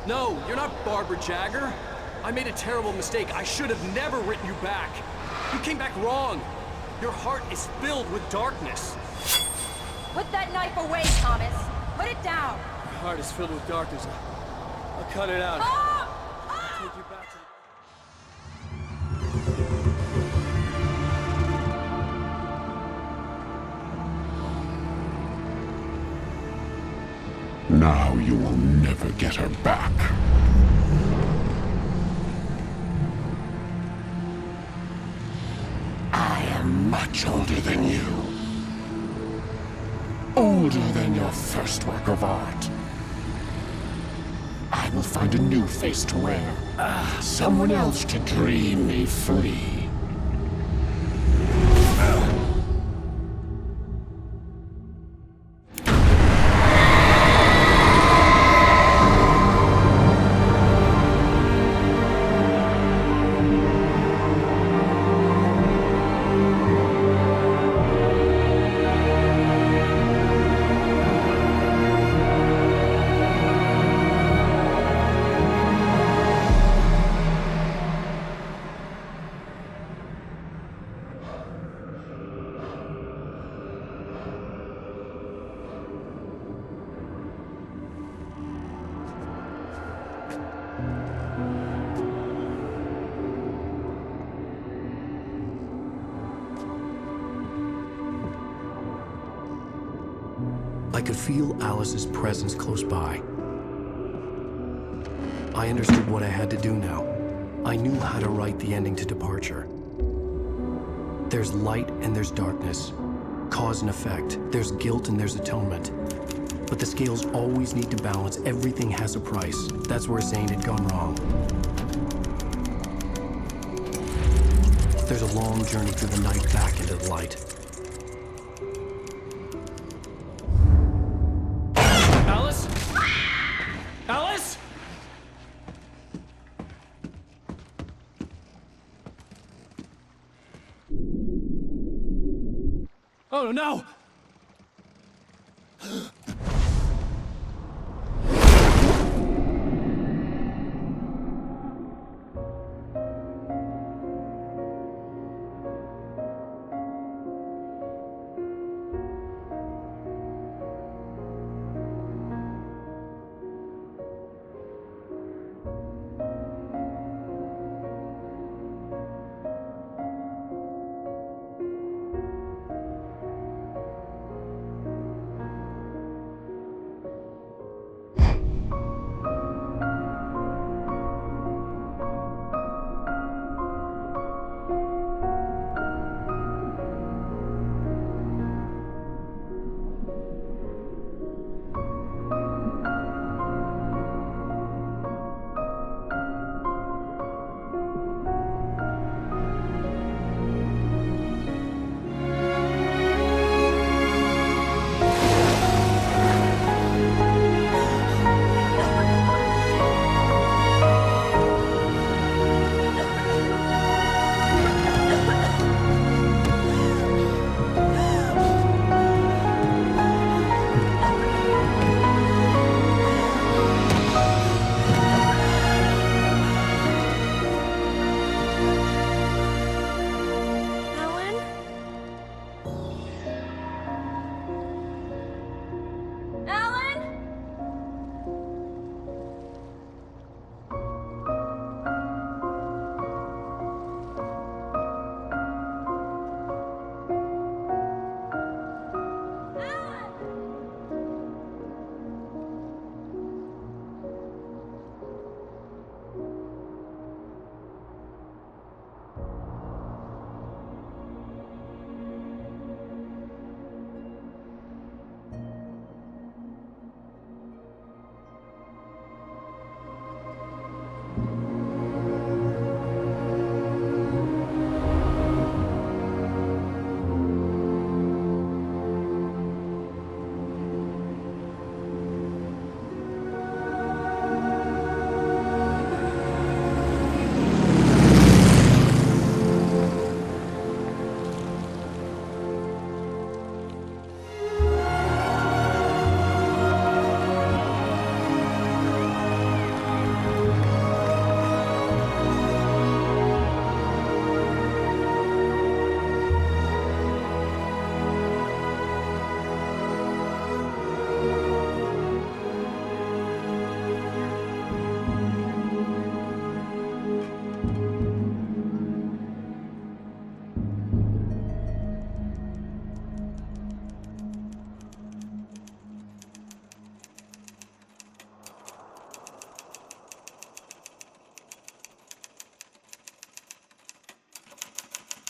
No, you're not Barbara Jagger. I made a terrible mistake. I should have never written you back. You came back wrong. Your heart is filled with darkness. Put that knife away, Thomas. Put it down. Your heart is filled with darkness. I'll cut it out. I'll take you back to... Now you will never get her back. I am much older than you. Older than your first work of art. I will find a new face to wear. Someone else to dream me free. I could feel Alice's presence close by. I understood what I had to do now. I knew how to write the ending to Departure. There's light and there's darkness. Cause and effect. There's guilt and there's atonement. But the scales always need to balance. Everything has a price. That's where Zane had gone wrong. There's a long journey through the night back into the light. Alice? Alice? Oh no!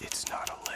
It's not a